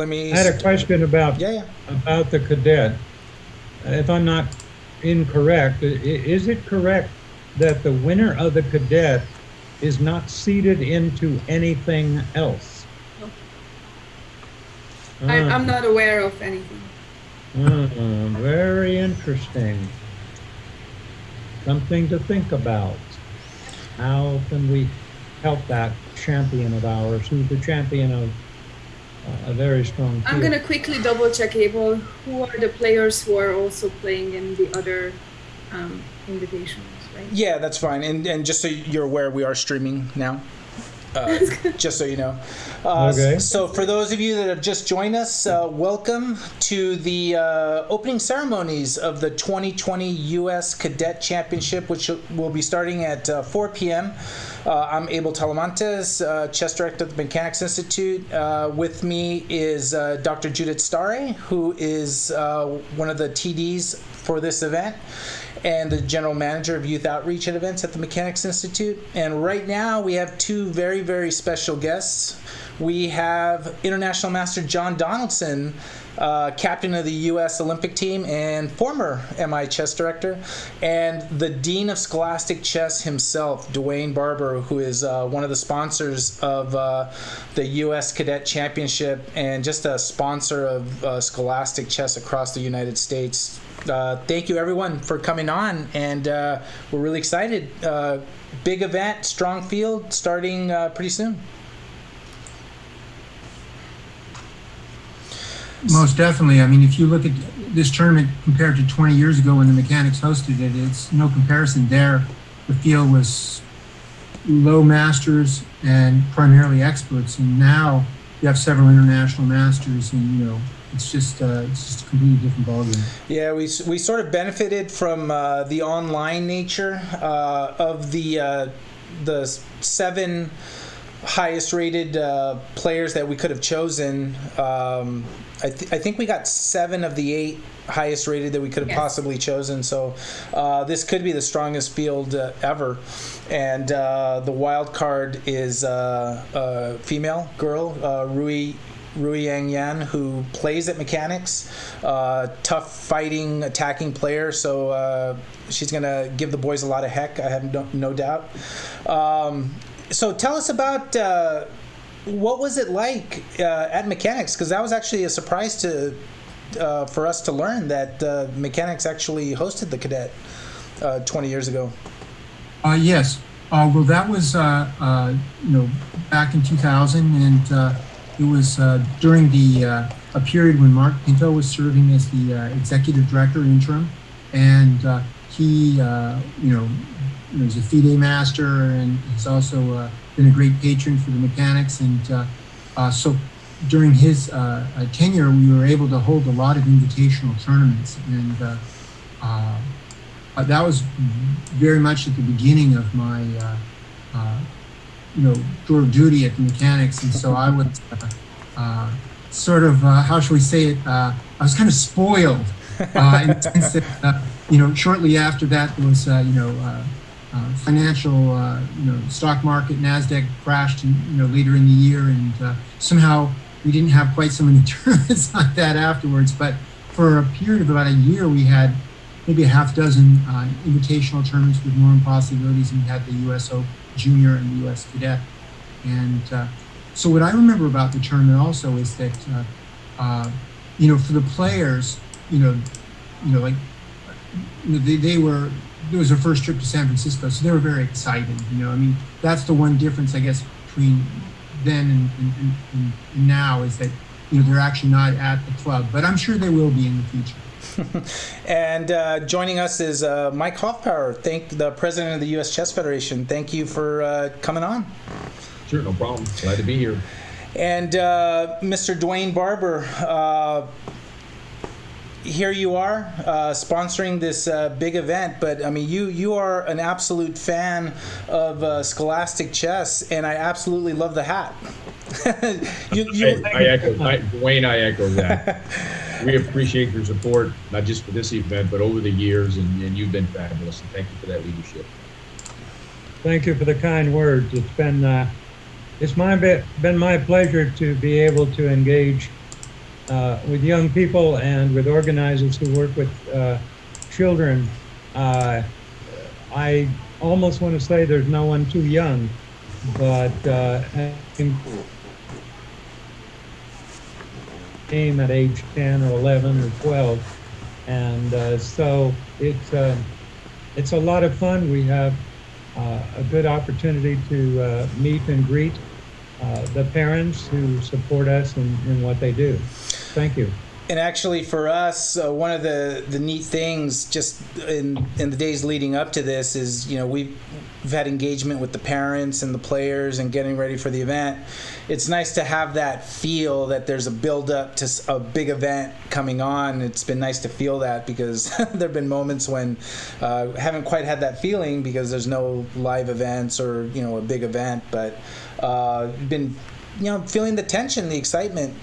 I had a question about about the cadet. If I'm not incorrect, is it correct that the winner of the cadet is not seeded into anything else? No. I'm not aware of anything. Very interesting. Something to think about. How can we help that champion of ours, who's the champion of a very strong field? I'm going to quickly double check, Abel. Who are the players who are also playing in the other invitations, right? Yeah, that's fine. And just so you're aware, we are streaming now. Just so you know. Okay. So for those of you that have just joined us, welcome to the opening ceremonies of the 2020 U.S. Cadet Championship, which will be starting at 4 p.m. I'm Abel Talamantez, chess director at the Mechanics Institute. With me is Dr. Judit Sztaray, who is one of the TDs for this event, and the general manager of youth outreach and events at the Mechanics Institute. And right now we have two very, very special guests. We have International Master John Donaldson, captain of the U.S. Olympic team and former MI chess director, and the Dean of Scholastic Chess himself, Dwayne Barber, who is one of the sponsors of the U.S. Cadet Championship and just a sponsor of Scholastic Chess across the United States. Thank you, everyone, for coming on, and we're really excited. Big event, strong field, starting pretty soon. Most definitely. I mean, if you look at this tournament compared to 20 years ago when the Mechanics hosted it, it's no comparison there. The field was low masters and primarily experts, and now you have several international masters, and it's just a completely different ballgame. Yeah, we sort of benefited from the online nature of the 7 highest rated players that we could have chosen. I think we got 7 of the 8 highest rated that we could have possibly chosen. So this could be the strongest field ever. And the wild card is a female girl, Rui Yang Yen, who plays at Mechanics. Tough fighting, attacking player. So she's going to give the boys a lot of heck, I have no doubt. So tell us about what was it like at Mechanics, because that was actually a surprise for us to learn that Mechanics actually hosted the Cadet 20 years ago. Yes. Well, that was back in 2000, and it was during a period when Mark Pinto was serving as the executive director interim, and he he's a FIDE master, and he's also been a great patron for the Mechanics. And so during his tenure, we were able to hold a lot of invitational tournaments. And that was very much at the beginning of my, tour of duty at the Mechanics. And so I was sort of, how shall we say it, I was kind of spoiled in the sense that, shortly after that, there was, financial, stock market, NASDAQ crashed, later in the year, and somehow we didn't have quite so many tournaments like that afterwards. But for a period of about a year, we had maybe a half dozen invitational tournaments with more possibilities, and we had the USO Junior and the US Cadet. And so what I remember about the tournament also is that, for the players, it was their first trip to San Francisco, so they were very excited. That's the one difference, I guess, between then and now, is that they're actually not at the club, but I'm sure they will be in the future. And joining us is Mike Hoffpower, the president of the U.S. Chess Federation. Thank you for coming on. Sure, no problem. Glad to be here. And Mr. Dwayne Barber, here you are sponsoring this big event, but I mean, you are an absolute fan of Scholastic Chess, and I absolutely love the hat. I echo that. We appreciate your support, not just for this event, but over the years, and you've been fabulous, and thank you for that leadership. Thank you for the kind words. It's been my pleasure to be able to engage with young people and with organizers who work with children. I almost want to say there's no one too young, but came at age 10 or 11 or 12, and so it's a lot of fun. We have a good opportunity to meet and greet the parents who support us in what they do. Thank you. And actually, for us, one of the neat things just in the days leading up to this is, we've had engagement with the parents and the players and getting ready for the event. It's nice to have that feel that there's a build up to a big event coming on. It's been nice to feel that, because there have been moments when haven't quite had that feeling because there's no live events or a big event, but been feeling the tension, the excitement.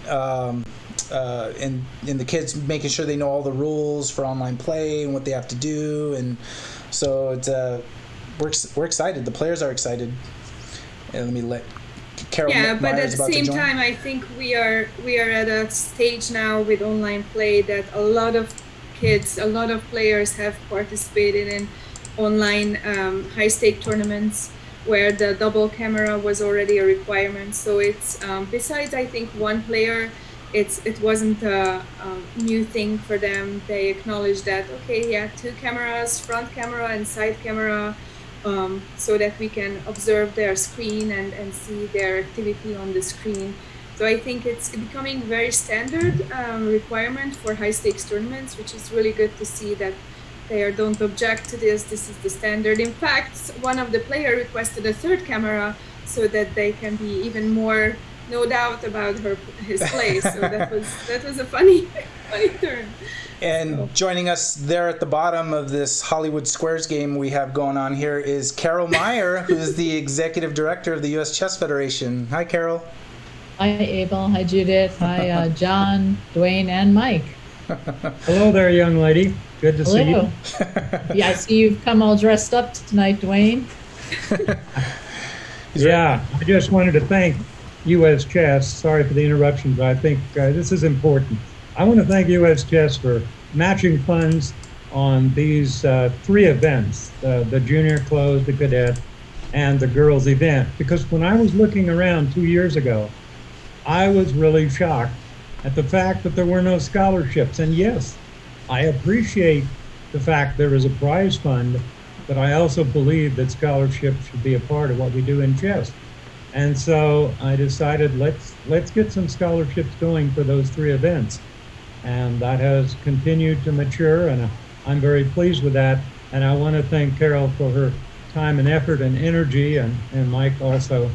And the kids making sure they know all the rules for online play and what they have to do, and so it's we're excited. The players are excited. And let me let Carol. Yeah, but Meyer's at the same time, I think we are at a stage now with online play that a lot of kids, a lot of players have participated in online high-stake tournaments where the double camera was already a requirement. So it's besides, I think, one player. It wasn't a new thing for them. They acknowledged that, okay, yeah, 2 cameras, front camera and side camera, so that we can observe their screen and see their activity on the screen. So I think it's becoming very standard requirement for high stakes tournaments, which is really good to see that they don't object to this. This is the standard. In fact, one of the players requested a 3rd camera so that they can be even more no doubt about his play. So that was a funny turn. And joining us there at the bottom of this Hollywood Squares game we have going on here is Carol Meyer, who's the executive director of the U.S. Chess Federation. Hi, Carol. Hi, Abel. Hi, Judith. Hi, John, Dwayne, and Mike. Hello there, young lady. Good to see you. Yeah, I see you've come all dressed up tonight, Dwayne. Yeah, I just wanted to thank U.S. Chess. Sorry for the interruption, but I think this is important. I want to thank U.S. Chess for matching funds on these 3 events, the junior close, the cadet, and the girls event. Because when I was looking around 2 years ago, I was really shocked at the fact that there were no scholarships. And yes, I appreciate the fact there is a prize fund, but I also believe that scholarships should be a part of what we do in chess. And so I decided let's get some scholarships going for those 3 events. And that has continued to mature, and I'm very pleased with that. And I want to thank Carol for her time and effort and energy, and Mike also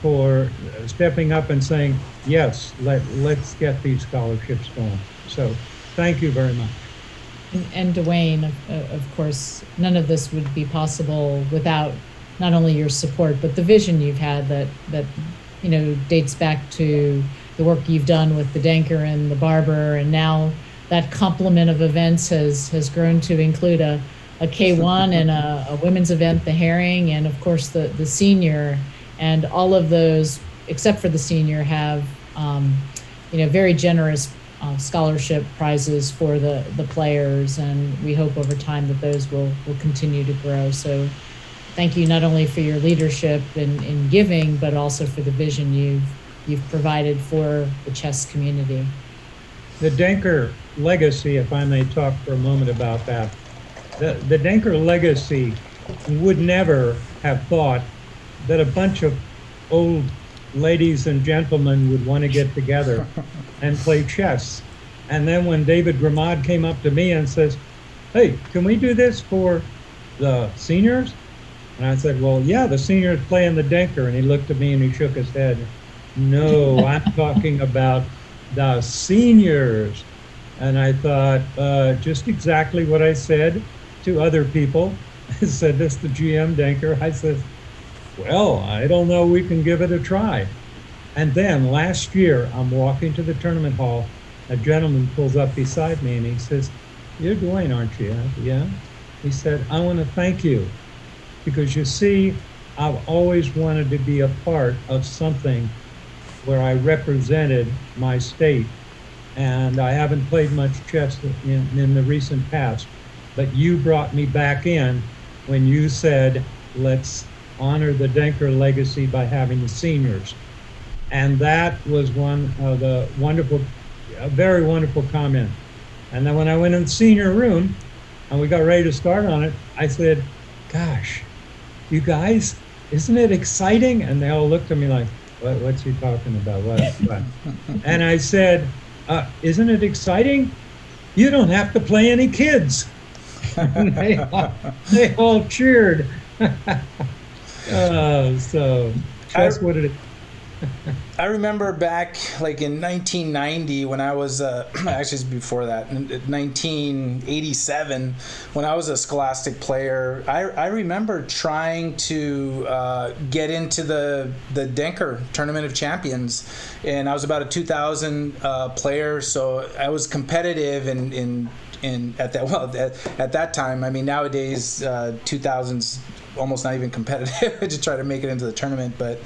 for stepping up and saying, yes, let's get these scholarships going. So thank you very much. And Dwayne, of course, none of this would be possible without not only your support, but the vision you've had that dates back to the work you've done with the Denker and the Barber, and now that complement of events has grown to include a K1 and a women's event, the Herring, and of course the senior, and all of those, except for the senior, have very generous scholarship prizes for the players, and we hope over time that those will continue to grow. So thank you not only for your leadership in giving, but also for the vision you've provided for the chess community. The Denker legacy, if I may talk for a moment about that, the Denker legacy would never have thought that a bunch of old ladies and gentlemen would want to get together and play chess. And then when David Gramad came up to me and says, hey, can we do this for the seniors? And I said, well, yeah, the seniors playing the Denker. And he looked at me and he shook his head. No, I'm talking about the seniors. And I thought, just exactly what I said to other people. I said, this the GM Denker. I said, well, I don't know, we can give it a try. And then last year, I'm walking to the tournament hall. A gentleman pulls up beside me and he says, you're Dwayne, aren't you? I said, yeah. He said, I want to thank you because you see, I've always wanted to be a part of something where I represented my state. and I haven't played much chess in the recent past. But you brought me back in when you said, let's honor the Denker legacy by having the seniors. And that was one of the a very wonderful comment. And then when I went in the senior room and we got ready to start on it, I said, gosh, you guys, isn't it exciting? And they all looked at me like, what's he talking about? What? And I said, isn't it exciting? You don't have to play any kids. And they all cheered. So that's what it is. I remember back like in 1990 when I was, actually it's before that, in 1987, when I was a Scholastic player, I remember trying to get into the Denker Tournament of Champions, and I was about a 2000 player, so I was competitive at that time. I mean, nowadays 2000s almost not even competitive to try to make it into the tournament, but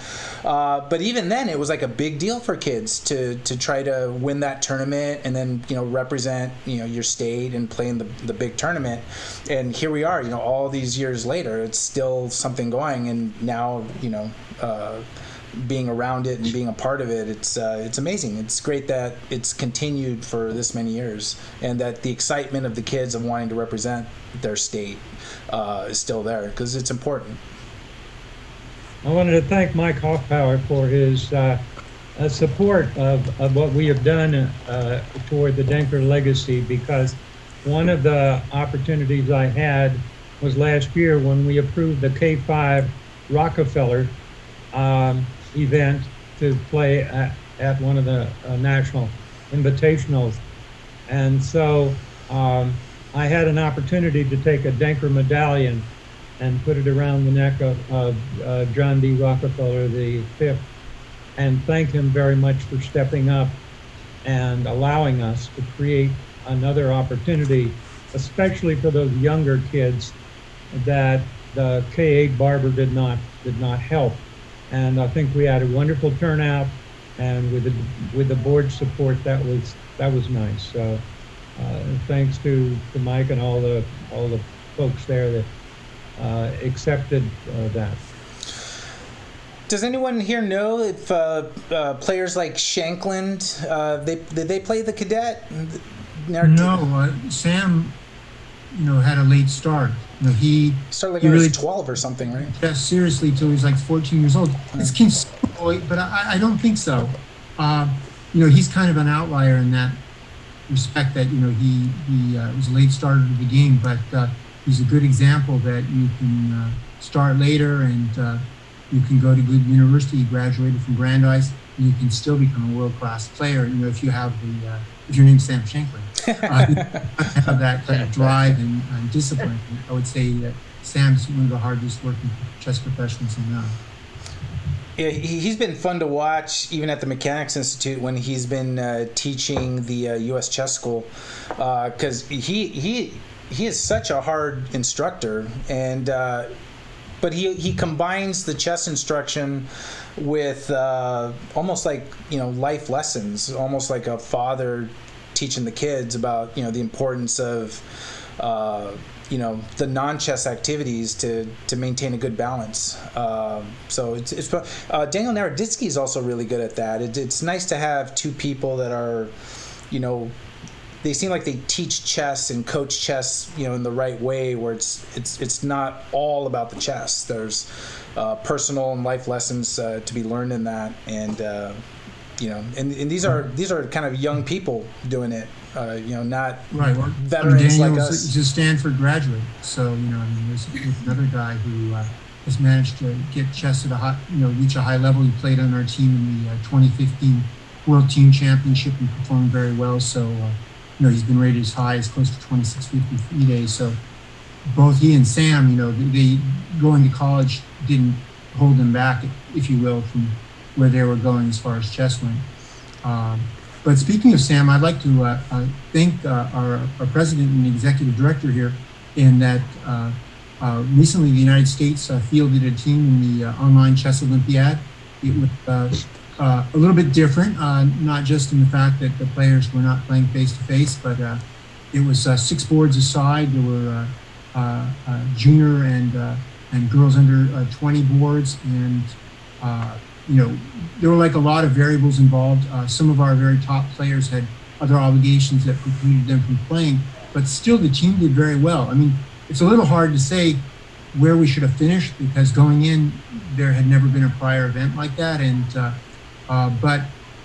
even then it was like a big deal for kids to try to win that tournament and then represent your state and play in the big tournament. And here we are, all these years later, it's still something going, and now being around it and being a part of it, it's amazing. It's great that it's continued for this many years, and that the excitement of the kids of wanting to represent their state is still there, because it's important. I wanted to thank Mike Hoffbauer for his support of what we have done toward the Denker legacy, because one of the opportunities I had was last year when we approved the K5 Rockefeller event to play at one of the national invitationals. And so I had an opportunity to take a Denker medallion and put it around the neck of John D. Rockefeller V, and thank him very much for stepping up and allowing us to create another opportunity, especially for those younger kids that the K8 Barber did not help. And I think we had a wonderful turnout, and with the board support, that was nice. So thanks to Mike and all the folks there that accepted that. Does anyone here know if players like Shankland, did they play the Cadet? No, Sam, had a late start. He started like when he was 12 or something, right? Yeah, seriously, till he was like 14 years old. This kid's boy, but I don't think so. He's kind of an outlier in that respect, that he was a late starter to the game, but he's a good example that you can start later, and you can go to good university. He graduated from Brandeis, and you can still become a world-class player. If you have if your name's Sam Shankland. Have that kind of drive and discipline. I would say that Sam's one of the hardest working chess professionals I know. Yeah, he's been fun to watch, even at the Mechanics Institute when he's been teaching the U.S. Chess School, because he is such a hard instructor, and but he combines the chess instruction with almost like life lessons, almost like a father teaching the kids about the importance of the non-chess activities to maintain a good balance. So it's Daniel Naroditsky is also really good at that. It's nice to have two people that are they seem like they teach chess and coach chess in the right way, where it's not all about the chess. There's personal and life lessons to be learned in that, and and these are kind of young people doing it, not right. Veterans Daniel like us. He's a Stanford graduate, so there's another guy who has managed to get chess at a reach a high level. He played on our team in the 2015 World Team Championship and performed very well. So he's been rated as high as close to 2650 FIDE. So both he and Sam, they going to college didn't hold them back, if you will, from where they were going as far as chess went. But speaking of Sam, I'd like to thank our president and executive director here, in that recently the United States fielded a team in the online chess Olympiad. It was a little bit different, not just in the fact that the players were not playing face-to-face, but it was 6 boards aside. There were junior and girls under 20 boards, and there were like a lot of variables involved. Some of our very top players had other obligations that precluded them from playing, but still the team did very well. I mean, it's a little hard to say where we should have finished because going in, there had never been a prior event like that, and but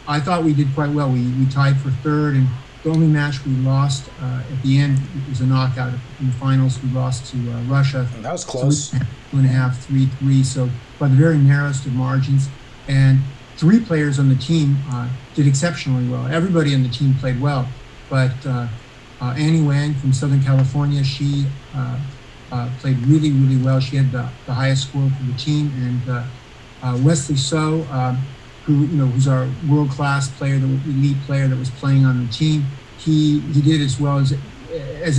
I thought we did quite well. We tied for 3rd, and the only match we lost at the end, it was a knockout in the finals. We lost to Russia. That was close. So 2.5, 3-3, so by the very narrowest of margins. And 3 players on the team did exceptionally well. Everybody on the team played well, but Annie Wang from Southern California, she played really, really well. She had the highest score for the team, and Wesley So, who's our world-class player, the elite player that was playing on the team, he did as well as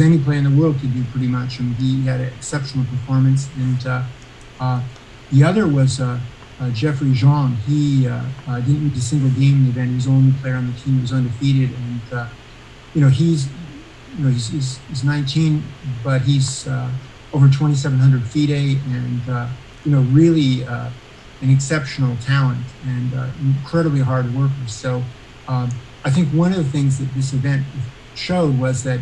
any player in the world could do, pretty much. And he had an exceptional performance. And the other was Jeffrey Zhang. He didn't lose a single game in the event. He was the only player on the team who was undefeated. And he's 19, but he's over 2,700 FIDE, and really an exceptional talent and incredibly hard worker. So I think one of the things that this event showed was that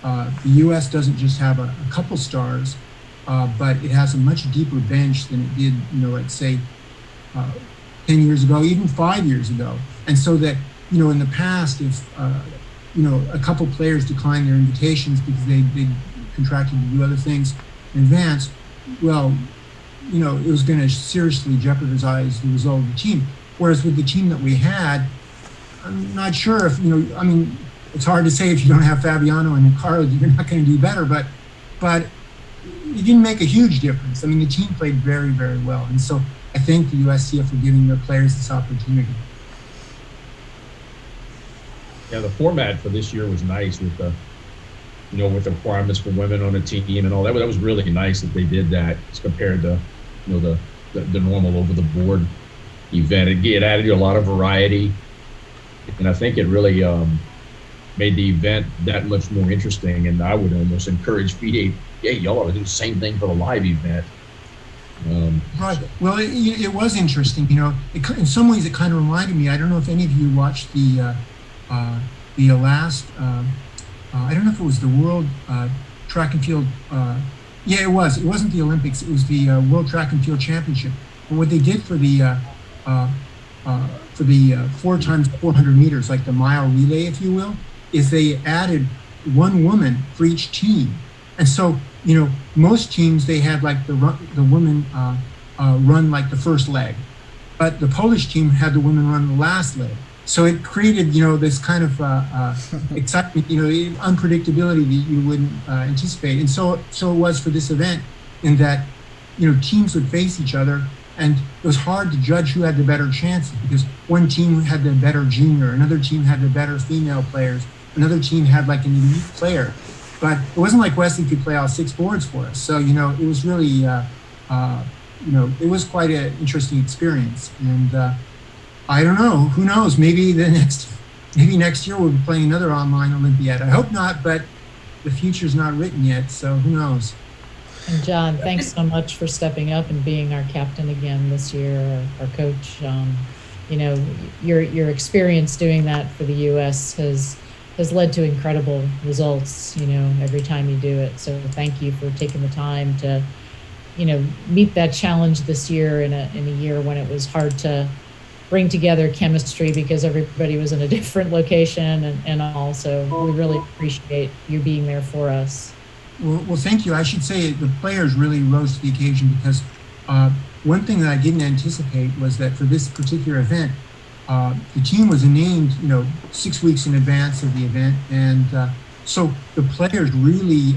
the U.S. doesn't just have a couple stars, but it has a much deeper bench than it did, let's say 10 years ago, even 5 years ago. And so that, in the past, if, a couple players declined their invitations because they contracted to do other things in advance, well, it was going to seriously jeopardize the result of the team. Whereas with the team that we had, I'm not sure if, it's hard to say if you don't have Fabiano and Ricardo, you're not going to do better, but it didn't make a huge difference. I mean, the team played very, very well. And so I thank the USCF for giving their players this opportunity. Yeah, the format for this year was nice with the, with the requirements for women on the team and all that. That was really nice that they did that as compared to, the normal over the board event. It added a lot of variety, and I think it really made the event that much more interesting. And I would almost encourage FIDE, y'all ought to do the same thing for the live event. Right. Well, it was interesting. In some ways, it kind of reminded me. I don't know if any of you watched the last. I don't know if it was the World Track and Field. Yeah, it was. It wasn't the Olympics. It was the World Track and Field Championship. And what they did for the 4 times 400 meters, like the mile relay, if you will, is they added 1 woman for each team. And so, most teams, they had like the women run like the first leg, but the Polish team had the women run the last leg. So it created, this kind of excitement, unpredictability that you wouldn't anticipate. And so it was for this event, in that, teams would face each other, and it was hard to judge who had the better chances because one team had the better junior, another team had the better female players, another team had like an elite player. But it wasn't like Wesley could play all 6 boards for us. So, it was really, it was quite an interesting experience. And I don't know, who knows, maybe next year we'll be playing another online Olympiad. I hope not, but the future's not written yet, so who knows. And John, thanks so much for stepping up and being our captain again this year, our coach. Your experience doing that for the U.S. has led to incredible results, every time you do it. So thank you for taking the time to, meet that challenge this year in a year when it was hard to bring together chemistry because everybody was in a different location and also we really appreciate you being there for us. Well, thank you. I should say the players really rose to the occasion because one thing that I didn't anticipate was that for this particular event, the team was named, 6 weeks in advance of the event. And so the players really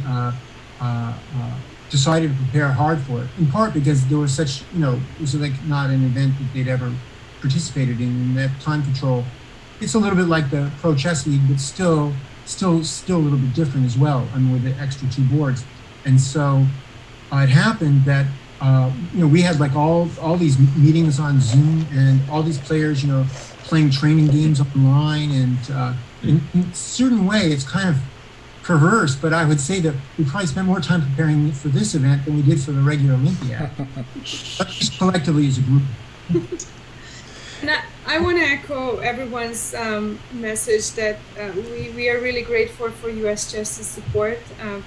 decided to prepare hard for it, in part because there was such, it was like not an event that they'd ever participated in, and that time control, it's a little bit like the Pro Chess League, but still a little bit different as well, with the extra 2 boards. And so it happened that we had like all these meetings on Zoom, and all these players, playing training games online, and in a certain way, it's kind of perverse, but I would say that we probably spent more time preparing for this event than we did for the regular Olympiad, but just collectively as a group. And I want to echo everyone's message that we are really grateful for US Chess's support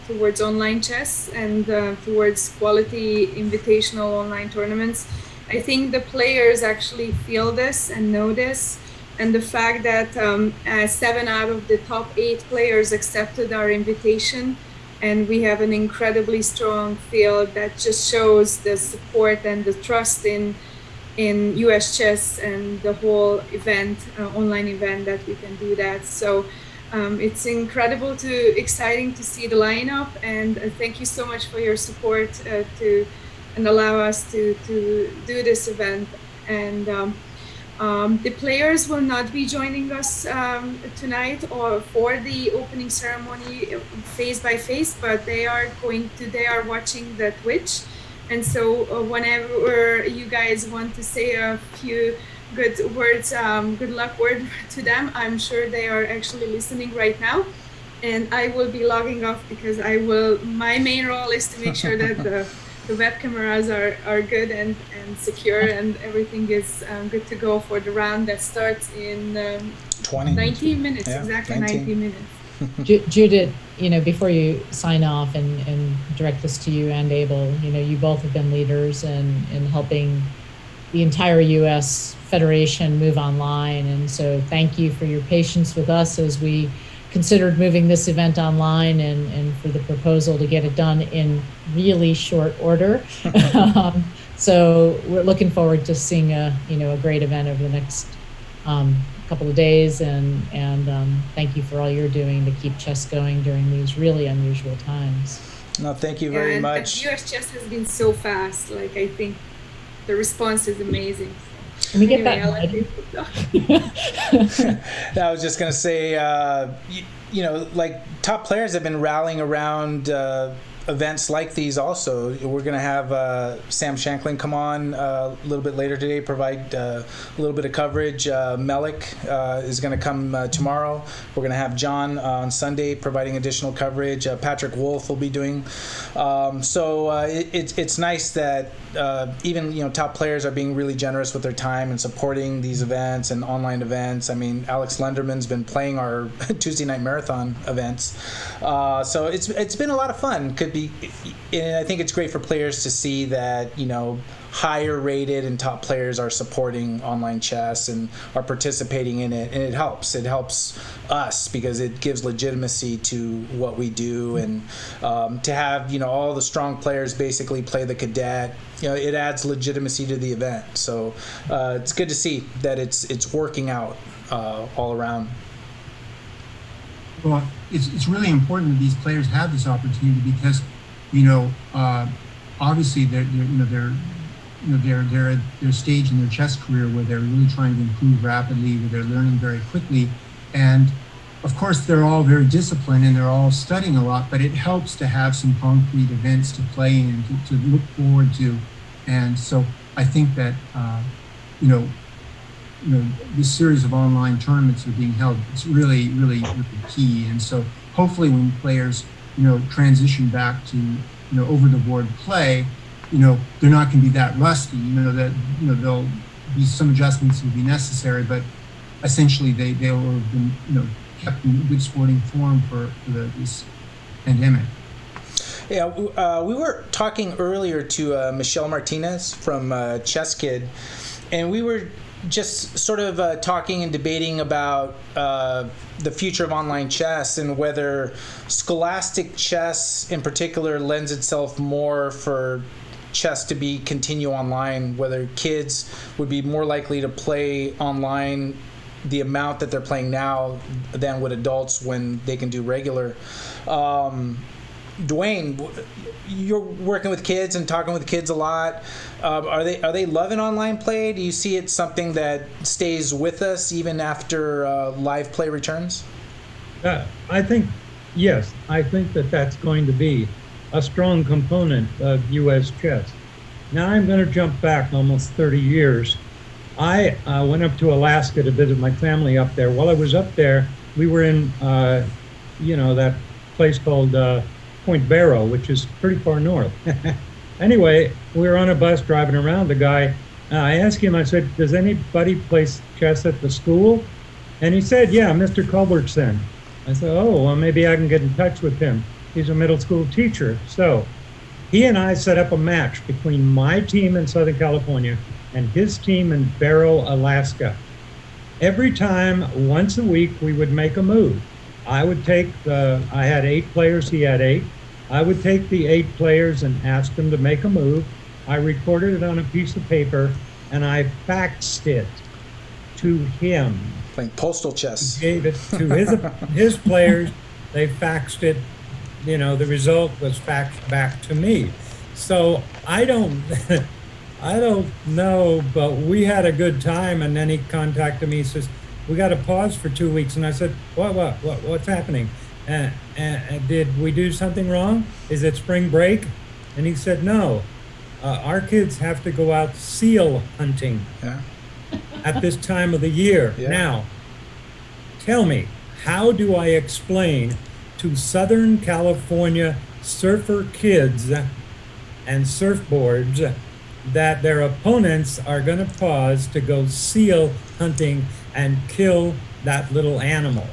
towards online chess and towards quality invitational online tournaments. I think the players actually feel this and know this, and the fact that 7 out of the top 8 players accepted our invitation, and we have an incredibly strong field that just shows the support and the trust in US Chess and the whole event, online event, that we can do that. So it's exciting to see the lineup, and thank you so much for your support and allow us to do this event. And the players will not be joining us tonight or for the opening ceremony face by face, but they are watching the Twitch. And so whenever you guys want to say a few good words, good luck word to them, I'm sure they are actually listening right now. And I will be logging off because my main role is to make sure that the web cameras are good and secure, and everything is good to go for the round that starts in 19 minutes, yeah, exactly 19 minutes. Judit, before you sign off and direct this to you and Abel, you both have been leaders in helping the entire U.S. Federation move online. And so thank you for your patience with us as we considered moving this event online and for the proposal to get it done in really short order. So we're looking forward to seeing a great event over the next couple of days, and thank you for all you're doing to keep chess going during these really unusual times. No, thank you very much. US Chess has been so fast. Like, I think the response is amazing. Can we get that? I was just gonna say, like top players have been rallying around events like these. Also, we're going to have Sam Shankland come on a little bit later today, provide a little bit of coverage. Melik is going to come tomorrow. We're going to have John on Sunday providing additional coverage. Patrick Wolf will be doing. It's nice that even top players are being really generous with their time and supporting these events and online events. I mean, Alex Lenderman's been playing our Tuesday night marathon events, so it's been a lot of fun. And I think it's great for players to see that higher rated and top players are supporting online chess and are participating in it, and it helps us because it gives legitimacy to what we do, and to have all the strong players basically play the cadet, it adds legitimacy to the event. So it's good to see that it's working out all around. Well, it's really important that these players have this opportunity because, obviously they're at their stage in their chess career where they're really trying to improve rapidly, where they're learning very quickly, and of course they're all very disciplined and they're all studying a lot. But it helps to have some concrete events to play in and to look forward to, and so I think that this series of online tournaments are being held. It's really, really, really key. And so hopefully when players, transition back to, over the board play, they're not going to be that rusty, that, there'll be some adjustments that will be necessary, but essentially they will have been, kept in good sporting form for this pandemic. Yeah, we were talking earlier to Michelle Martinez from Chess Kid, and we were just sort of talking and debating about the future of online chess and whether scholastic chess in particular lends itself more for chess to continue online, whether kids would be more likely to play online the amount that they're playing now than would adults when they can do regular. Dwayne, you're working with kids and talking with kids a lot. Are they loving online play? Do you see it something that stays with us even after live play returns? I think, yes. I think that that's going to be a strong component of U.S. chess. now I'm going to jump back almost 30 years. I went up to Alaska to visit my family up there. While I was up there, we were in, that place called Point Barrow, which is pretty far north. Anyway, we were on a bus driving around. The guy, I asked him, I said, does anybody play chess at the school? And he said, yeah, Mr. Culbertson. I said, oh, well, maybe I can get in touch with him. He's a middle school teacher. So he and I set up a match between my team in Southern California and his team in Barrow, Alaska. Every time, once a week, we would make a move. I had 8 players, he had 8. I would take the 8 players and ask them to make a move. I recorded it on a piece of paper and I faxed it to him. Like postal chess. Gave it to his players. They faxed it. The result was faxed back to me. So I don't know, but we had a good time. And then he contacted me. He says, we got to pause for 2 weeks. And I said, what's happening? Did we do something wrong? Is it spring break? And he said, no, our kids have to go out seal hunting at this time of the year. Yeah. Now, tell me, how do I explain to Southern California surfer kids and surfboards that their opponents are going to pause to go seal hunting and kill that little animal?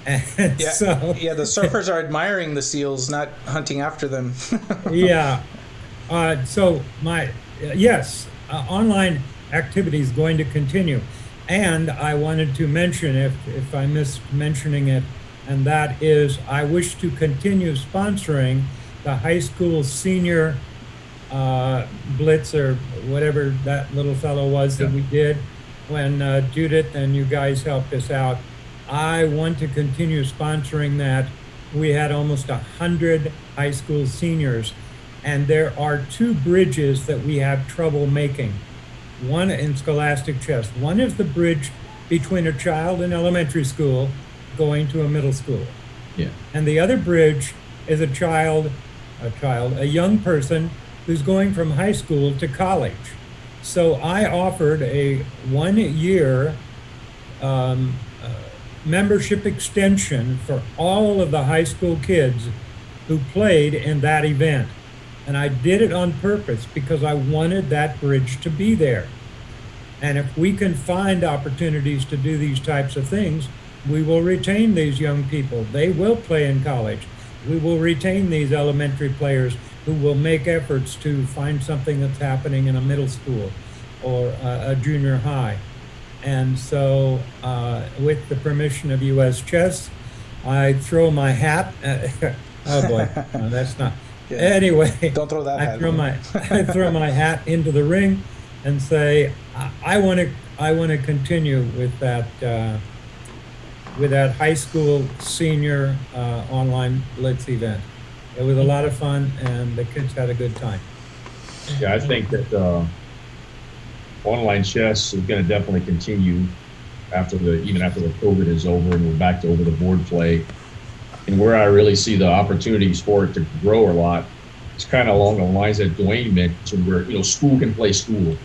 Yeah, the surfers are admiring the seals, not hunting after them. Yeah. Online activity is going to continue. And I wanted to mention, if I missed mentioning it, and that is I wish to continue sponsoring the high school senior blitz or whatever that little fellow was that we did when Judit and you guys helped us out. I want to continue sponsoring that. We had almost 100 high school seniors, and there are 2 bridges that we have trouble making. One in scholastic chess. One is the bridge between a child in elementary school going to a middle school. Yeah. And the other bridge is a young person who's going from high school to college. So I offered a 1-year membership extension for all of the high school kids who played in that event. And I did it on purpose because I wanted that bridge to be there. And if we can find opportunities to do these types of things, we will retain these young people. They will play in college. We will retain these elementary players who will make efforts to find something that's happening in a middle school or a junior high. And so, with the permission of U.S. Chess, I throw my hat. Oh boy, no, that's not. Yeah. Anyway, don't throw that hat. I throw my hat into the ring, and say, I want to continue with that high school senior online blitz event. It was a lot of fun, and the kids had a good time. Yeah, I think that online chess is going to definitely continue even after the COVID is over and we're back to over the board play. And where I really see the opportunities for it to grow a lot, it's kind of along the lines that Dwayne mentioned, where school can play school.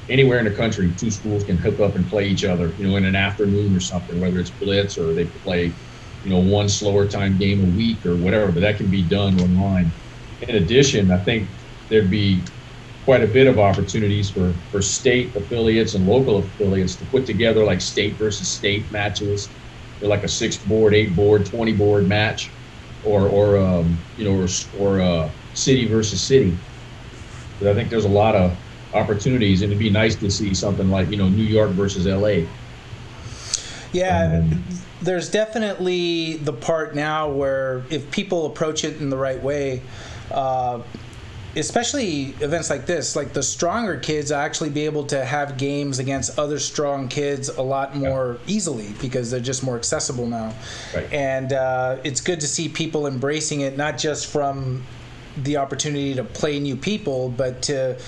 Anywhere in the country, 2 schools can hook up and play each other, in an afternoon or something, whether it's blitz or they play, one slower time game a week or whatever. But that can be done online. In addition, I think there'd be quite a bit of opportunities for state affiliates and local affiliates to put together like state versus state matches, or like a 6-board, 8-board, 20-board match, or city versus city. But I think there's a lot of opportunities, and it'd be nice to see something like New York versus LA. Yeah, there's definitely the part now where if people approach it in the right way, especially events like this, like the stronger kids actually be able to have games against other strong kids a lot more easily because they're just more accessible now. Right. And it's good to see people embracing it, not just from the opportunity to play new people, but to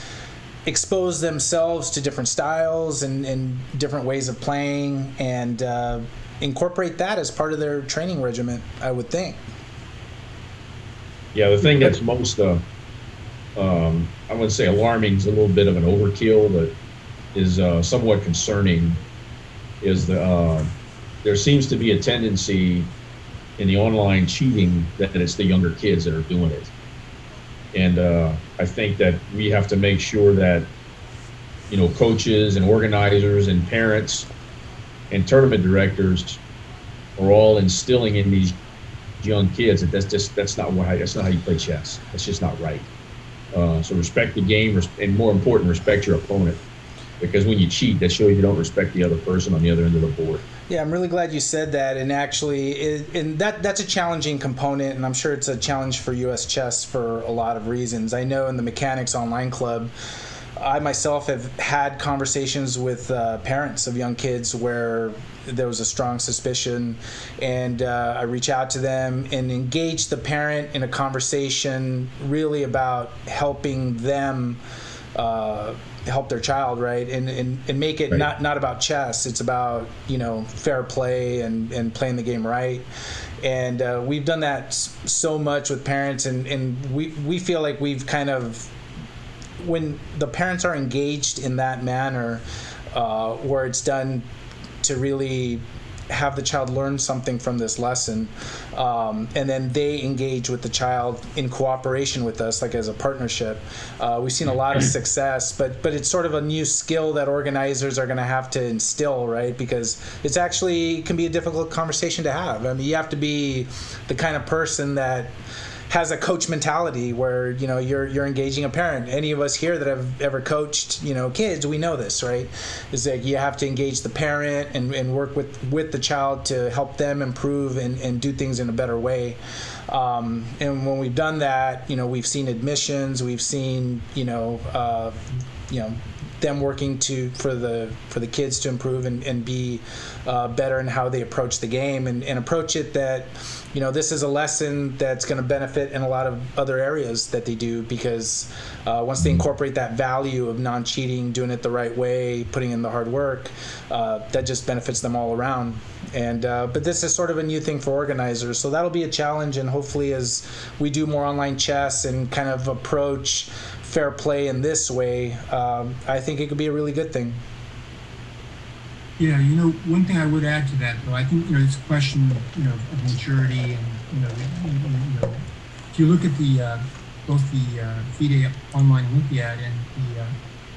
expose themselves to different styles and different ways of playing, and incorporate that as part of their training regimen, I would think. Yeah, the thing that's most I wouldn't say alarming is a little bit of an overkill, but is somewhat concerning is there seems to be a tendency in the online cheating that it's the younger kids that are doing it. And I think that we have to make sure that, coaches and organizers and parents and tournament directors are all instilling in these young kids that that's not how you play chess. That's just not right. So respect the game, and more important, respect your opponent. Because when you cheat, that shows you don't respect the other person on the other end of the board. Yeah, I'm really glad you said that. And actually, that's a challenging component, and I'm sure it's a challenge for U.S. chess for a lot of reasons. I know in the Mechanics Online Club, I myself have had conversations with parents of young kids where there was a strong suspicion, and I reach out to them and engage the parent in a conversation really about helping them help their child, right? And make it right. not about chess. It's about, fair play and playing the game right. And we've done that so much with parents, and we feel like we've kind of, when the parents are engaged in that manner, where it's done to really have the child learn something from this lesson, and then they engage with the child in cooperation with us, like as a partnership. We've seen a lot of success, but it's sort of a new skill that organizers are going to have to instill, right? Because it's actually can be a difficult conversation to have. I mean, you have to be the kind of person that has a coach mentality where you're engaging a parent. Any of us here that have ever coached kids, we know this, right? Is that you have to engage the parent and work with the child to help them improve and do things in a better way. And when we've done that, we've seen admissions, we've seen them working for the kids to improve and be better in how they approach the game and approach it that this is a lesson that's going to benefit in a lot of other areas that they do, because once they incorporate that value of non-cheating, doing it the right way, putting in the hard work, that just benefits them all around. And but this is sort of a new thing for organizers, so that'll be a challenge. And hopefully, as we do more online chess and kind of approach fair play in this way, I think it could be a really good thing. Yeah, one thing I would add to that, though, I think it's a question of maturity, and if you look at the both the FIDE Online Olympiad and the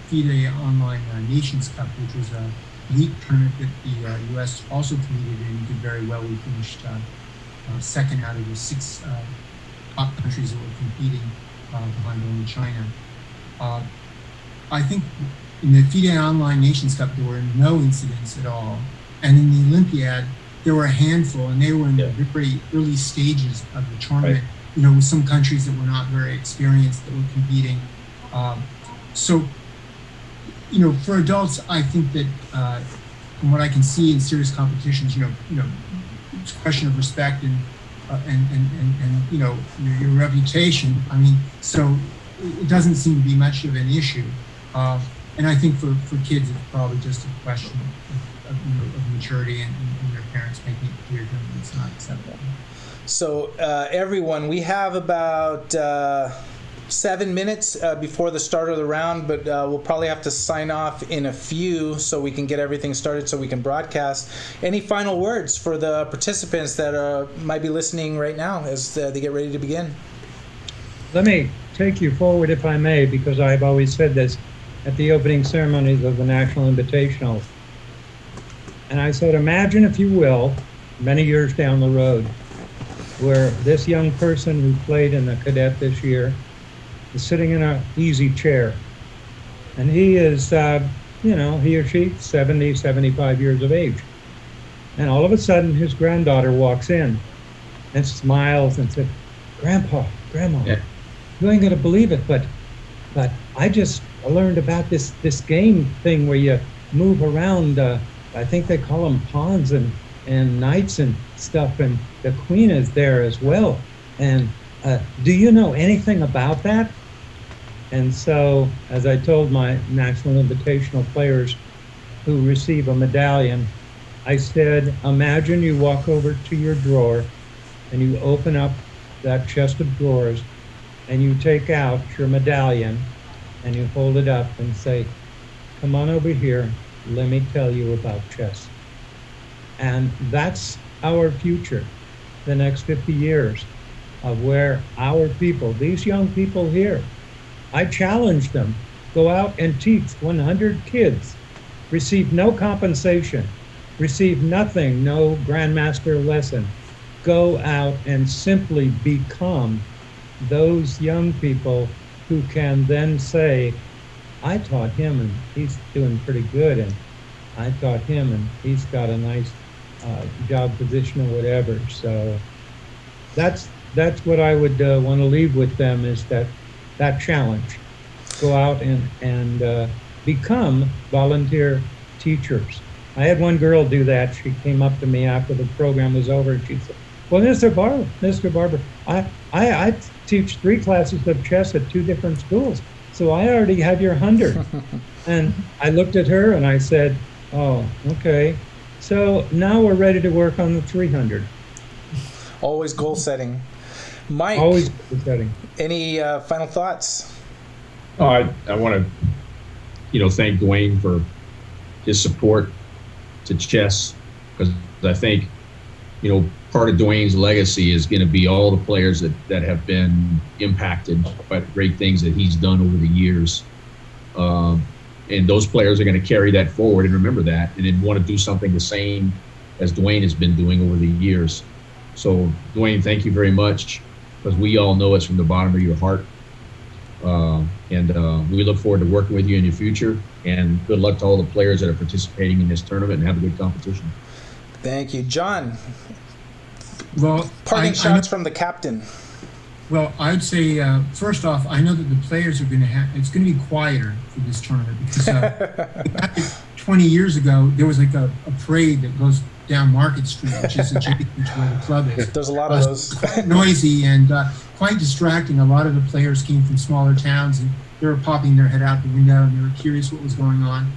FIDE Online Nations Cup, which was a elite tournament that the U.S. also competed in, did very well. We finished second out of the 6 top countries that were competing, behind only China. I think in the FIDE Online Nations Cup, there were no incidents at all. And in the Olympiad, there were a handful, and they were in the very early stages of the tournament, right. With some countries that were not very experienced that were competing. So, for adults, I think that from what I can see in serious competitions, it's a question of respect and your reputation. I mean, so it doesn't seem to be much of an issue. And I think for kids, it's probably just a question of maturity and their parents making it clear to them it's not acceptable. So everyone, we have about 7 minutes before the start of the round, but we'll probably have to sign off in a few so we can get everything started so we can broadcast. Any final words for the participants that might be listening right now as they get ready to begin? Let me take you forward, if I may, because I've always said this at the opening ceremonies of the National Invitational. And I said, imagine, if you will, many years down the road, where this young person who played in the Cadet this year is sitting in an easy chair. And he is, he or she, 70, 75 years of age. And all of a sudden, his granddaughter walks in and smiles and said, Grandma, yeah. You ain't gonna believe it, but I just learned about this game thing where you move around. I think they call them pawns and knights and stuff, and the queen is there as well. And do you know anything about that? And so, as I told my National Invitational players who receive a medallion, I said, imagine you walk over to your drawer and you open up that chest of drawers and you take out your medallion and you hold it up and say, come on over here, let me tell you about chess. And that's our future, the next 50 years of where our people, these young people here, I challenge them, go out and teach 100 kids, receive no compensation, receive nothing, no grandmaster lesson. Go out and simply become those young people who can then say, I taught him and he's doing pretty good, and I taught him and he's got a nice job position or whatever. So that's what I would want to leave with them, is that challenge. Go out and become volunteer teachers. I had one girl do that. She came up to me after the program was over and she said, well, Mr. Barber, I teach 3 classes of chess at 2 different schools, so I already have your 100. And I looked at her and I said, oh, okay. So now we're ready to work on the 300. Always goal setting. Mike, always goal setting. Any final thoughts? Oh, I want to, thank Dwayne for his support to chess, because I think, part of Dwayne's legacy is going to be all the players that have been impacted by the great things that he's done over the years. And those players are going to carry that forward and remember that, and then want to do something the same as Dwayne has been doing over the years. So, Dwayne, thank you very much, because we all know it's from the bottom of your heart. And we look forward to working with you in your future. And good luck to all the players that are participating in this tournament, and have a good competition. Thank you. John, Well, parting shots from the captain. Well, I'd say, first off, I know that the players are going to it's going to be quieter for this tournament, because 20 years ago, there was like a parade that goes down Market Street, which is adjacent to where the club is. There's a lot of those. Quite noisy and quite distracting. A lot of the players came from smaller towns, and they were popping their head out the window, and they were curious what was going on.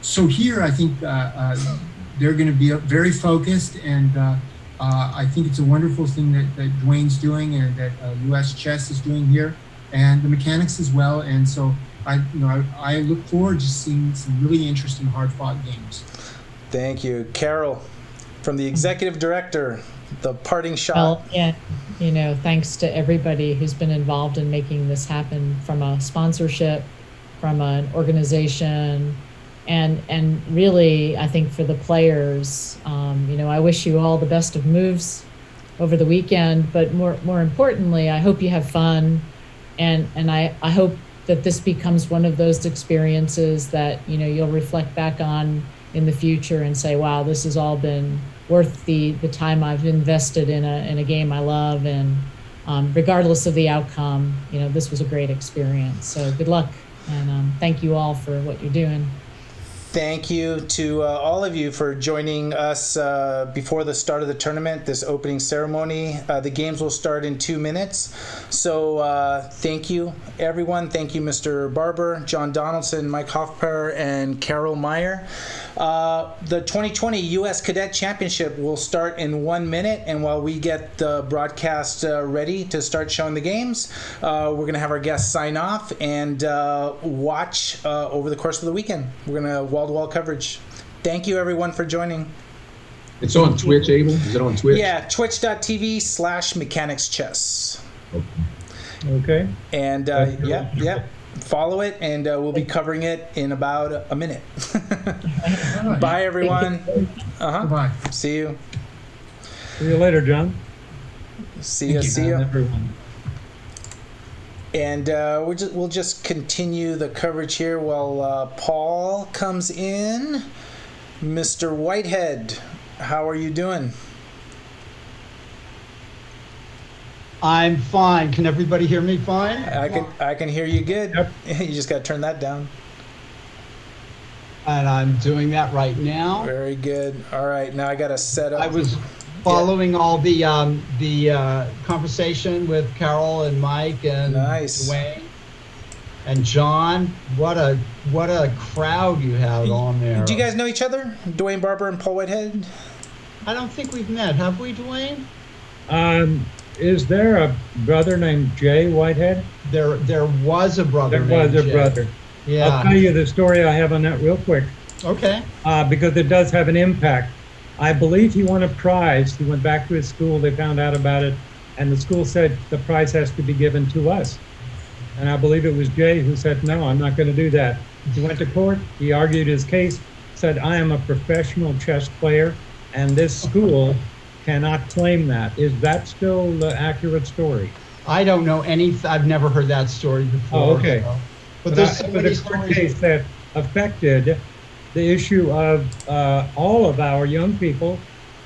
So here, I think they're going to be very focused, and I think it's a wonderful thing that Dwayne's doing, and that U.S. Chess is doing here, and the mechanics as well. And so I look forward to seeing some really interesting, hard-fought games. Thank you. Carol, from the executive director, the parting shot. Well, yeah, thanks to everybody who's been involved in making this happen, from a sponsorship, from an organization, and really, I think for the players, I wish you all the best of moves over the weekend, but more importantly, I hope you have fun, and I hope that this becomes one of those experiences that, you'll reflect back on in the future and say, wow, this has all been worth the time I've invested in a game I love, and regardless of the outcome, this was a great experience. So good luck, and thank you all for what you're doing. Thank you to all of you for joining us before the start of the tournament, this opening ceremony. The games will start in 2 minutes. So thank you, everyone. Thank you, Mr. Barber, John Donaldson, Mike Hoffper, and Carol Meyer. The 2020 U.S. Cadet Championship will start in 1 minute, and while we get the broadcast ready to start showing the games, we're going to have our guests sign off and watch over the course of the weekend. We're going to wall-to-wall coverage. Thank you, everyone, for joining. It's on Twitch, Abel? Is it on Twitch? Yeah, twitch.tv/mechanicschess. Okay. And follow it, and we'll be covering it in about a minute. Bye, everyone. Bye. See you. See you later, John. See you. Everyone. And we'll just continue the coverage here while Paul comes in. Mr. Whitehead, how are you doing? I'm fine. Can everybody hear me fine? I can hear you good. Yep. You just got to turn that down. And I'm doing that right now. Very good. All right, now I got to set up. I was following all the conversation with Carol and Mike and Nice. Dwayne and John. What a crowd you had on there. Do you guys know each other? Dwayne Barber and Paul Whitehead? I don't think we've met. Have we, Dwayne? Is there a brother named Jay Whitehead? There was a brother. There was named a Jay. brother. Yeah. I'll tell you the story I have on that real quick, Okay. because it does have an impact. I believe he won a prize. He went back to his school. They found out about it, and the school said the prize has to be given to us. And I believe it was Jay who said, no, I'm not going to do that. He went to court. He argued his case, said, I am a professional chess player, and this school cannot claim that. Is that still the accurate story? I don't know I've never heard that story before. Oh, okay. So. But there's so but many a court stories. case that affected the issue of all of our young people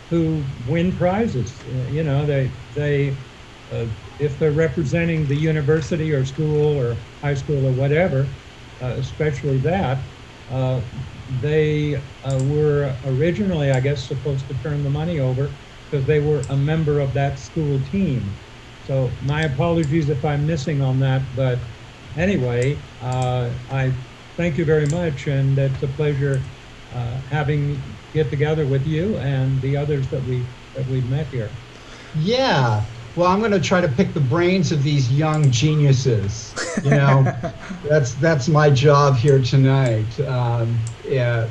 who win prizes. You know, they if they're representing the university or school or high school or whatever, especially that, they were originally, I guess, supposed to turn the money over because they were a member of that school team. So my apologies if I'm missing on that, but anyway, I thank you very much, and it's a pleasure having get together with you and the others that we've met here. Yeah. Well, I'm going to try to pick the brains of these young geniuses. You know, that's my job here tonight. Yeah,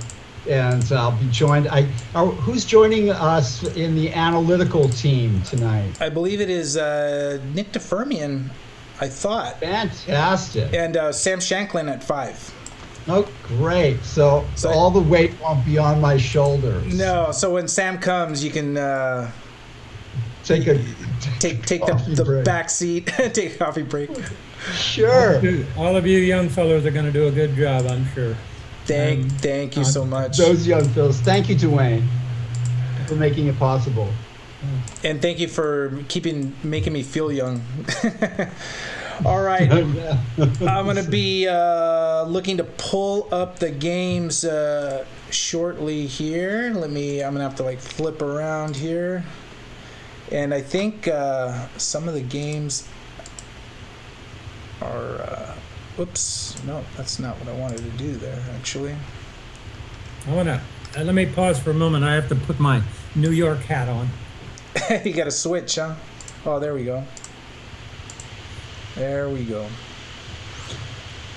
and I'll be joined. Who's joining us in the analytical team tonight? I believe it is Nick de Firmian, I thought. Fantastic. And Sam Shankland at 5. Oh, great. So all the weight won't be on my shoulders. No, so when Sam comes, you can take the break. back seat, take a coffee break. Sure. All of you young fellows are going to do a good job, I'm sure. Thank you so much. Those young fellows. Thank you, Dwayne, for making it possible. And thank you for making me feel young. All right. I'm going to be looking to pull up the games shortly here. I'm going to have to flip around here. And I think some of the games are oops, no, that's not what I wanted to do there, actually. Let me pause for a moment. I have to put my New York hat on. You got to switch, huh? Oh, there we go. There we go.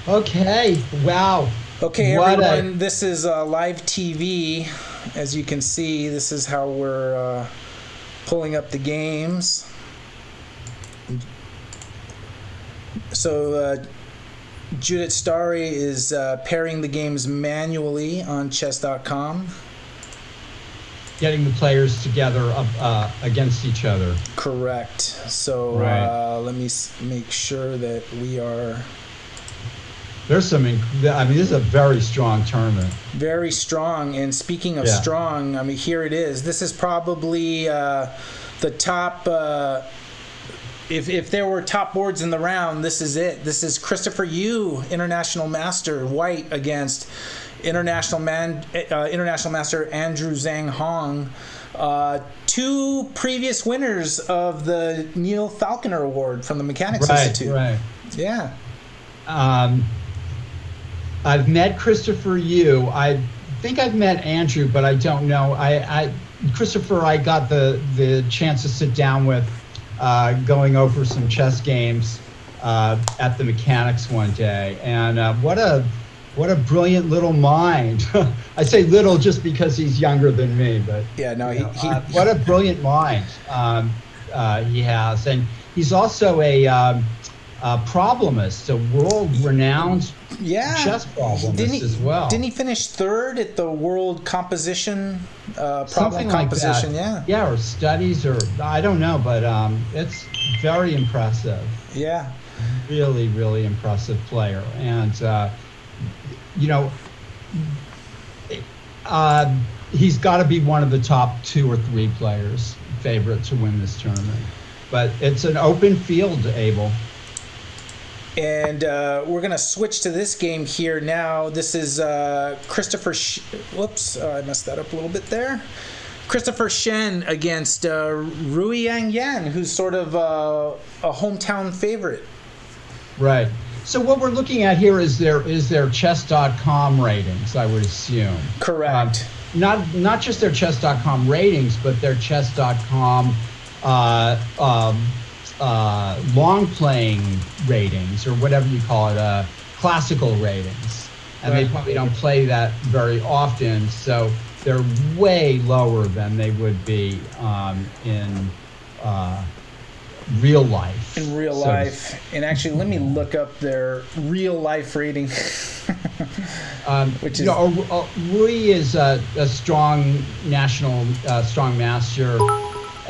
Okay. Wow. Okay, everyone, this is live TV. As you can see, this is how we're pulling up the games. So Judit Sztaray is pairing the games manually on chess.com. Getting the players together against each other. Correct. So right. Let me make sure that we are... There's some... this is a very strong tournament. Very strong. And speaking of strong, here it is. This is probably the top... If there were top boards in the round, this is it. This is Christopher Yu, International Master, white against International Master Andrew Zhang Hong. 2 previous winners of the Neil Falconer Award from the Mechanics Institute. Right. Yeah. I've met Christopher Yu. I think I've met Andrew, but I don't know. Christopher, I got the chance to sit down with going over some chess games at the Mechanics one day, and what a brilliant little mind. I say little just because he's younger than me, but yeah, no, what a brilliant mind he has, and he's also a problemist, a world-renowned chess problemist as well. Didn't he finish 3rd at the World Composition problem composition? Like yeah, or studies, or I don't know, but it's very impressive. Yeah, really, really impressive player, and he's got to be one of the top 2 or 3 players favorite to win this tournament. But it's an open field, Abel. And we're going to switch to this game here now. This is Christopher... Whoops, I messed that up a little bit there. Christopher Shen against Rui Yang Yen, who's sort of a hometown favorite. Right. So what we're looking at here is their chess.com ratings, I would assume. Correct. Not just their chess.com ratings, but their chess.com long playing ratings, or whatever you call it, classical ratings. And they probably don't play that very often, so they're way lower than they would be in real life. In real life. And actually, let me look up their real life rating. Which is... Rui is a strong national strong master,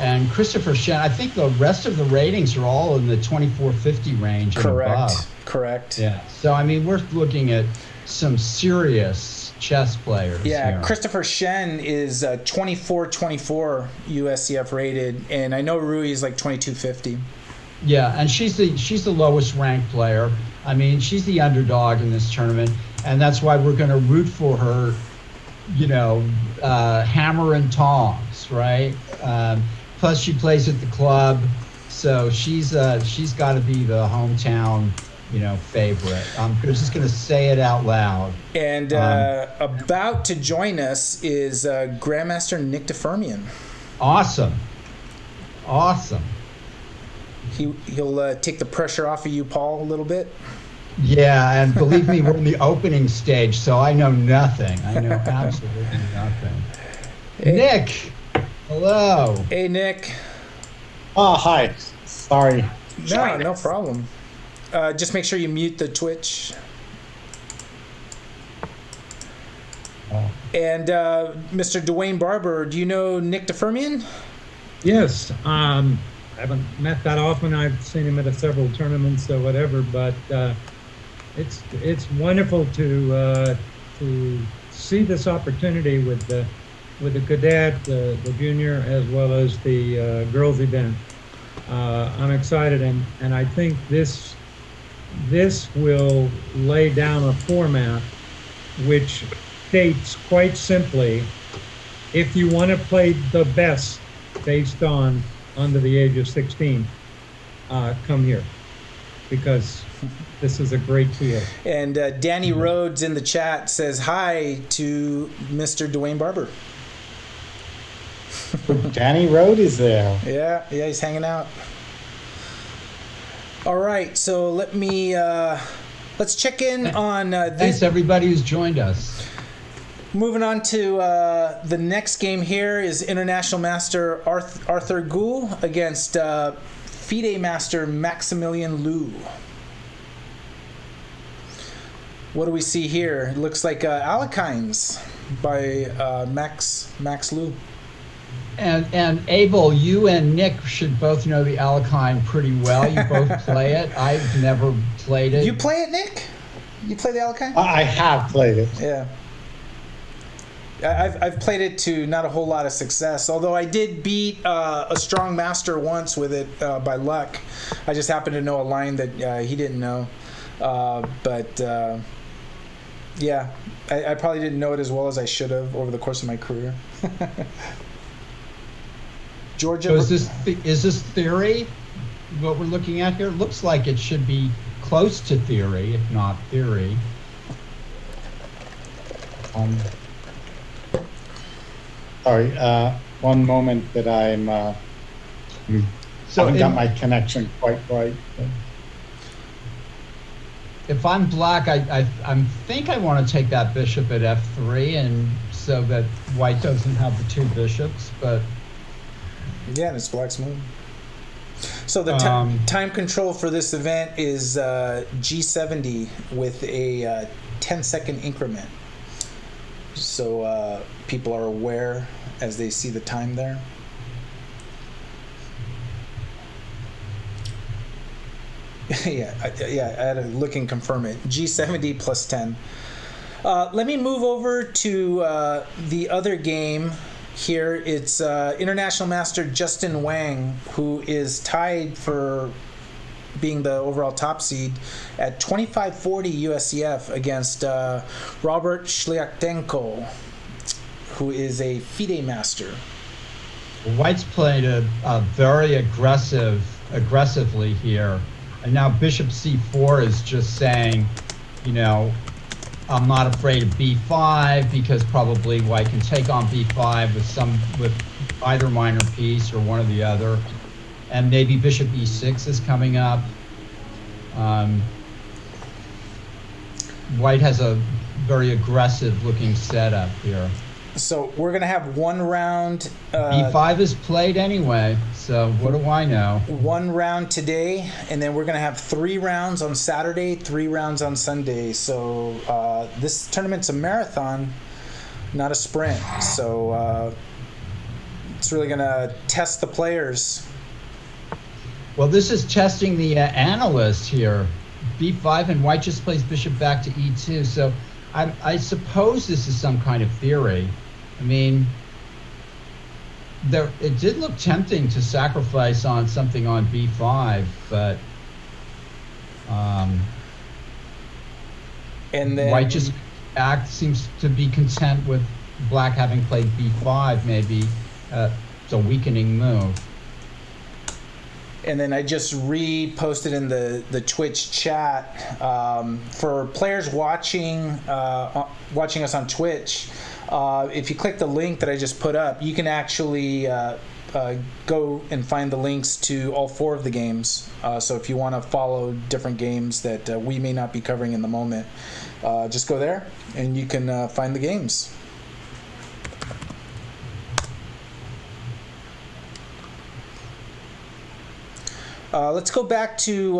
and Christopher Shen, I think the rest of the ratings are all in the 2450 range and above. Correct. Yeah. So, I mean, we're looking at some serious chess players here. Christopher Shen is 2424 USCF rated, and I know Rui is like 2250. Yeah, and she's the lowest ranked player. I mean, she's the underdog in this tournament, and that's why we're going to root for her, hammer and tongs, right? Plus, she plays at the club, so she's got to be the hometown, favorite. I'm just going to say it out loud. And about to join us is Grandmaster Nick de Firmian. Awesome. He'll take the pressure off of you, Paul, a little bit. Yeah, and believe me, we're in the opening stage, so I know nothing. I know absolutely nothing. Hey. Nick, hello. Hey, Nick. Oh, hi. Sorry. No problem. Just make sure you mute the Twitch. Oh. And Mr. Dwayne Barber, do you know Nick de Firmian? Yes. I haven't met that often. I've seen him at several tournaments or whatever, but it's wonderful to see this opportunity with the cadet, the junior, as well as the girls event. I'm excited, and I think this will lay down a format which states quite simply, if you want to play the best based on under the age of 16, come here, because this is a great field. And Danny Rhodes in the chat says hi to Mr. Dwayne Barber. Danny Rhodes is there. Yeah, he's hanging out. All right, so let's check in on Thanks everybody who's joined us. Moving on to the next game here is International Master Arthur Gool against FIDE Master Maximilian Liu. What do we see here? It looks like Alekines by Max Liu. And Abel, you and Nick should both know the Alekine pretty well. You both play it. I've never played it. You play it, Nick? You play the Alekine? I have played it. Yeah. I've played it to not a whole lot of success, although I did beat a strong master once with it by luck. I just happened to know a line that he didn't know. Yeah, I probably didn't know it as well as I should have over the course of my career. Georgia. So is this theory? What we're looking at here looks like it should be close to theory, if not theory. Sorry, one moment that I haven't got my connection quite right. If I'm black, I think I want to take that bishop at f3, and so that white doesn't have the two bishops, but... Yeah, and it's black's move. So the time control for this event is G70 with a 10-second increment. So people are aware as they see the time there. I had to look and confirm it. G70 plus 10. Let me move over to the other game here. It's International Master Justin Wang, who is tied for being the overall top seed at 2540 USCF against Robert Shliatenko, who is a FIDE master. White's played a very aggressively here. And now bishop c4 is just saying, I'm not afraid of b5 because probably white can take on b5 with either minor piece or one or the other. and maybe bishop e6 is coming up. White has a very aggressive looking setup here. So we're going to have one round. E5 is played anyway, so what do I know? One round today, and then we're going to have 3 rounds on Saturday, 3 rounds on Sunday. So this tournament's a marathon, not a sprint. So it's really going to test the players. Well, this is testing the analyst here. B5, and White just plays bishop back to E2. So I suppose this is some kind of theory. I mean, it did look tempting to sacrifice on something on B5, but and then White just seems to be content with Black having played B5. Maybe it's a weakening move. And then I just reposted in the Twitch chat for players watching us on Twitch. If you click the link that I just put up, you can actually go and find the links to all 4 of the games. So if you want to follow different games that we may not be covering in the moment, just go there and you can find the games. Let's go back to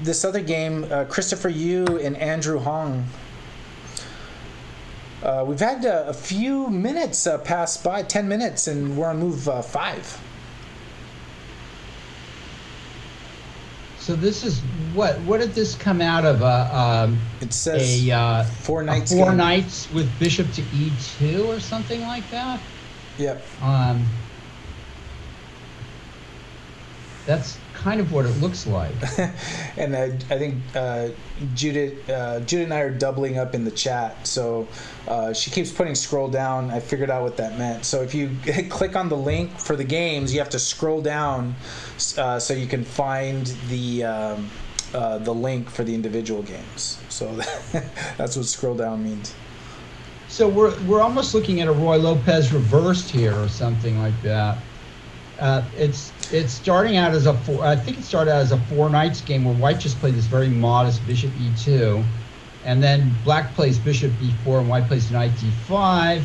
this other game, Christopher Yu and Andrew Hong. We've had a few minutes pass by, 10 minutes, and we're on move 5. So this is what did this come out of? It says a 4 knights. 4 knights with bishop to E2 or something like that. Yep. That's kind of what it looks like. And I think Judit and I are doubling up in the chat. So she keeps putting scroll down. I figured out what that meant. So if you click on the link for the games, you have to scroll down so you can find the link for the individual games. So that's what scroll down means. So we're almost looking at a Roy Lopez reversed here or something like that. It's starting out as I think it started out as a 4 knights game where White just played this very modest bishop E2, and then Black plays bishop B4 and White plays knight D5,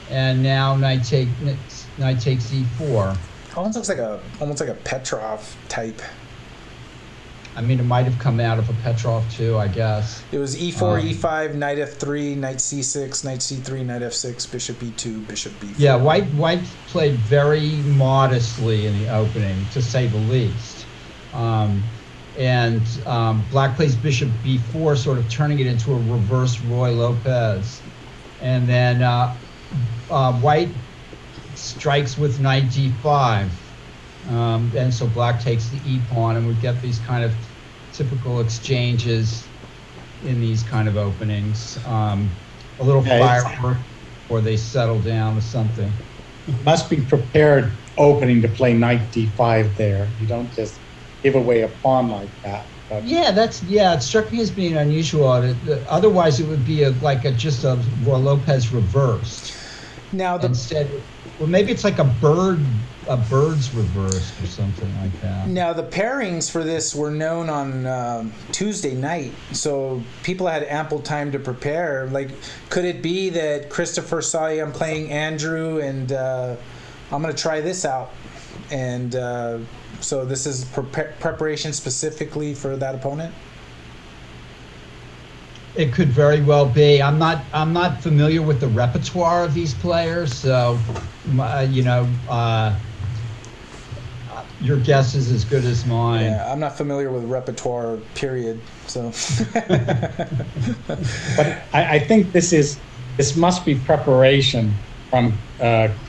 and now knight takes E4. Almost looks like a Petrov type. I mean, it might have come out of a Petrov too, I guess. It was E4, E5, knight F3, knight C6, knight C3, knight F6, bishop E2, bishop B4. Yeah, White played very modestly in the opening, to say the least. Black plays bishop B4, sort of turning it into a reverse Roy Lopez. And then White strikes with knight D5. And so Black takes the e-pawn, and we get these kind of typical exchanges in these kind of openings. A little firework, or they settle down to something. You must be prepared opening to play knight d5 there. You don't just give away a pawn like that. But It struck me as being unusual. Otherwise, it would be just a Roy Lopez reversed. Now instead, well, maybe it's like a bird's reversed or something like that. Now the pairings for this were known on Tuesday night, so people had ample time to prepare. Like, could it be that Christopher saw I'm playing Andrew, and I'm going to try this out, and so this is preparation specifically for that opponent? It could very well be. I'm not familiar with the repertoire of these players, so your guess is as good as mine. Yeah, I'm not familiar with repertoire, period. So, but I think this must be preparation from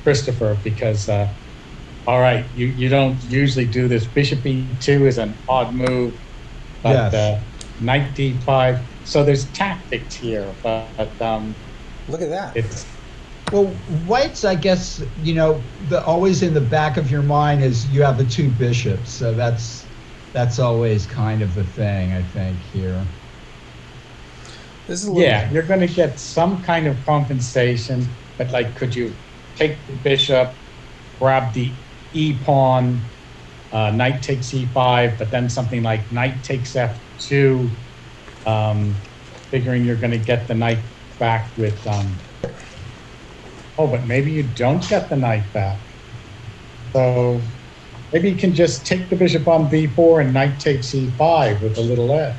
Christopher, because all right, you don't usually do this. Bishop E2 is an odd move, but yes. Knight D5. So there's tactics here, but look at that. Well, White's, I guess, always in the back of your mind is you have the 2 bishops, so that's always kind of the thing, I think, here. This is you're going to get some kind of compensation, but could you take the bishop, grab the e-pawn, knight takes e5, but then something like knight takes f2, figuring you're going to get the knight back with, oh, but maybe you don't get the knight back. So maybe you can just take the bishop on b4 and knight takes e5 with a little edge.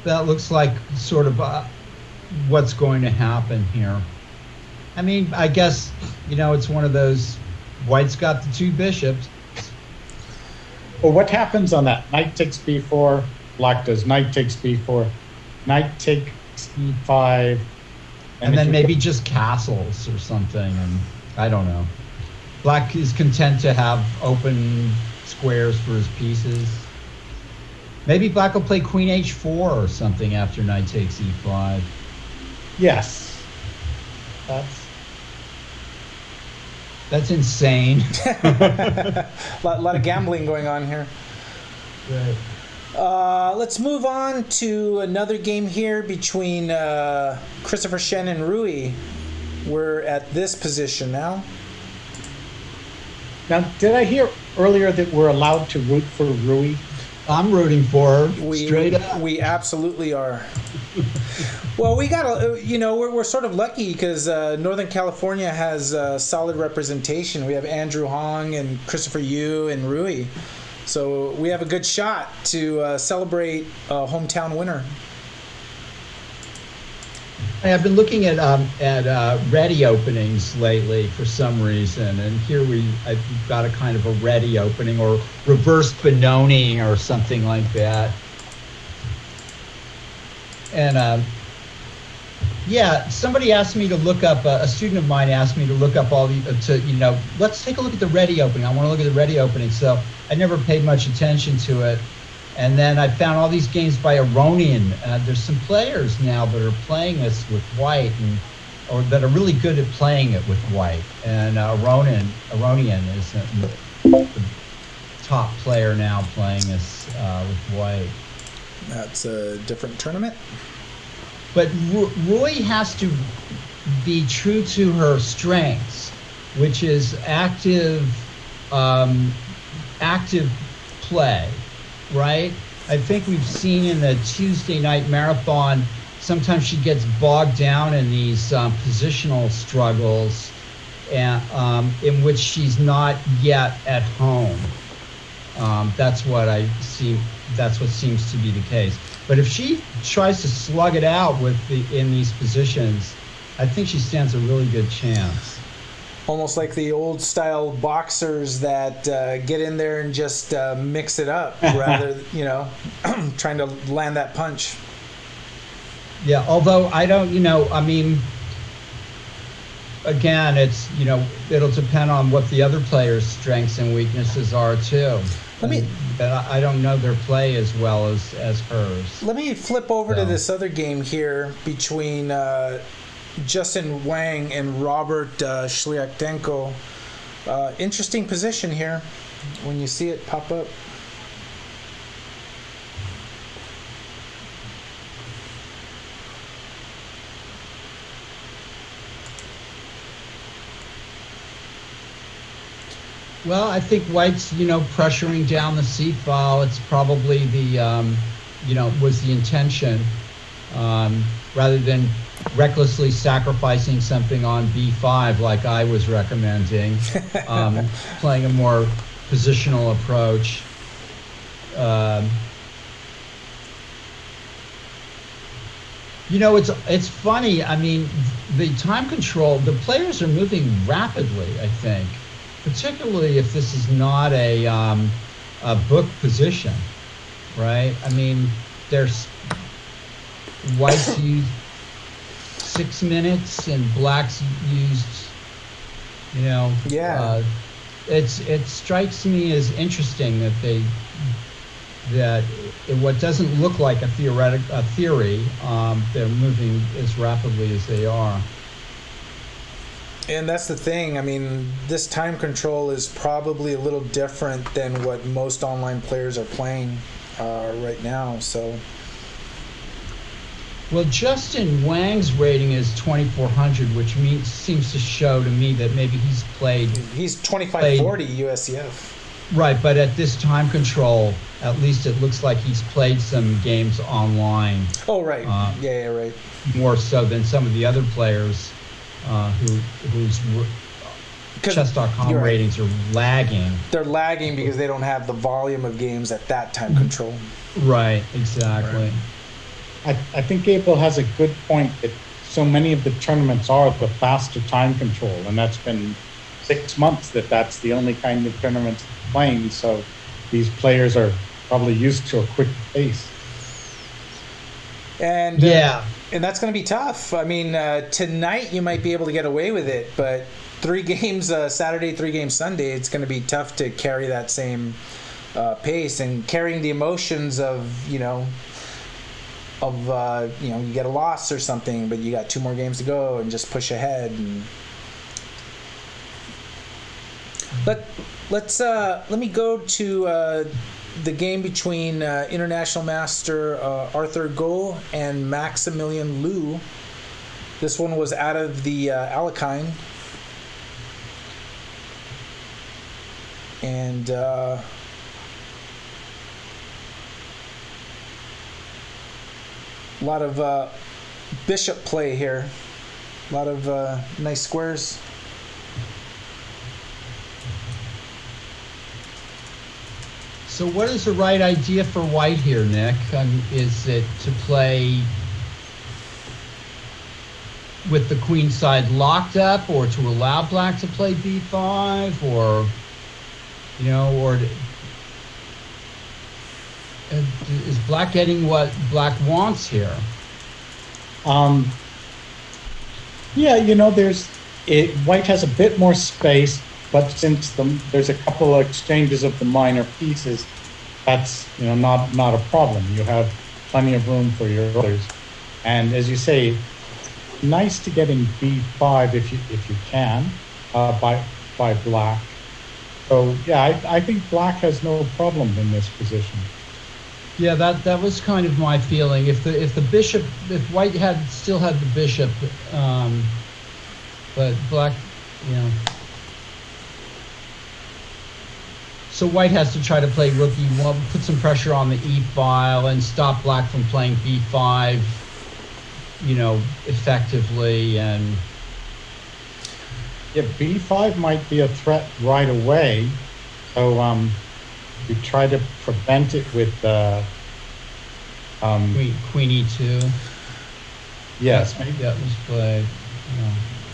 That looks like sort of what's going to happen here. I mean, I guess, it's one of those, white's got the two bishops. Well, what happens on that? Knight takes b4, black does knight takes b4, knight takes e5. And then maybe just castles or something, and I don't know. Black is content to have open squares for his pieces. Maybe black will play queen h4 or something after knight takes e5. Yes. That's insane. A lot of gambling going on here. Right. Let's move on to another game here between Christopher Shen and Rui. We're at this position now. Now, did I hear earlier that we're allowed to root for Rui? I'm rooting for her, straight up. We absolutely are. Well, we got we're sort of lucky because Northern California has solid representation. We have Andrew Hong and Christopher Yu and Rui. So we have a good shot to celebrate a hometown winner. I've been looking at ready openings lately for some reason, and here I've got a kind of a ready opening or reverse Benoni or something like that. And somebody asked me to look up. A student of mine asked me to look up all the let's take a look at the ready opening. I want to look at the ready opening. So I never paid much attention to it. And then I found all these games by Aronian. There's some players now that are playing this with white, or that are really good at playing it with white. And Aronian is the top player now playing this with white. That's a different tournament. But Rui has to be true to her strengths, which is active play. Right? I think we've seen in the Tuesday night marathon, sometimes she gets bogged down in these positional struggles in which she's not yet at home. That's what seems to be the case. But if she tries to slug it out in these positions, I think she stands a really good chance. Almost like the old style boxers that get in there and just mix it up rather, trying to land that punch. Yeah, although I don't, again, it's, it'll depend on what the other players' strengths and weaknesses are too. But I don't know their play as well as hers. Let me flip over to this other game here between Justin Wang and Robert Shliaktenko. Interesting position here when you see it pop up. Well, I think white's, pressuring down the c file. It's probably was the intention, rather than recklessly sacrificing something on b5 like I was recommending, playing a more positional approach. It's funny. I mean, the time control, the players are moving rapidly, I think, particularly if this is not a book position, right? I mean, there's white's used 6 minutes and black's used, it strikes me as interesting that what doesn't look like a theory, they're moving as rapidly as they are. And that's the thing. I mean, this time control is probably a little different than what most online players are playing right now. So, Well, Justin Wang's rating is 2,400, which seems to show to me that maybe he's played. He's 2540 USCF. Right, but at this time control, at least it looks like he's played some games online. Oh, right. Yeah, right. More so than some of the other players whose chess.com right. ratings are lagging. They're lagging because they don't have the volume of games at that time control. Right, exactly. I think Abel has a good point that so many of the tournaments are the faster time control, and that's been 6 months that's the only kind of tournaments playing. So these players are probably used to a quick pace. And and that's going to be tough. I mean, tonight you might be able to get away with it, but 3 games Saturday, 3 games Sunday, it's going to be tough to carry that same pace and carrying the emotions of you get a loss or something, but you got 2 more games to go and just push ahead. And let me go to the game between International Master Arthur Gool and Maximilian Liu. This one was out of the Alekhine. And a lot of bishop play here. A lot of nice squares. So what is the right idea for white here, Nick? Is it to play with the queen side locked up, or to allow black to play b5, or is black getting what black wants here? White has a bit more space, but since there's a couple of exchanges of the minor pieces, that's not a problem. You have plenty of room for your others, and as you say, nice to get in b5 if you can by black. So yeah, I think black has no problem in this position. Yeah, that was kind of my feeling. If white still had the bishop, but black, So white has to try to play rook e1, put some pressure on the e file, and stop black from playing b5, effectively. And yeah, b5 might be a threat right away. So you try to prevent it with queen e2. Yes, that was played.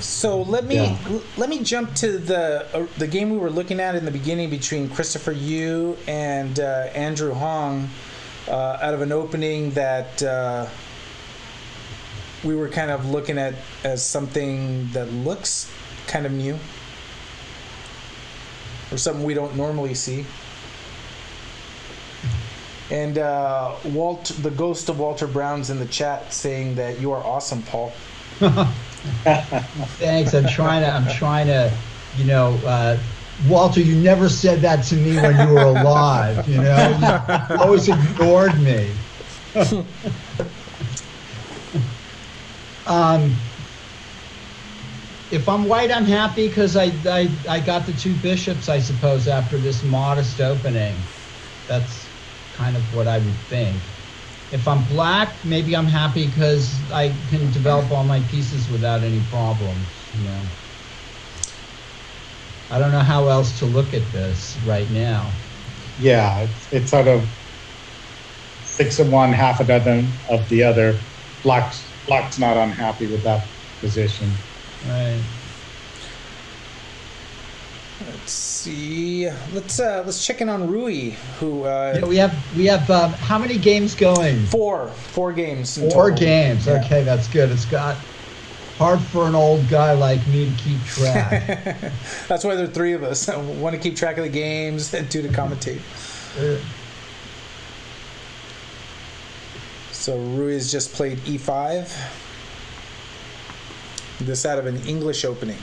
So let me jump to the game we were looking at in the beginning between Christopher Yu and Andrew Hong, out of an opening that we were kind of looking at as something that looks kind of new, or something we don't normally see. And the ghost of Walter Brown's in the chat saying that you are awesome, Paul. Thanks. I'm trying to, Walter, you never said that to me when you were alive. You always ignored me. If I'm white, I'm happy because I got the 2 bishops, I suppose, after this modest opening. That's kind of what I would think. If I'm black, maybe I'm happy because I can develop all my pieces without any problems. I don't know how else to look at this right now. Yeah, it's sort of 6 of one, half a dozen of the other. Black's not unhappy with that position. Right. Let's see. Let's check in on Rui, who. We have how many games going? 4 games. In 4 total. games. Yeah. Okay, that's good. It's got hard for an old guy like me to keep track. That's why there are 3 of us. 1 to keep track of the games, and 2 to commentate. So Rui has just played e5. This out of an English opening.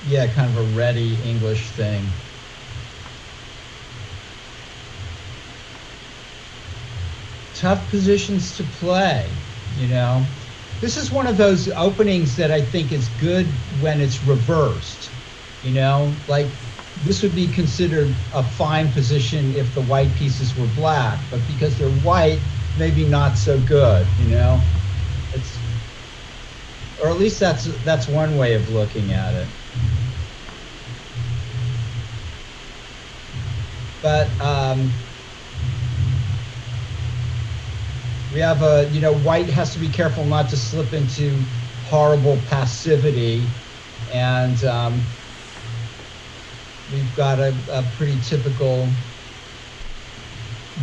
Yeah, kind of a ready English thing. tough positions to play, you know. This is one of those openings that I think is good when it's reversed, you know, like this would be considered a fine position if the white pieces were black, but because they're white, maybe not so good, you know. It's, or at least that's one way of looking at it. But we have you know, white has to be careful not to slip into horrible passivity, and we've got a pretty typical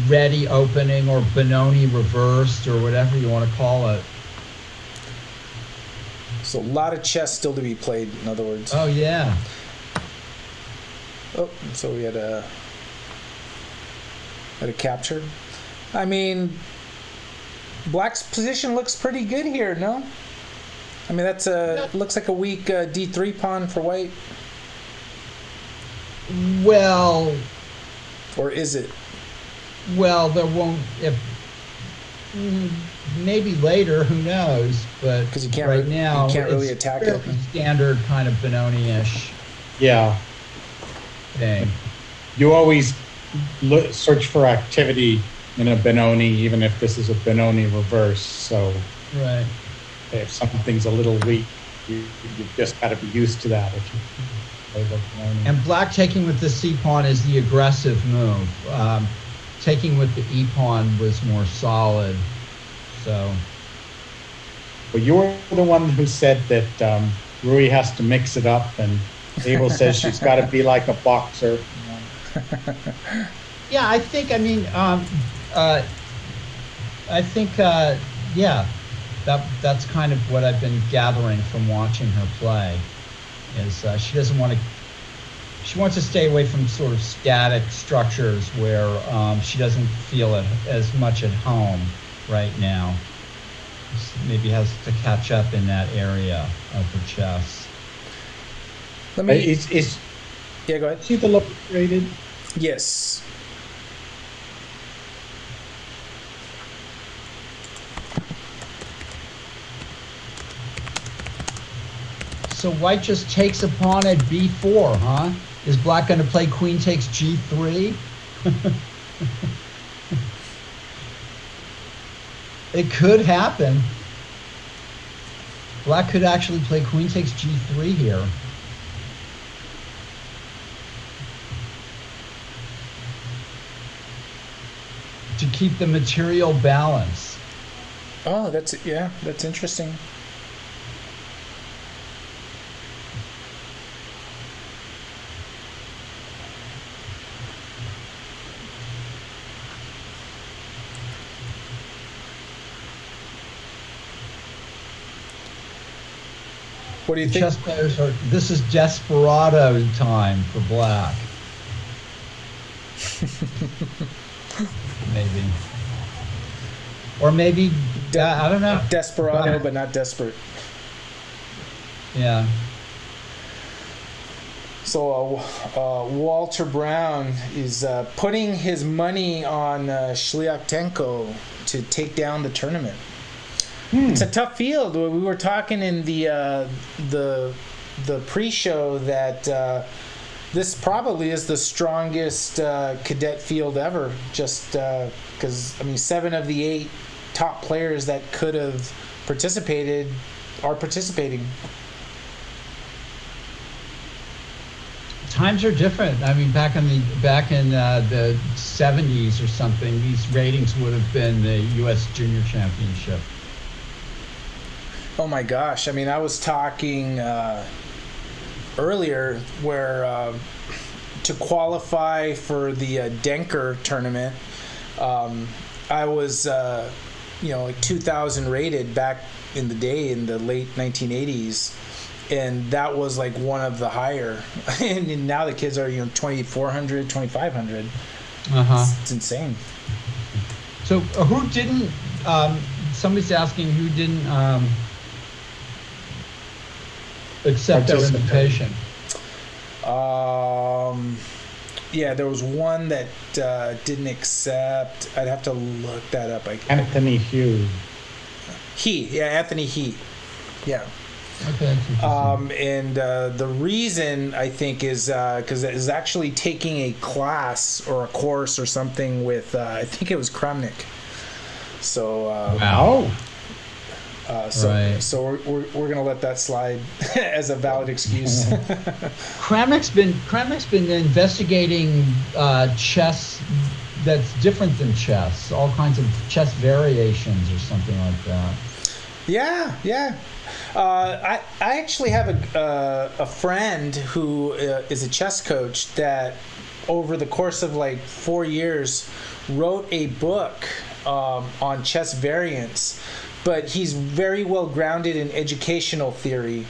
ready opening or Benoni reversed or whatever you want to call it. So a lot of chess still to be played, in other words. Oh yeah. Oh, so we had a capture. I mean, black's position looks pretty good here, no? I mean, that's looks like a weak d3 pawn for white. Well, or is it? Well, there won't. If maybe later, who knows? But because you can't right now, you can't really attack it. Standard kind of Benoni-ish. Yeah. Thing. You always search for activity in a Benoni, even if this is a Benoni reverse. So, right. If something's a little weak, you've just got to be used to that. If you play the Benoni. And black taking with the C pawn is the aggressive move. Taking with the E pawn was more solid. So. Well, you were the one who said that Rui has to mix it up, and Abel says she's got to be like a boxer. Yeah, I think. I mean, I think. Yeah, that's kind of what I've been gathering from watching her play. Is she doesn't want to. She wants to stay away from sort of static structures where she doesn't feel as much at home right now. Maybe has to catch up in that area of her chess. Let me. Yeah, go ahead. See the look rated? Yes. So white just takes a pawn at b4, huh? Is black going to play queen takes g3? It could happen. Black could actually play queen takes g3 here. To keep the material balance. Oh, that's interesting. What do you think? Chess players are. This is desperado time for black. Maybe. Or maybe, I don't know. Desperado, but not desperate. Yeah. So Walter Brown is putting his money on Shliaktenko to take down the tournament. It's a tough field. We were talking in the pre-show that this probably is the strongest cadet field ever. Just because 7 of the 8 top players that could have participated are participating. Times are different. I mean, back in the 70s or something, these ratings would have been the U.S. Junior Championship. Oh my gosh! I mean, I was talking earlier where to qualify for the Denker tournament, I was like 2,000 rated back in the day in the late 1980s, and that was like one of the higher. And now the kids are 2,400, 2,500. It's insane. So who didn't? Somebody's asking who didn't. Accept our invitation. Yeah, there was one that didn't accept. I'd have to look that up. Anthony Hughes. Anthony He. Yeah. Okay. And the reason I think is because it is actually taking a class or a course or something with I think it was Kramnik. So Wow. So we're gonna let that slide as a valid excuse. Kramnik's been investigating chess that's different than chess, all kinds of chess variations or something like that. Yeah. I actually have a friend who is a chess coach that over the course of like 4 years wrote a book on chess variants, but he's very well grounded in educational theory,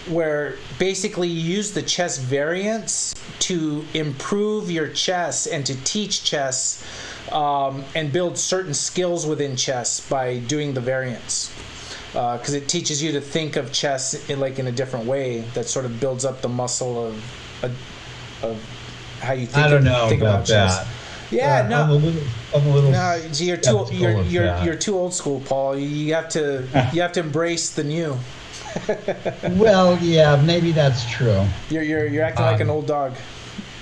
where basically you use the chess variants to improve your chess and to teach chess and build certain skills within chess by doing the variants. Because it teaches you to think of chess in a different way that sort of builds up the muscle of how you think. I don't know think about chess. that. Yeah, no. I'm a little. No, you're too old school, Paul. You have to embrace the new. Well, yeah, maybe that's true. You're acting like an old dog.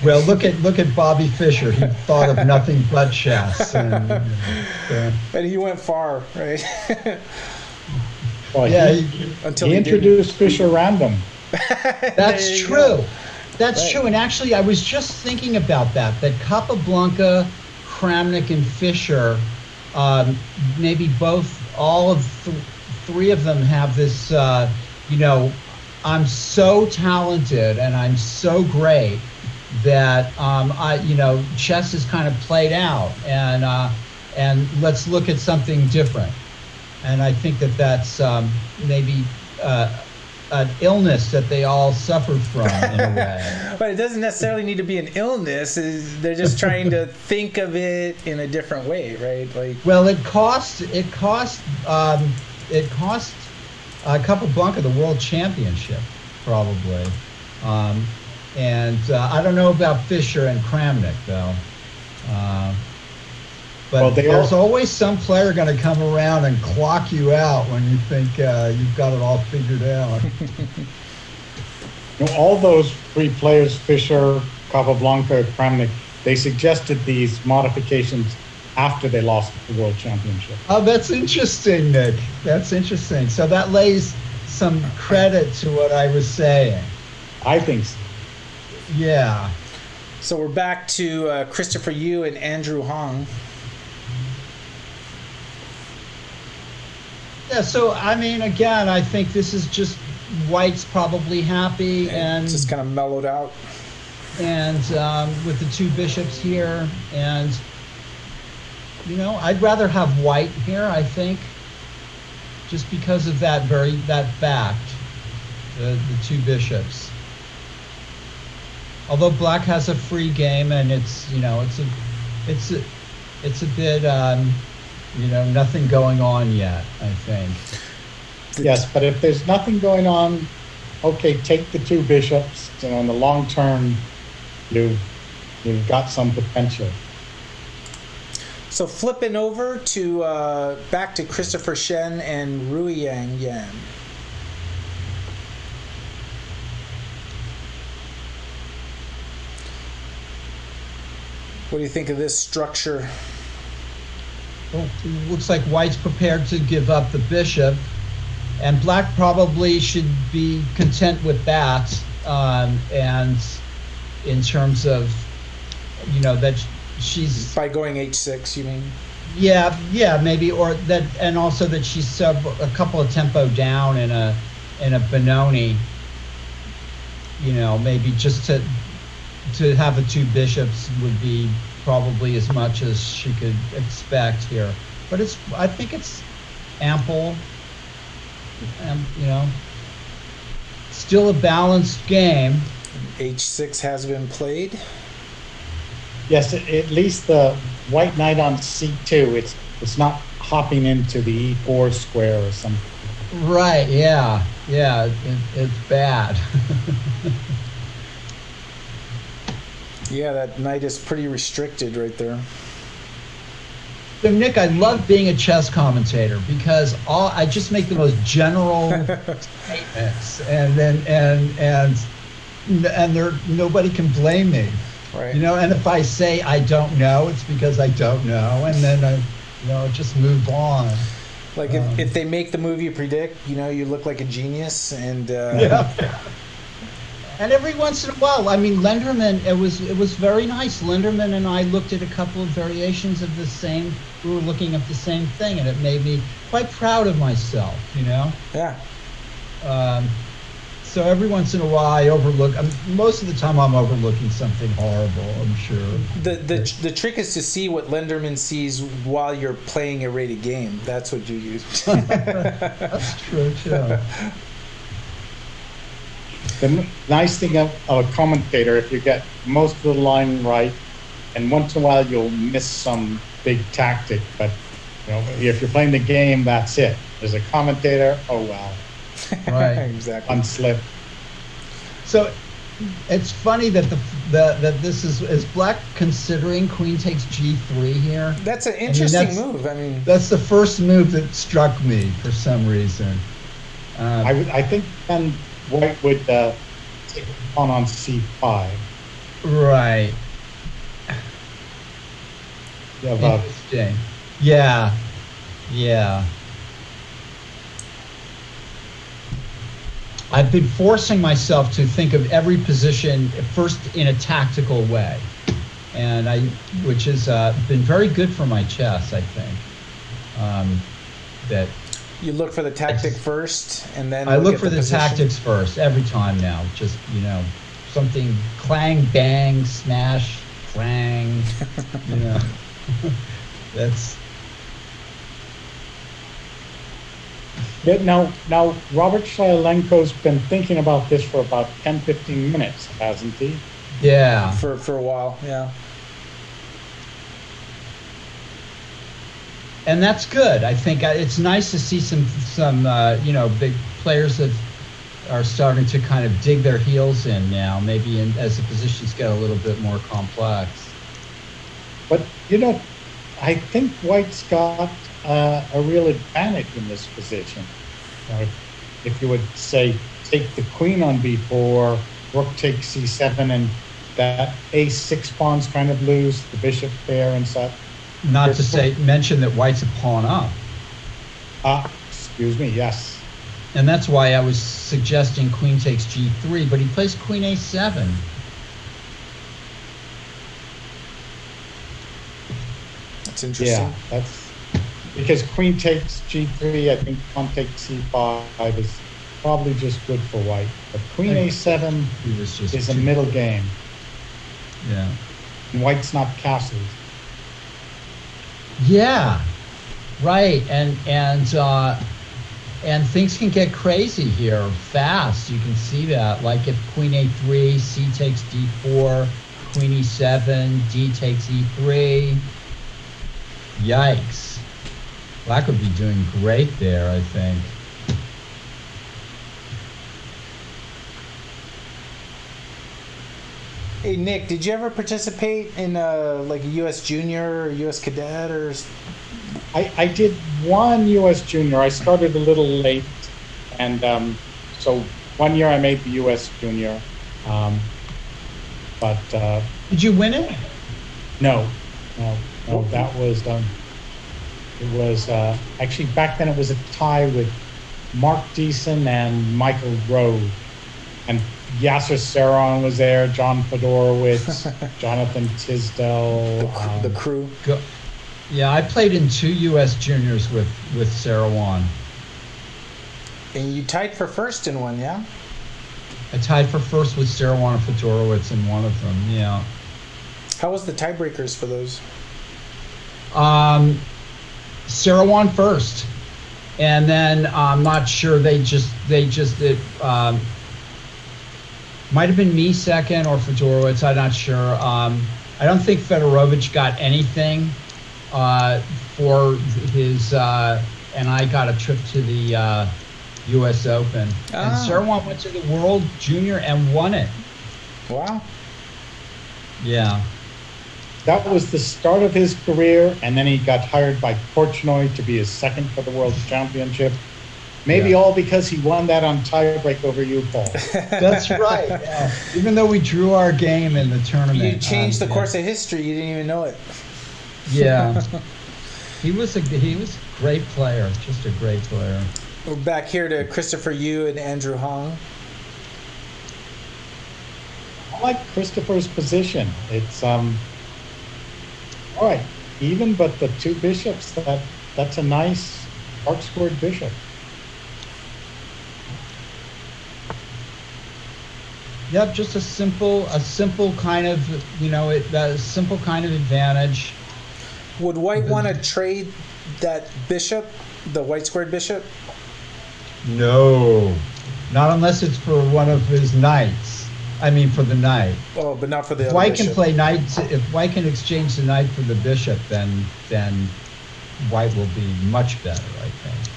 Well, look at Bobby Fischer. He thought of nothing but chess, and he went far, right? Well, yeah, he introduced Fischer random. That's true. That's true. And actually, I was just thinking about that Capablanca, Kramnik, and Fischer, maybe all of three of them have this, I'm so talented and I'm so great that, chess is kind of played out and let's look at something different. And I think that's maybe an illness that they all suffer from in a way. But it doesn't necessarily need to be an illness. They're just trying to think of it in a different way, right? Well, it cost Capablanca the world championship, probably. And I don't know about Fischer and Kramnik though. But there's always some player going to come around and clock you out when you think you've got it all figured out. All those three players, Fischer, Capablanca, Kramnik, they suggested these modifications after they lost the world championship. Oh, that's interesting, Nick. That's interesting. So that lays some credit to what I was saying. I think so. Yeah. So we're back to Christopher Yu and Andrew Hong. Yeah, so I mean, again, I think this is just White's probably happy and just kind of mellowed out. And with the two bishops here, and I'd rather have White here, I think, just because of that fact, the two bishops. Although Black has a free game, and it's a bit. Nothing going on yet, I think. Yes, but if there's nothing going on, okay, take the two bishops, and in the long term, you've got some potential. So flipping over to back to Christopher Shen and Rui Yang Yen. What do you think of this structure? Well, it looks like White's prepared to give up the bishop, and Black probably should be content with that. And in terms of, that she's by going h6, you mean? Yeah, maybe, or that, and also that she's a couple of tempo down in a Benoni. Maybe just to have the two bishops would be probably as much as she could expect here, but I think it's ample, and still a balanced game. H6 has been played. Yes, at least the white knight on c2. It's not hopping into the e4 square or something. Right. Yeah. It's bad. Yeah, that night is pretty restricted right there. So Nick, I love being a chess commentator because I just make the most general statements, and nobody can blame me. Right. You know, and if I say I don't know, it's because I don't know, and then I just move on. Like if they make the move you predict, you look like a genius, and yeah. And every once in a while, I mean, Lenderman, it was very nice. Lenderman and I looked at a couple of variations of the same. We were looking at the same thing, and it made me quite proud of myself. Yeah. So every once in a while, I overlook. Most of the time, I'm overlooking something horrible. I'm sure. The trick is to see what Lenderman sees while you're playing a rated game. That's what you use. That's true too. The nice thing of a commentator, if you get most of the line right, and once in a while you'll miss some big tactic, but if you're playing the game, that's it. As a commentator, oh well. Right. Exactly. One slip. So it's funny that that this is Black considering Queen takes G3 here. That's an interesting move. I mean, that's the first move that struck me for some reason. I think then White would take pawn on C5. Right. Interesting. Yeah. I've been forcing myself to think of every position first in a tactical way, and which has been very good for my chess, I think. That you look for the tactic first, and then I look for the position. tactics first every time now. Just something clang, bang, smash, clang. That's. Yeah, now Robert Shailenko's been thinking about this for about 10-15 minutes, hasn't he? Yeah. For a while, yeah. And that's good. I think it's nice to see some big players that are starting to kind of dig their heels in now, maybe as the positions get a little bit more complex. But, I think White's got a real advantage in this position. If you would say, take the queen on b4, rook takes c7, and that a6 pawn's kind of loose, the bishop there and such. Not to mention that White's a pawn up. Excuse me, yes. And that's why I was suggesting queen takes g3, but he plays queen a7. That's interesting. Yeah, that's because queen takes g3. I think pawn takes c5 is probably just good for White. But queen a7 is a middle game. Yeah. And White's not castled. Yeah, right. And things can get crazy here fast. You can see that. Like if queen a3, c takes d4, queen e7, d takes e3. Yikes. Black would be doing great there, I think. Hey Nick, did you ever participate in like a U.S. Junior or U.S. Cadet or? I did one U.S. Junior. I started a little late, and so 1 year I made the U.S. Junior. But did you win it? No. That was it was actually back then it was a tie with Mark Deason and Michael Grove, and Yasser Seron was there, John Fedorowicz, Jonathan Tisdale, the crew. Yeah, I played in 2 U.S. Juniors with Serowan. And you tied for first in one, yeah? I tied for first with Serowan and Fedorowicz in one of them. Yeah. How was the tiebreakers for those? Serowan first, and then I'm not sure they just might have been me second or Fedorowicz. I'm not sure. I don't think Fedorovich got anything for his, and I got a trip to the U.S. Open. And Serowan went to the World Junior and won it. Wow. Yeah. That was the start of his career, and then he got hired by Korchnoi to be his second for the World Championship. Maybe all because he won that on tiebreak over you, Paul. That's right. Yeah. Even though we drew our game in the tournament. You changed the course of history. You didn't even know it. Yeah. He was a great player, just a great player. We're back here to Christopher Yu and Andrew Hong. I like Christopher's position. It's all right, even, but the two bishops, that's a nice dark-squared bishop. Yep, just a simple kind of, simple kind of advantage. Would White want to trade that bishop, the white squared bishop? No, not unless it's for one of his knights. I mean, for the knight. Oh, but not for the If other White bishop. can play knights, if White can exchange the knight for the bishop, then White will be much better, I think.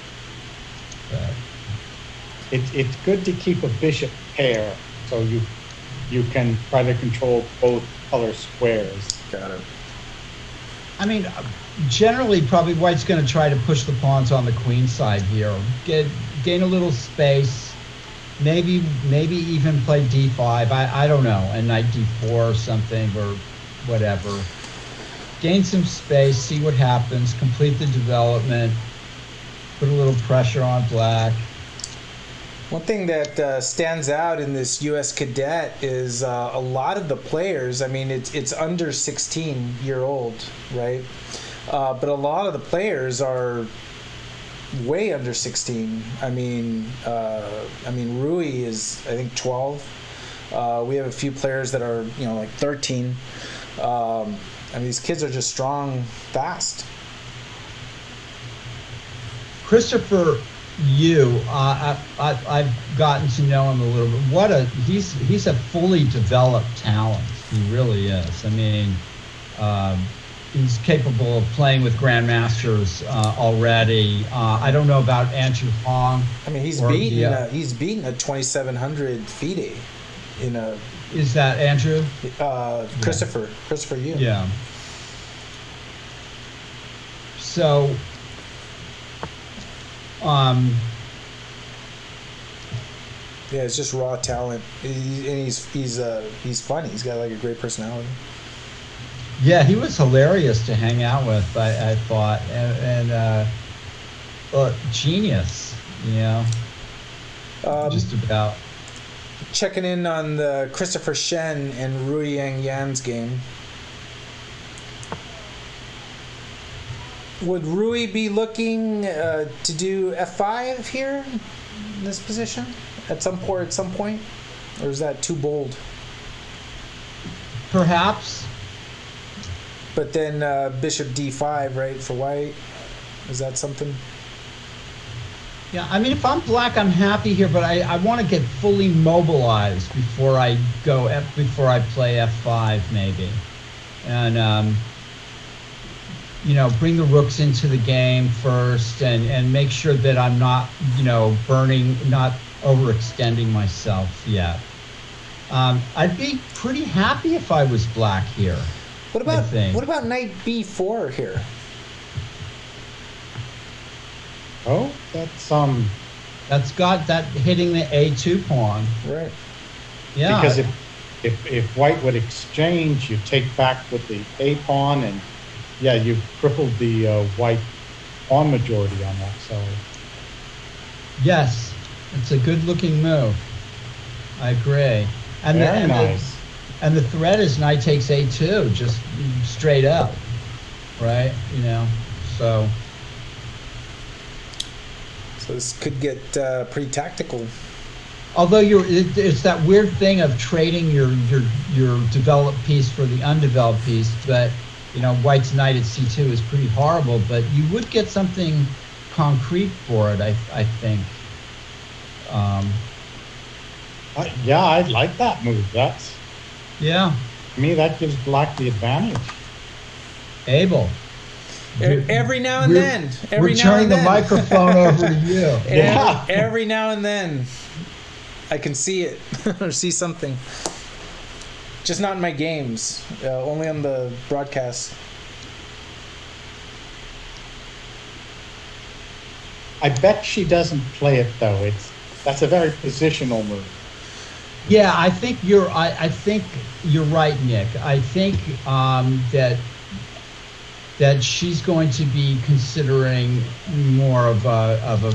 But It's good to keep a bishop pair, so you can try to control both color squares. Got it. I mean, generally, probably White's going to try to push the pawns on the queen side here, gain a little space. Maybe even play d5. I don't know, and knight d4 or something, or whatever. Gain some space, see what happens, complete the development, put a little pressure on black. One thing that stands out in this U.S. Cadet is a lot of the players. I mean, it's under 16-year-old, right? But a lot of the players are way under 16. I mean, Rui is, I think, 12. We have a few players that are, like 13. I mean, these kids are just strong, fast. Christopher Yu, I've gotten to know him a little bit. He's a fully developed talent. He really is. I mean, he's capable of playing with grandmasters already. I don't know about Andrew Hong. I mean, he's beaten a 2,700 FIDE in a. Is that Andrew? Christopher Yu. Yeah. So, yeah, it's just raw talent, and he's funny. He's got like a great personality. Yeah, he was hilarious to hang out with. I thought, and genius, just about. Checking in on the Christopher Shen and Rui Yang Yen's game. Would Rui be looking to do f5 here in this position at some point, or is that too bold? Perhaps. But then bishop d5, right, for White. Is that something? Yeah, I mean, if I'm black, I'm happy here, but I want to get fully mobilized before I play f5 maybe, and bring the rooks into the game first, and make sure that I'm not not overextending myself yet. I'd be pretty happy if I was black here. What about knight b4 here? Oh, that's got that hitting the a2 pawn. Right. Yeah. Because if White would exchange, you take back with the a pawn, and yeah, you've crippled the White pawn majority on that. So. Yes, it's a good-looking move. I agree. And nice. And the threat is knight takes a2, just straight up, right? So this could get pretty tactical. Although it's that weird thing of trading your developed piece for the undeveloped piece, but White's knight at c2 is pretty horrible, but you would get something concrete for it, I think. Yeah, I like that move. Yeah. To me, that gives black the advantage. Abel. Every now and then. We're turning the microphone over to you. Every now and then. I can see it or see something. Just not in my games. Only on the broadcast. I bet she doesn't play it though. That's a very positional move. Yeah, I think you're right, Nick. I think that she's going to be considering more of a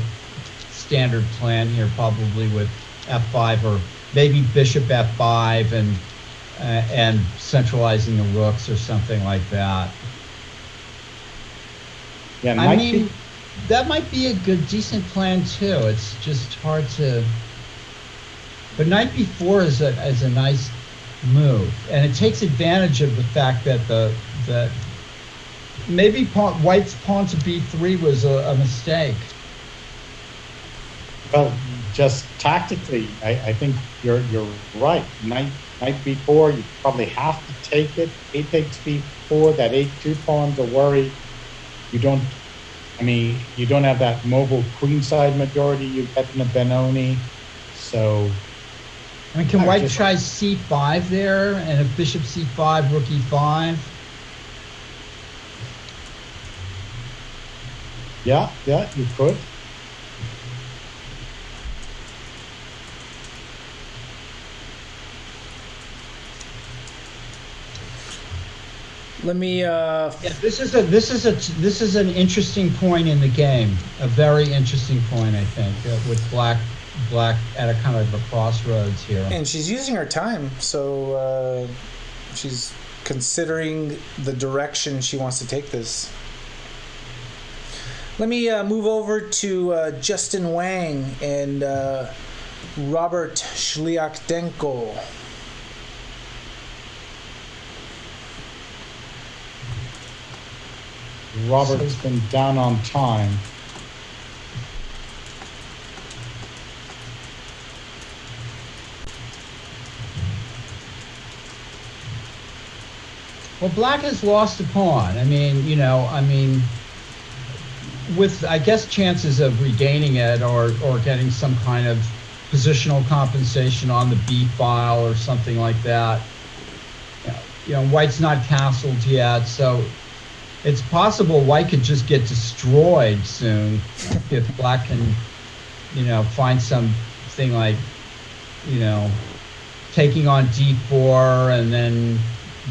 standard plan here, probably with f5 or maybe bishop f5 and centralizing the rooks or something like that. Yeah, I mean, that might be a decent plan too. It's just hard to. But knight b4 is a nice move, and it takes advantage of the fact that that maybe White's pawn to b3 was a mistake. Well, just tactically, I think you're right. Knight b4, you probably have to take it. A takes b4, that a2 pawn's a worry. You don't have that mobile queenside majority you get in the Benoni. So, I mean, can White try c5 there, and if bishop c5, rook e5? Yeah, you could. Let me. Yeah, this is an interesting point in the game. A very interesting point, I think, with black at a kind of a crossroads here. And she's using her time, so she's considering the direction she wants to take this. Let me move over to Justin Wang and Robert Shliakdenko. Robert's been down on time. Well, black has lost a pawn. With, I guess, chances of regaining it or getting some kind of positional compensation on the B file or something like that. White's not castled yet, so it's possible White could just get destroyed soon if black can, find something like, taking on D4 and then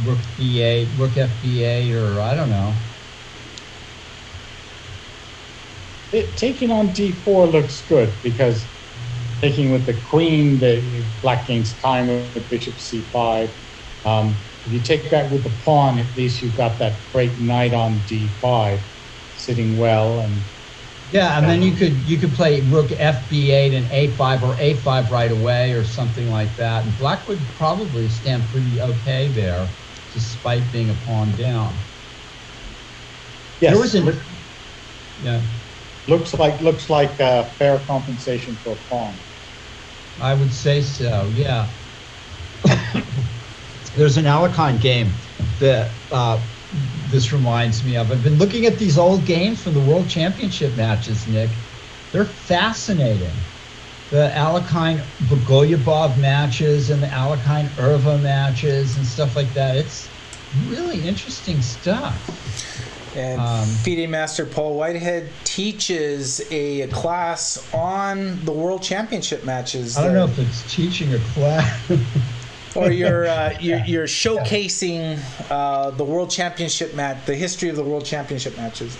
rook B8, rook FB8, or I don't know. Taking on D4 looks good because taking with the queen, the black gains time with bishop C5. If you take that with the pawn, at least you've got that great knight on D5 sitting well. And yeah, and then you could play rook FB8 and A5 or A5 right away or something like that. And black would probably stand pretty okay there, despite being a pawn down. Yes. There was yeah. Looks like fair compensation for a pawn. I would say so, yeah. There's an Alekhine game that this reminds me of. I've been looking at these old games from the World Championship matches, Nick. They're fascinating. The Alekhine Bogolyubov matches and the Alekhine Erva matches and stuff like that. It's really interesting stuff. And FIDE Master Paul Whitehead teaches a class on the World Championship matches. I don't know if it's teaching a class. Or you're showcasing the World Championship match, the history of the World Championship matches.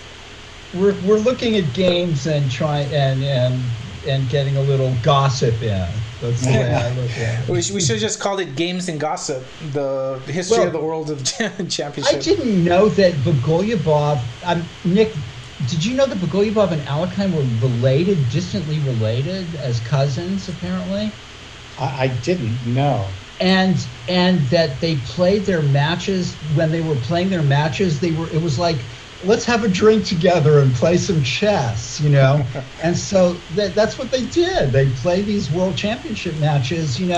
We're looking at games and trying and getting a little gossip in. That's the way I look at it. We should have just called it Games and Gossip, the history of the World of Championship. I didn't know that Bogolyubov. Nick, did you know that Bogolyubov and Alekhine were distantly related as cousins? Apparently, I didn't know. And that they played their matches when they were playing their matches. It was like, let's have a drink together and play some chess, And so that's what they did. They played these World Championship matches, in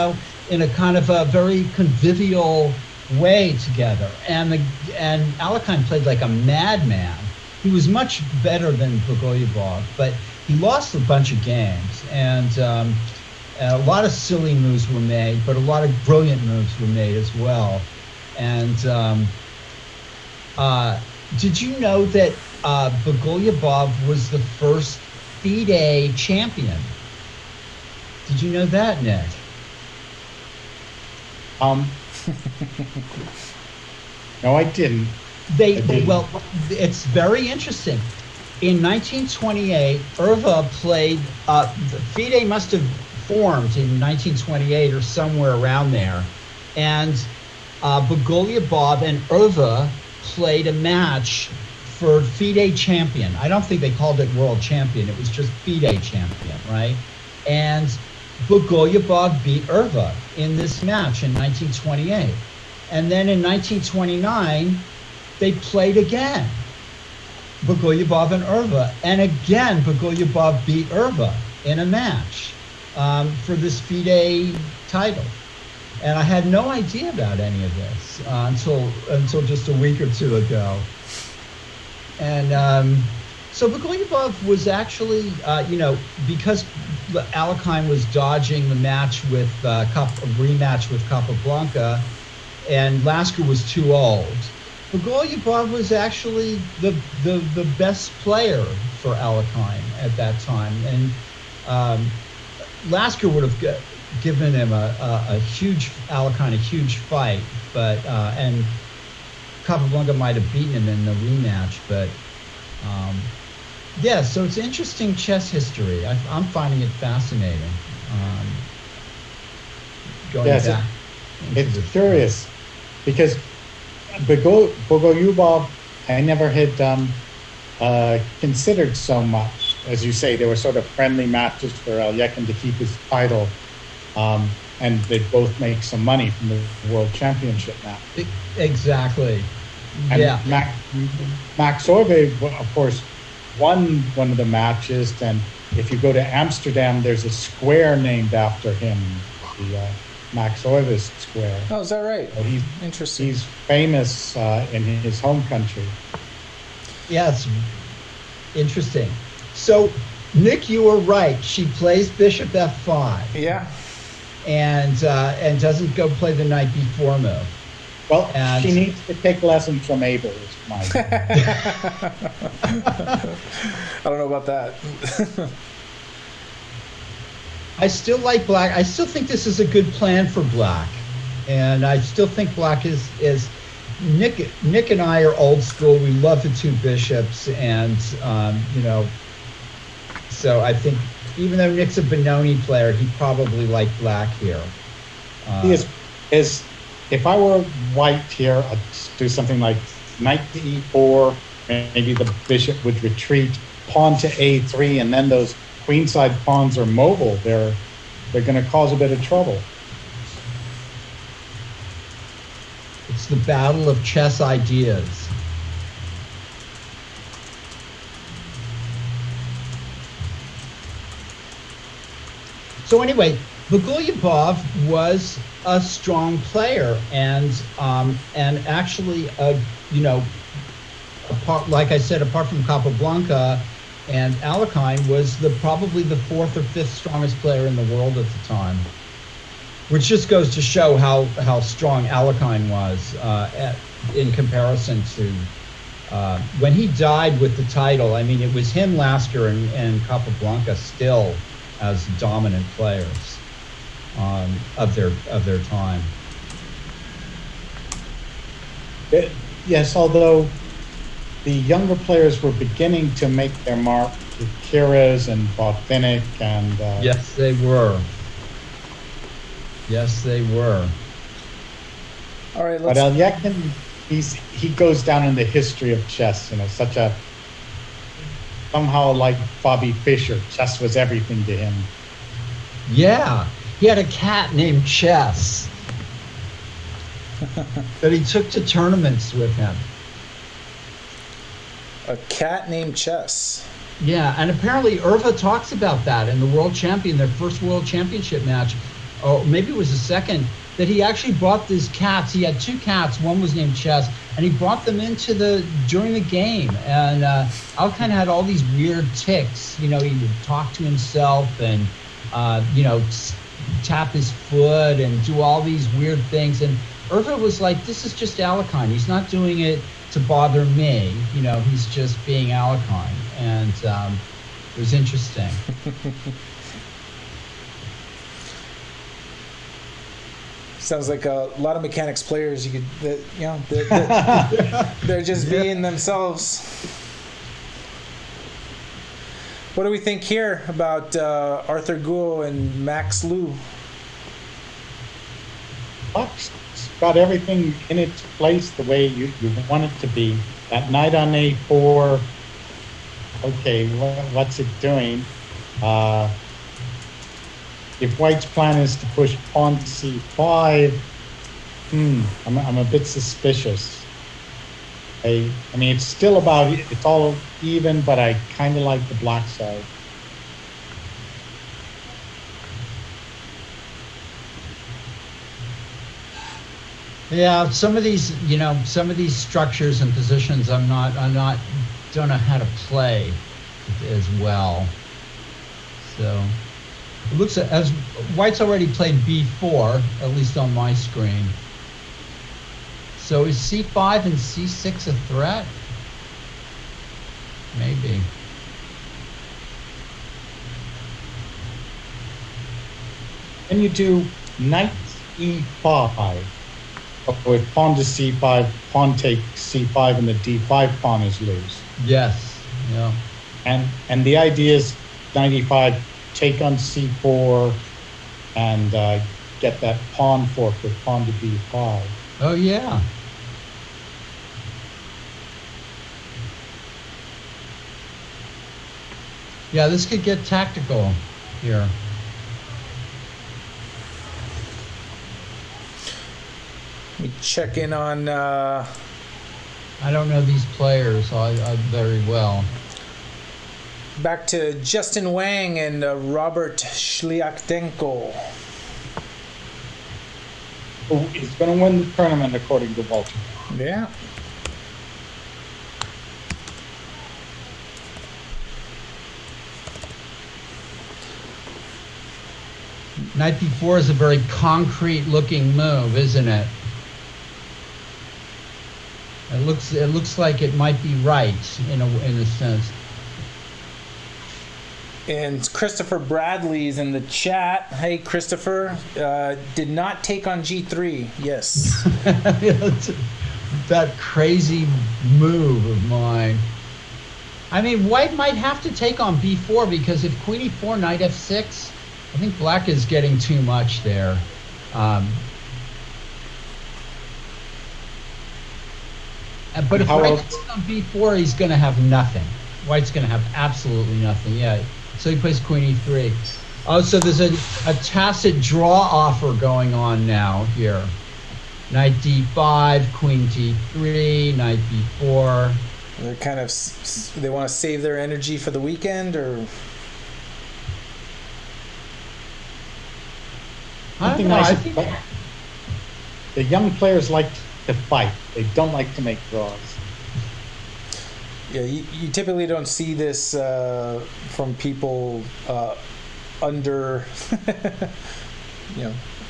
a kind of a very convivial way together. And Alekhine played like a madman. He was much better than Bogolyubov, but he lost a bunch of games. And A lot of silly moves were made, but a lot of brilliant moves were made as well. And did you know that Bogolyubov was the first FIDE champion? Did you know that, Nick? No, I didn't. Well, it's very interesting. In 1928, Irva played. FIDE must have formed in 1928 or somewhere around there, and Bogolyubov and Irva played a match for FIDE champion. I don't think they called it world champion. It was just FIDE champion, right? And Bogolyubov beat Irva in this match in 1928. And then in 1929, they played again, Bogolyubov and Irva. And again, Bogolyubov beat Irva in a match for this FIDE title. And I had no idea about any of this until just a week or two ago. And so Bogolyubov was actually, because Alekhine was dodging the match with a rematch with Capablanca, and Lasker was too old, Bogolyubov was actually the best player for Alekhine at that time. And Lasker would have given him a huge fight, but and Capablanca might have beaten him in the rematch, but yeah. So it's interesting chess history. I'm finding it fascinating. Going back, it's curious because Bogolyubov I never had considered so much. As you say, they were sort of friendly matches for Alekhine to keep his title. And they both make some money from the World Championship now. Exactly. And yeah. Max Euwe, of course, won one of the matches. And if you go to Amsterdam, there's a square named after him, the Max Euwe Square. Oh, is that right? So Interesting. He's famous in his home country. Yeah, it's interesting. So, Nick, you were right. She plays Bishop F5. Yeah. And doesn't go play the night before move. Well, she needs to take lessons from Abel. Is my I don't know about that. I still like Black. I still think this is a good plan for Black, and I still think Black is Nick. Nick and I are old school. We love the two bishops, and so I think. Even though Nick's a Benoni player, he'd probably like Black here. He is. If I were white here, I'd do something like knight to e4. Maybe the bishop would retreat, pawn to a3, and then those queenside pawns are mobile. They're going to cause a bit of trouble. It's the battle of chess ideas. So anyway, Bogolyubov was a strong player, and actually, like I said, apart from Capablanca and Alekhine, was probably the fourth or fifth strongest player in the world at the time, which just goes to show how strong Alekhine was in comparison to when he died with the title. I mean, it was him, Lasker, and Capablanca still as dominant players of their time. Yes, although the younger players were beginning to make their mark with Kiras and Botvinnik and yes, they were. Yes, they were. All right, but Alekhine, he goes down in the history of chess. Such a somehow like Bobby Fischer, chess was everything to him. Yeah, he had a cat named Chess that he took to tournaments with him. A cat named Chess. Yeah, and apparently Irva talks about that in the World Champion, their first World Championship match, or maybe it was the second, that he actually brought these cats. He had two cats. One was named Chess, and he brought them during the game. And Alekhine had all these weird tics. He would talk to himself and, tap his foot and do all these weird things. And Irva was like, this is just Alekhine. He's not doing it to bother me. You know, he's just being Alekhine. And it was interesting. Sounds like a lot of mechanics players. You could, they're just being themselves. What do we think here about Arthur Gool and Max Liu? Buck's got everything in its place the way you want it to be. That knight on A4. Okay, what's it doing? If White's plan is to push pawn to C5, I'm a bit suspicious. I mean, it's still it's all even, but I kind of like the black side. Yeah, some of these structures and positions don't know how to play as well. So it looks as White's already played B4, at least on my screen. So is C5 and C6 a threat? Maybe. Then you do knight E5. With pawn to C5, pawn takes C5, and the D5 pawn is loose. Yes. Yeah. And the idea is knight E5, take on C4, and get that pawn fork with pawn to B5. Oh yeah. Yeah, this could get tactical here. Let me check in on. I don't know these players very well. Back to Justin Wang and Robert Shliaktenko. He's going to win the tournament according to Walter. Yeah. Knight B4 is a very concrete looking move, isn't it? It looks like it might be right in a sense. And Christopher Bradley's in the chat. Hey, Christopher, did not take on G3. Yes. That crazy move of mine. I mean, White might have to take on B4 because if Queen E4, Knight F6, I think Black is getting too much there. But if White takes on B4, he's going to have nothing. White's going to have absolutely nothing. Yeah. So he plays Queen E3. Oh, so there's a tacit draw offer going on now here. Knight D5, Queen G3, Knight B4. They're kind of, they want to save their energy for the weekend, or? I think the young players like to fight. They don't like to make draws. Yeah, you typically don't see this from people under,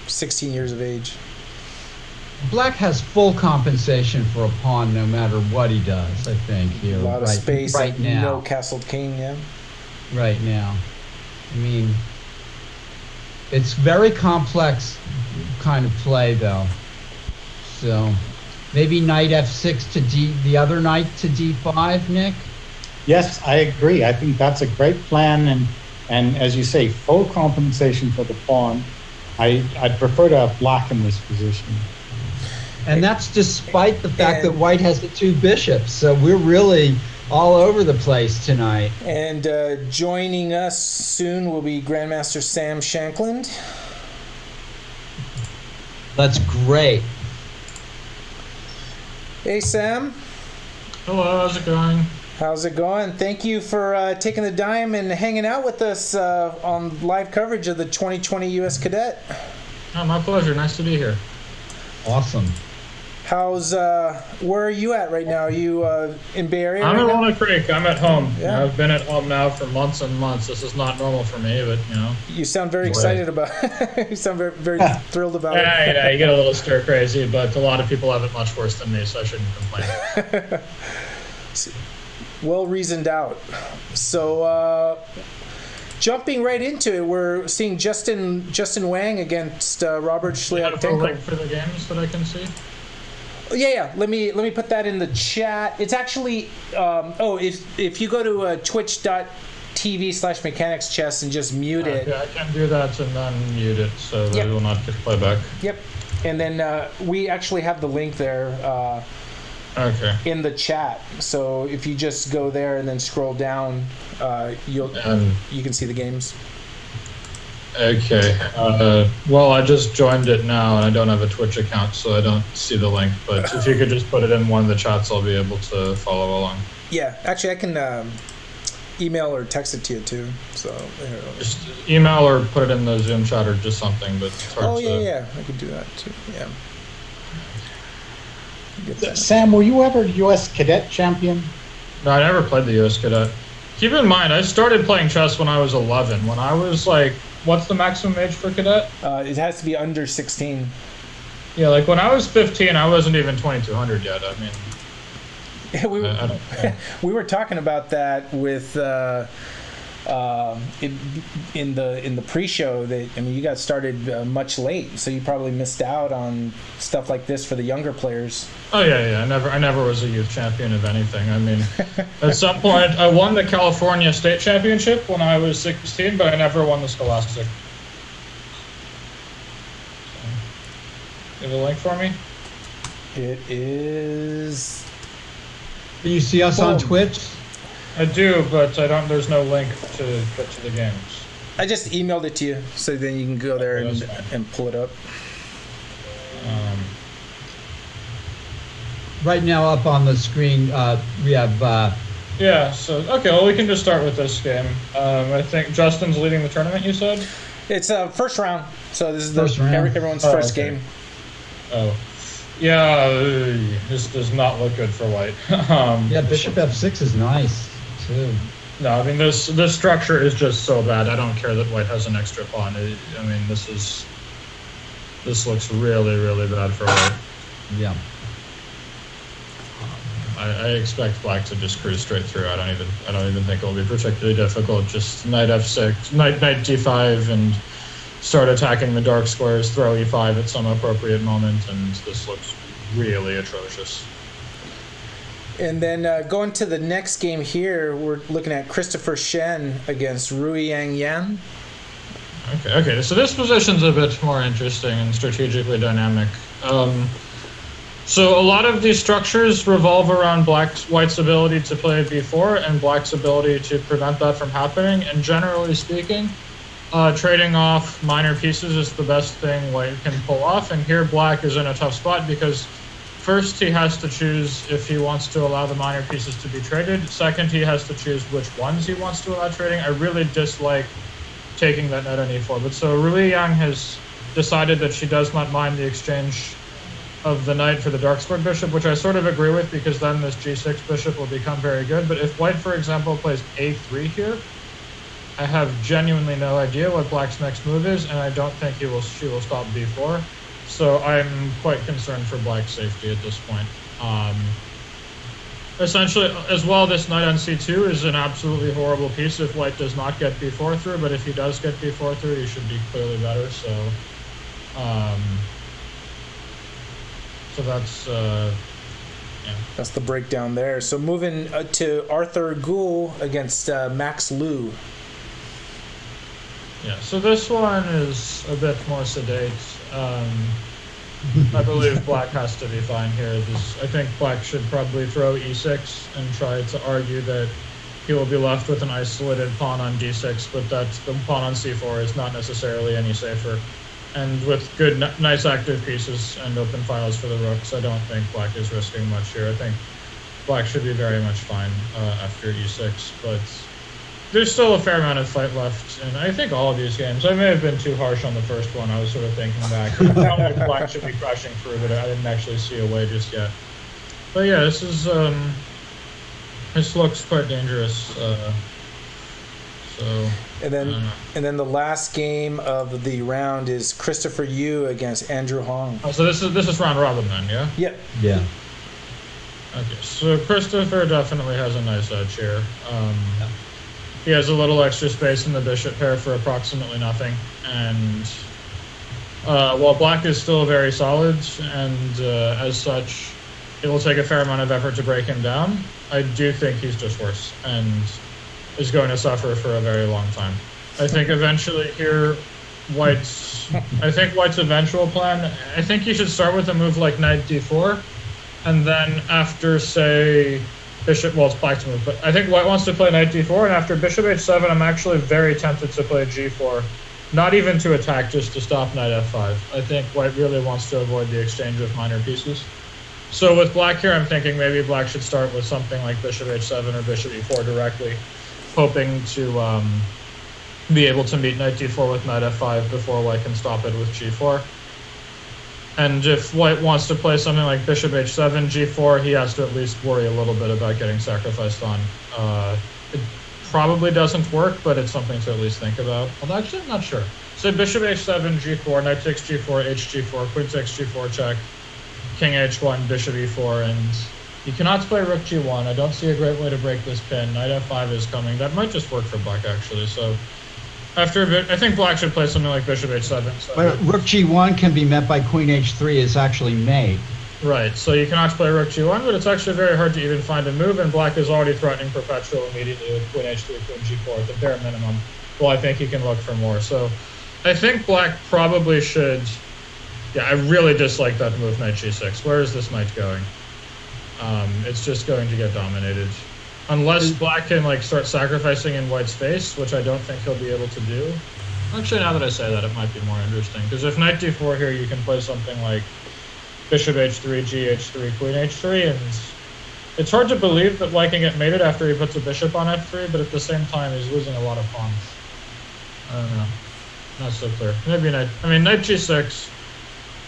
16 years of age. Black has full compensation for a pawn no matter what he does, I think. Here, a lot of space right now. No castled king, yeah. Right now. I mean, it's very complex kind of play, though. So maybe Knight F6 to the other knight to D5, Nick? Yes, I agree. I think that's a great plan, and as you say, full compensation for the pawn. I'd prefer to have Black in this position. And that's despite the fact that White has the two bishops. So we're really all over the place tonight. And joining us soon will be Grandmaster Sam Shankland. That's great. Hey, Sam. Hello, how's it going? How's it going? Thank you for taking the time and hanging out with us on live coverage of the 2020 U.S. Cadet. Oh, my pleasure. Nice to be here. Awesome. How's where are you at right now? Are you in Bay Area? I'm right in now? Walnut Creek. I'm at home. Yeah. I've been at home now for months and months. This is not normal for me, but You sound very excited about. You sound very, very thrilled about it. Yeah, you get a little stir crazy, but a lot of people have it much worse than me, so I shouldn't complain. Well reasoned out. So jumping right into it, we're seeing Justin Wang against Robert You have a Schliatenko. link for the games that I can see? Yeah. Let me put that in the chat. It's actually if you go to twitch.tv/mechanicschess and just mute it. Yeah, I can do that and then mute it, so that Yep. it will not get playback. Yep. And then we actually have the link there Okay. in the chat. So if you just go there and then scroll down, you can see the games. Okay. Well, I just joined it now, and I don't have a Twitch account, so I don't see the link. But if you could just put it in one of the chats, I'll be able to follow along. Yeah, actually, I can email or text it to you too. So here. Just email or put it in the Zoom chat or just something. But it's hard to... yeah, I could do that too. Yeah. Get that. Sam, were you ever U.S. Cadet champion? No, I never played the U.S. Cadet. Keep in mind, I started playing chess when I was 11. When I was like, what's the maximum age for Cadet? It has to be under 16. Yeah, like when I was 15, I wasn't even 2200 yet. I mean, I don't we were talking about that with in the pre-show. That you got started much late, so you probably missed out on stuff like this for the younger players. Oh yeah. I never was a youth champion of anything. I mean, at some point, I won the California State Championship when I was 16, but I never won the Scholastic. You have a link for me? It is. Can you see us on Twitch? I do, but I don't. There's no link to get to the games. I just emailed it to you, so then you can go there Okay, that's fine. and pull it up. Right now, up on the screen, we have. Yeah. So okay. Well, we can just start with this game. I think Justin's leading the tournament. You said. It's first round, so this is First round. everyone's first okay. game. Oh. Yeah. This does not look good for White. Yeah, Bishop F6 is nice too. No, I mean this structure is just so bad. I don't care that White has an extra pawn. I mean this looks really, really bad for White. Yeah. I expect Black to just cruise straight through. I don't even think it'll be particularly difficult. Just knight f6, knight d5, and start attacking the dark squares. Throw e5 at some appropriate moment, and this looks really atrocious. And then going to the next game here, we're looking at Christopher Shen against Rui Yang Yen. Okay. So this position's a bit more interesting and strategically dynamic. So a lot of these structures revolve around White's ability to play b4 and Black's ability to prevent that from happening. And generally speaking, trading off minor pieces is the best thing White can pull off. And here Black is in a tough spot because first, he has to choose if he wants to allow the minor pieces to be traded. Second, he has to choose which ones he wants to allow trading. I really dislike taking that knight on e4. But so Rui Yang has decided that she does not mind the exchange of the knight for the dark squared bishop, which I sort of agree with because then this g6 bishop will become very good. But if White, for example, plays a3 here, I have genuinely no idea what Black's next move is, and I don't think she will stop b4. So I'm quite concerned for Black's safety at this point. Essentially, as well, this knight on c2 is an absolutely horrible piece if White does not get b4 through, but if he does get b4 through, he should be clearly better. So that's That's the breakdown there. So moving to Arthur Gool against Max Liu. Yeah, so this one is a bit more sedate. I believe Black has to be fine here. I think Black should probably throw e6 and try to argue that he will be left with an isolated pawn on d6, but that the pawn on c4 is not necessarily any safer. And with good, nice active pieces and open files for the rooks, I don't think Black is risking much here. I think Black should be very much fine after e6, but there's still a fair amount of fight left, and I think all of these games. I may have been too harsh on the first one. I was sort of thinking back. It felt like Black should be crashing through, but I didn't actually see a way just yet. But yeah, this is this looks quite dangerous. And then the last game of the round is Christopher Yu against Andrew Hong. Oh, so this is round robin then, yeah? Yep. Yeah. Okay, so Christopher definitely has a nice edge here. He has a little extra space in the bishop pair for approximately nothing, and while Black is still very solid, and as such, it will take a fair amount of effort to break him down, I do think he's just worse, and is going to suffer for a very long time. I think eventually here, White's eventual plan, I think he should start with a move like knight d4, and then after, say, bishop, well, it's Black's move, but I think White wants to play knight d4, and after bishop h7, I'm actually very tempted to play g4. Not even to attack, just to stop knight f5. I think White really wants to avoid the exchange of minor pieces. So with Black here, I'm thinking maybe Black should start with something like bishop h7 or bishop e4 directly, hoping to be able to meet knight d4 with knight f5 before White can stop it with g4. And if White wants to play something like bishop h7, g4, he has to at least worry a little bit about getting sacrificed on. It probably doesn't work, but it's something to at least think about. Although actually, I'm not sure. So bishop h7, g4, knight takes g4, hg4, queen takes g4 check, king h1, bishop e4, and you cannot play rook g1. I don't see a great way to break this pin. Knight f5 is coming. That might just work for Black, actually. So after a bit, I think Black should play something like bishop h7. So. But rook g1 can be met by queen h3 is actually mate. Right, so you cannot play rook g1, but it's actually very hard to even find a move, and Black is already threatening perpetual immediately with queen h3, queen g4 at the bare minimum. Well, I think he can look for more. So I think Black probably should... Yeah, I really dislike that move, knight g6. Where is this knight going? It's just going to get dominated. Unless Black can like start sacrificing in White's face, which I don't think he'll be able to do. Actually, now that I say that, it might be more interesting. Because if knight d4 here, you can play something like bishop h3, gh3, queen h3, and it's hard to believe that White can get mated after he puts a bishop on f3, but at the same time, he's losing a lot of pawns. I don't know. Not so clear. Maybe knight g6.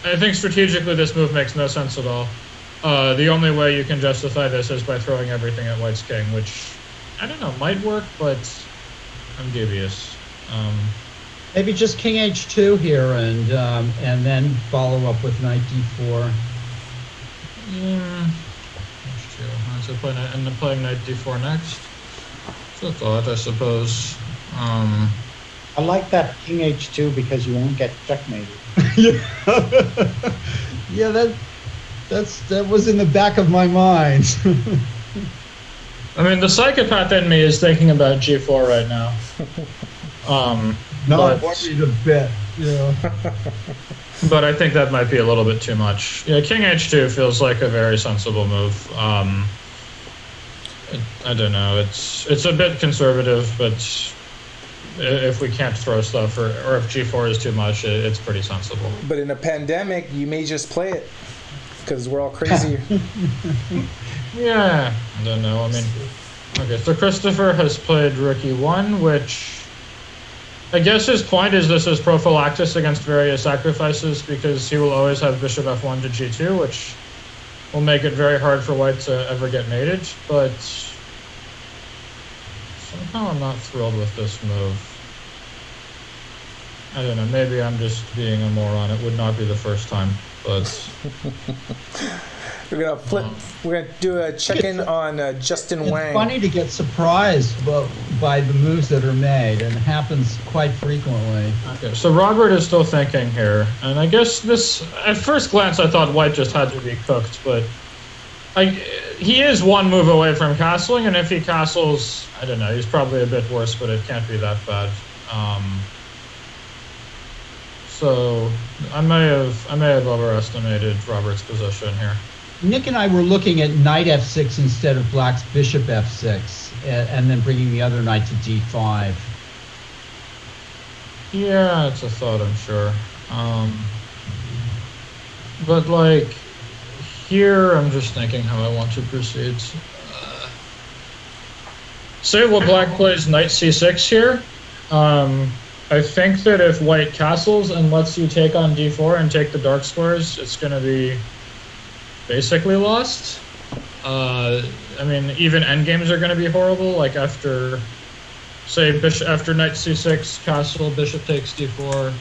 I think strategically this move makes no sense at all. The only way you can justify this is by throwing everything at White's king, which, I don't know, might work, but I'm dubious. Maybe just king h2 here and then follow up with knight d4. Yeah, h2. So and then playing knight d4 next. It's a thought, I suppose. I like that king h2 because you won't get checkmated. Yeah, that was in the back of my mind. I mean, the psychopath in me is thinking about g4 right now. Not worried a bit, yeah. But I think that might be a little bit too much. Yeah, king h2 feels like a very sensible move. I don't know. It's a bit conservative, but if we can't throw stuff or if g4 is too much, it's pretty sensible. But in a pandemic, you may just play it because we're all crazy. Yeah, I don't know. I mean, okay, so Christopher has played rook e1, which I guess his point is this is prophylaxis against various sacrifices because he will always have bishop f1 to g2, which will make it very hard for White to ever get mated, but somehow I'm not thrilled with this move. I don't know, maybe I'm just being a moron. It would not be the first time, but... We're gonna do a check-in on Justin Wang. It's funny to get surprised by the moves that are made, and it happens quite frequently. Okay, so Robert is still thinking here, and I guess this, at first glance, I thought White just had to be cooked, but he is one move away from castling, and if he castles, I don't know, he's probably a bit worse, but it can't be that bad. So I may have overestimated Robert's position here. Nick and I were looking at knight f6 instead of Black's bishop f6, and then bringing the other knight to d5. Yeah, it's a thought, I'm sure. But like here, I'm just thinking how I want to proceed. say what black plays knight c6 here. I think that if white castles and lets you take on d4 and take the dark squares, it's going to be basically lost. I mean, even endgames are going to be horrible. Like after, say, after knight c6, castle, bishop takes d4,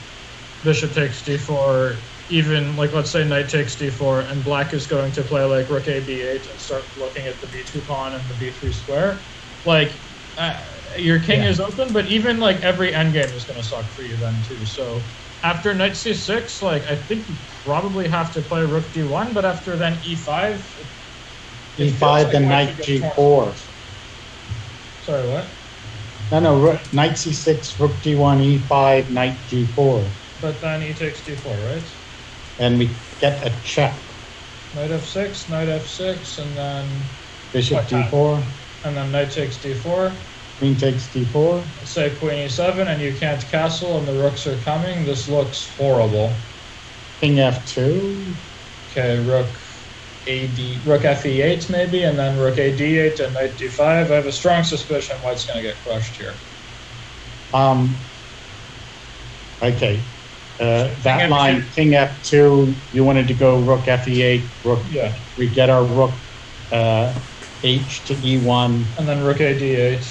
bishop takes d4, even, like, let's say knight takes d4, and black is going to play, like, rook a b8 and start looking at the b2 pawn and the b3 square. Like, your king is open, but even, like, every endgame is going to suck for you then, too. So after knight c6, like, I think you probably have to play rook d1, but after then e5... e5, then knight g4. Sorry, what? No, knight c6, rook d1, e5, knight g4. But then e takes d4, right? And we get a check. Knight f6, and then... Bishop d4. And then knight takes d4. Queen takes d4. Say queen e7, and you can't castle, and the rooks are coming. This looks horrible. King f2. Okay, rook fe8 maybe, and then rook a d8 and knight d5. I have a strong suspicion white's going to get crushed here. Okay. That line, king f2, you wanted to go rook fe8, rook. Yeah. We get our rook h to e1. And then rook a d8.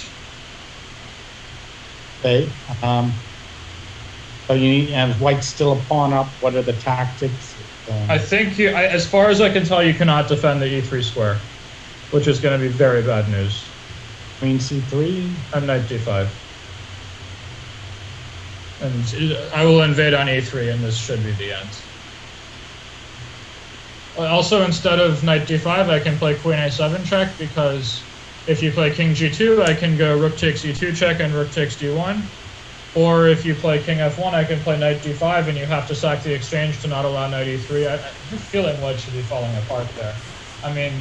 Okay. So you need, and white's still a pawn up. What are the tactics? I think, as far as I can tell, you cannot defend the e3 square, which is going to be very bad news. Queen c3. And knight d5. And I will invade on e3, and this should be the end. Also, instead of knight d5, I can play queen a7 check, because if you play king g2, I can go rook takes e2 check and rook takes d1. Or if you play king f1, I can play knight d5, and you have to sack the exchange to not allow knight e3. I'm feeling white should be falling apart there. I mean,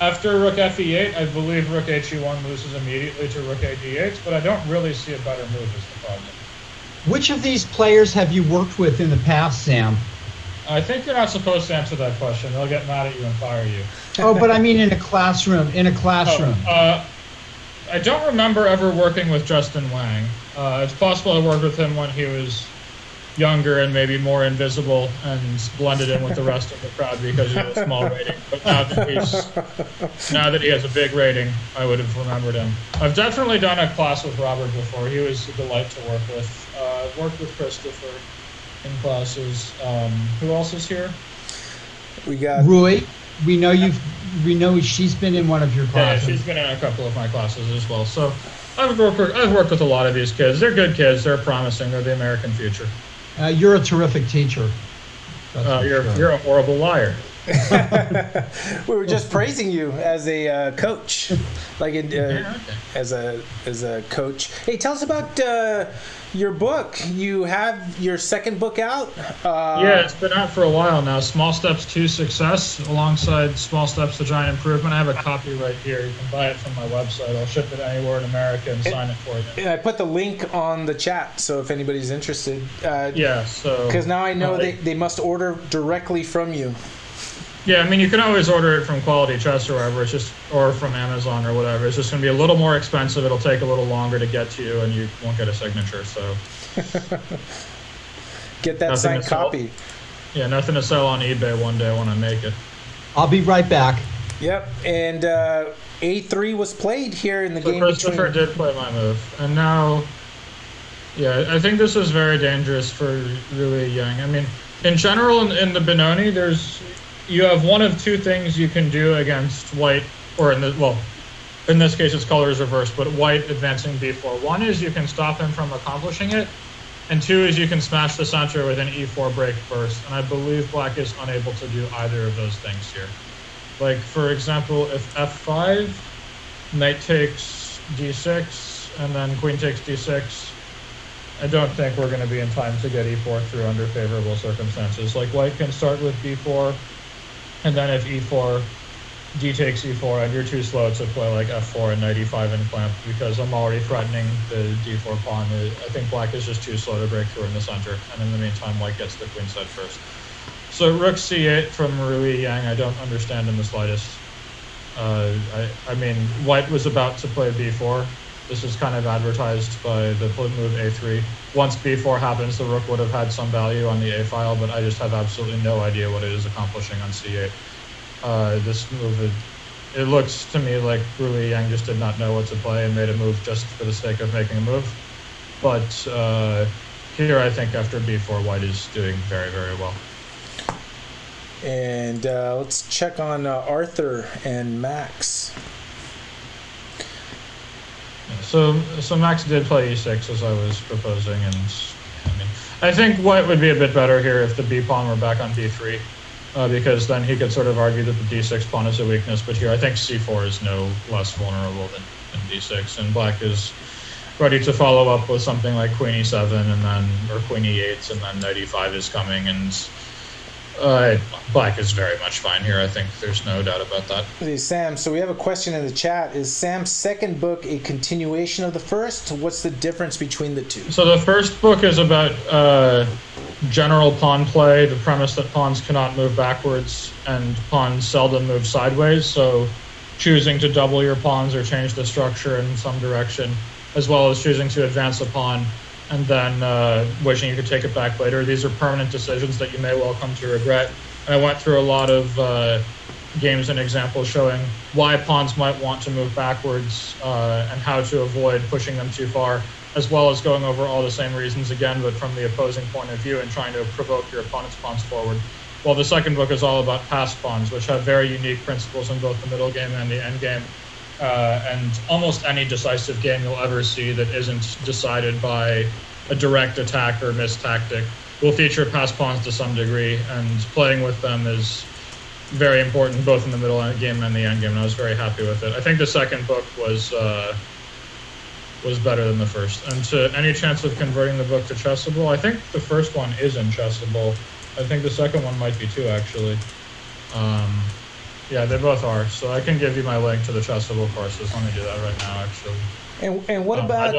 after rook fe8, I believe rook he1 loses immediately to rook a d8, but I don't really see a better move as the problem. Which of these players have you worked with in the past, Sam? I think you're not supposed to answer that question. They'll get mad at you and fire you. Oh, but I mean in a classroom. I don't remember ever working with Justin Wang. It's possible I worked with him when he was younger and maybe more invisible and blended in with the rest of the crowd because of the small rating. But now that he has a big rating, I would have remembered him. I've definitely done a class with Robert before. He was a delight to work with. I've worked with Christopher in classes. Who else is here? We got Rui. We know she's been in one of your classes. Yeah, she's been in a couple of my classes as well. So I've worked with a lot of these kids. They're good kids. They're promising. They're the American future. You're a terrific teacher. You're a horrible liar. We were just praising you as a coach, as a coach. Hey, tell us about your book. You have your second book out. Yeah, it's been out for a while now. Small Steps to Success, alongside Small Steps to Giant Improvement. I have a copy right here. You can buy it from my website. I'll ship it anywhere in America and sign it for you. And I put the link on the chat, so if anybody's interested. So because now I know they must order directly from you. Yeah, I mean, you can always order it from Quality Chess or wherever, or from Amazon or whatever. It's just going to be a little more expensive. It'll take a little longer to get to you, and you won't get a signature, so. Get that signed copy. Yeah, nothing to sell on eBay one day when I make it. I'll be right back. Yep, and A3 was played here in the game Christopher did play my move, and now, yeah, I think this is very dangerous for Rui Yang. I mean, in general, in the Benoni, you have one of two things you can do against white, or in this case it's colors reversed, but white advancing b4. One is you can stop him from accomplishing it, and two is you can smash the center with an e4 break first, and I believe black is unable to do either of those things here. Like, for example, if f5, knight takes d6, and then queen takes d6, I don't think we're going to be in time to get e4 through under favorable circumstances. Like, white can start with b4, and then if e4, d takes e4, and you're too slow to play like f4 and knight e5 and clamp, because I'm already threatening the d4 pawn. I think black is just too slow to break through in the center, and in the meantime, white gets the queen side first. So rook c8 from Rui Yang, I don't understand in the slightest. I mean, white was about to play b4, This is kind of advertised by the move A3. Once B4 happens, the rook would have had some value on the A file, but I just have absolutely no idea what it is accomplishing on C8. This move, it looks to me like Rui Yang just did not know what to play and made a move just for the sake of making a move. But here I think after B4, White is doing very, very well. And let's check on Arthur and Max. So Max did play E6 as I was proposing, and I think White would be a bit better here if the B pawn were back on B3, because then he could sort of argue that the D6 pawn is a weakness. But here I think C4 is no less vulnerable than D6, and Black is ready to follow up with something like Queen E7 and then or Queen E8, and then Knight E5 is coming, and Black is very much fine here. I think there's no doubt about that. Hey, Sam, so we have a question in the chat. Is Sam's second book a continuation of the first? What's the difference between the two? So the first book is about general pawn play, the premise that pawns cannot move backwards and pawns seldom move sideways. So choosing to double your pawns or change the structure in some direction, as well as choosing to advance a pawn and then wishing you could take it back later. These are permanent decisions that you may well come to regret. And I went through a lot of games and examples showing why pawns might want to move backwards and how to avoid pushing them too far, as well as going over all the same reasons again, but from the opposing point of view and trying to provoke your opponent's pawns forward. While the second book is all about passed pawns, which have very unique principles in both the middle game and the end game. And almost any decisive game you'll ever see that isn't decided by a direct attack or missed tactic will feature passed pawns to some degree, and playing with them is very important both in the middle game and the end game, and I was very happy with it. I think the second book was better than the first. And to any chance of converting the book to Chessable, I think the first one is in Chessable. I think the second one might be too, actually. Yeah, they both are. So I can give you my link to the Chessable courses. Let me do that right now, actually. And what about...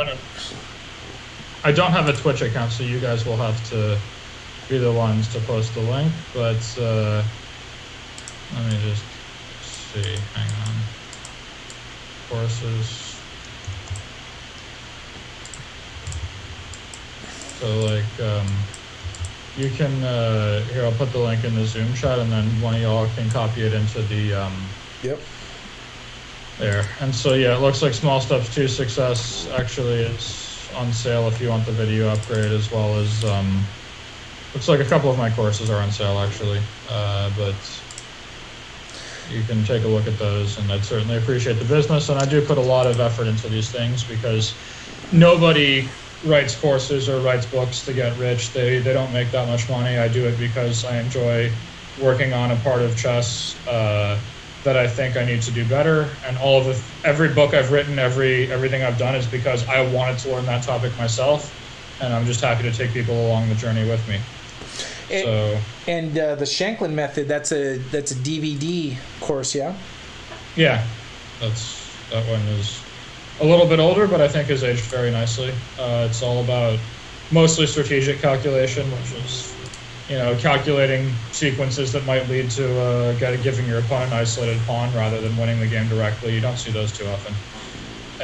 I don't have a Twitch account, so you guys will have to be the ones to post the link. But let me just see. Hang on. Courses. So, like... you can, here, I'll put the link in the Zoom chat, and then one of y'all can copy it into the, Yep. There. And so, yeah, it looks like Small Steps to Success actually is on sale if you want the video upgrade, as well as, looks like a couple of my courses are on sale, actually. But you can take a look at those, and I'd certainly appreciate the business. And I do put a lot of effort into these things because nobody writes courses or writes books to get rich. They don't make that much money. I do it because I enjoy working on a part of chess that I think I need to do better. And every book I've written, everything I've done is because I wanted to learn that topic myself, and I'm just happy to take people along the journey with me. And the Shankland method, that's a DVD course, yeah? Yeah, that one is a little bit older, but I think has aged very nicely. It's all about mostly strategic calculation, which is, calculating sequences that might lead to giving your opponent an isolated pawn rather than winning the game directly. You don't see those too often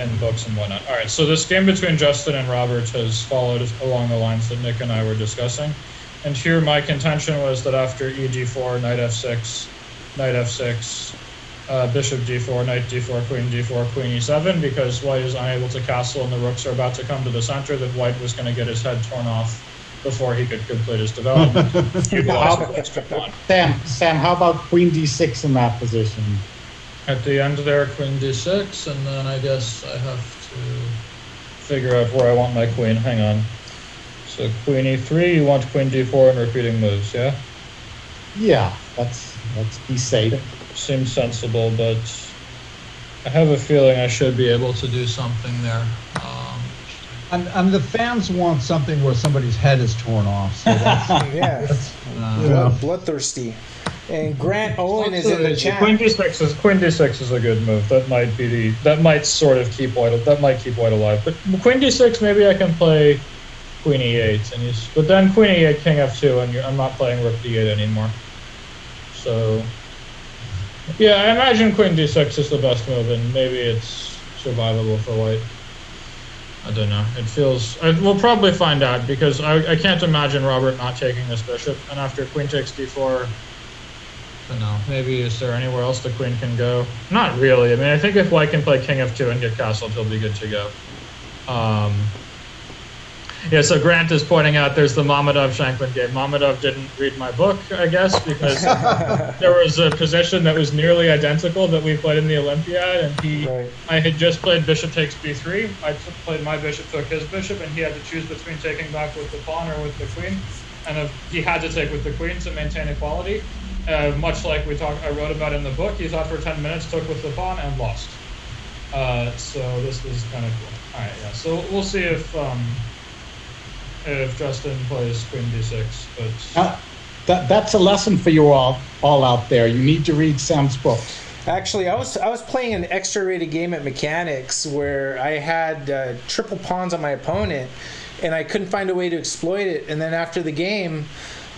in books and whatnot. All right, so this game between Justin and Robert has followed along the lines that Nick and I were discussing. And here my contention was that after e4, knight f6, bishop d4, knight d4, queen e7, because White is unable to castle and the rooks are about to come to the center, that White was going to get his head torn off before he could complete his development. Sam, how about queen d6 in that position? At the end there, queen d6, and then I guess I have to figure out where I want my queen. Hang on. So queen e3, you want queen d4 and repeating moves, yeah? Yeah, let's be safe. Seems sensible, but I have a feeling I should be able to do something there. And the fans want something where somebody's head is torn off. So that's, bloodthirsty. And Grant Owen is in the chat. Queen d6 is a good move. That might sort of keep White alive. But queen d6, maybe I can play queen e8, but then queen e8, king f2, and I'm not playing rook d8 anymore. So yeah, I imagine queen d6 is the best move, and maybe it's survivable for White. I don't know. It feels... we'll probably find out, because I can't imagine Robert not taking this bishop. And after queen takes d4, I don't know. Maybe is there anywhere else the queen can go? Not really. I mean, I think if white can play king f2 and get castled, he'll be good to go. Yeah, so Grant is pointing out there's the Mammadov-Shankland game. Mammadov didn't read my book, I guess, because there was a position that was nearly identical that we played in the Olympiad, and I had just played bishop takes b3. I played my bishop, took his bishop, and he had to choose between taking back with the pawn or with the queen. And he had to take with the queen to maintain equality. Much like I wrote about in the book, he thought for 10 minutes, took with the pawn, and lost. So this was kind of cool. All right, yeah. So we'll see if Justin plays queen d6, but that's a lesson for you all out there. You need to read Sam's books. Actually, I was playing an extra rated game at Mechanics where I had triple pawns on my opponent, and I couldn't find a way to exploit it. And then after the game,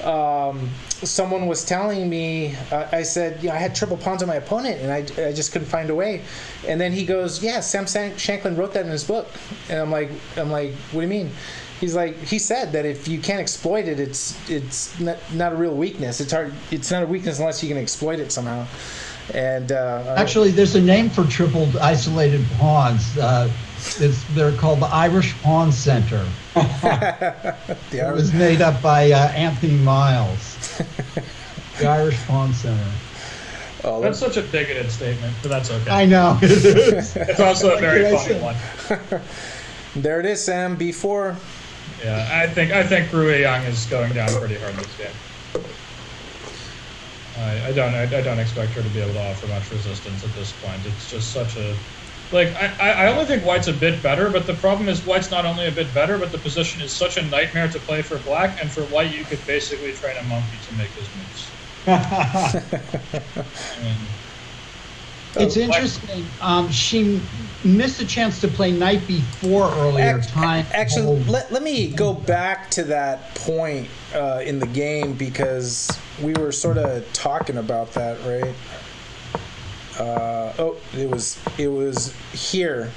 someone was telling me, I said, I had triple pawns on my opponent, and I just couldn't find a way. And then he goes, yeah, Sam Shankland wrote that in his book. And I'm like, what do you mean? He's like, he said that if you can't exploit it, it's not a real weakness. It's hard. It's not a weakness unless you can exploit it somehow. And actually, there's a name for triple isolated pawns. They're called the Irish Pawn Center. It was made up by Anthony Miles. The Irish Pawn Center. Oh, that's such a bigoted statement, but that's okay. I know. It's also a very funny one. There it is, Sam. B4. Yeah, I think Rui Yang is going down pretty hard this game. I don't expect her to be able to offer much resistance at this point. It's just such a... I only think white's a bit better, but the problem is white's not only a bit better, but the position is such a nightmare to play for black, and for white you could basically train a monkey to make his moves. It's interesting. She missed a chance to play knight b4 earlier. Actually, let me go back to that point in the game, because we were sort of talking about that, right? It was here.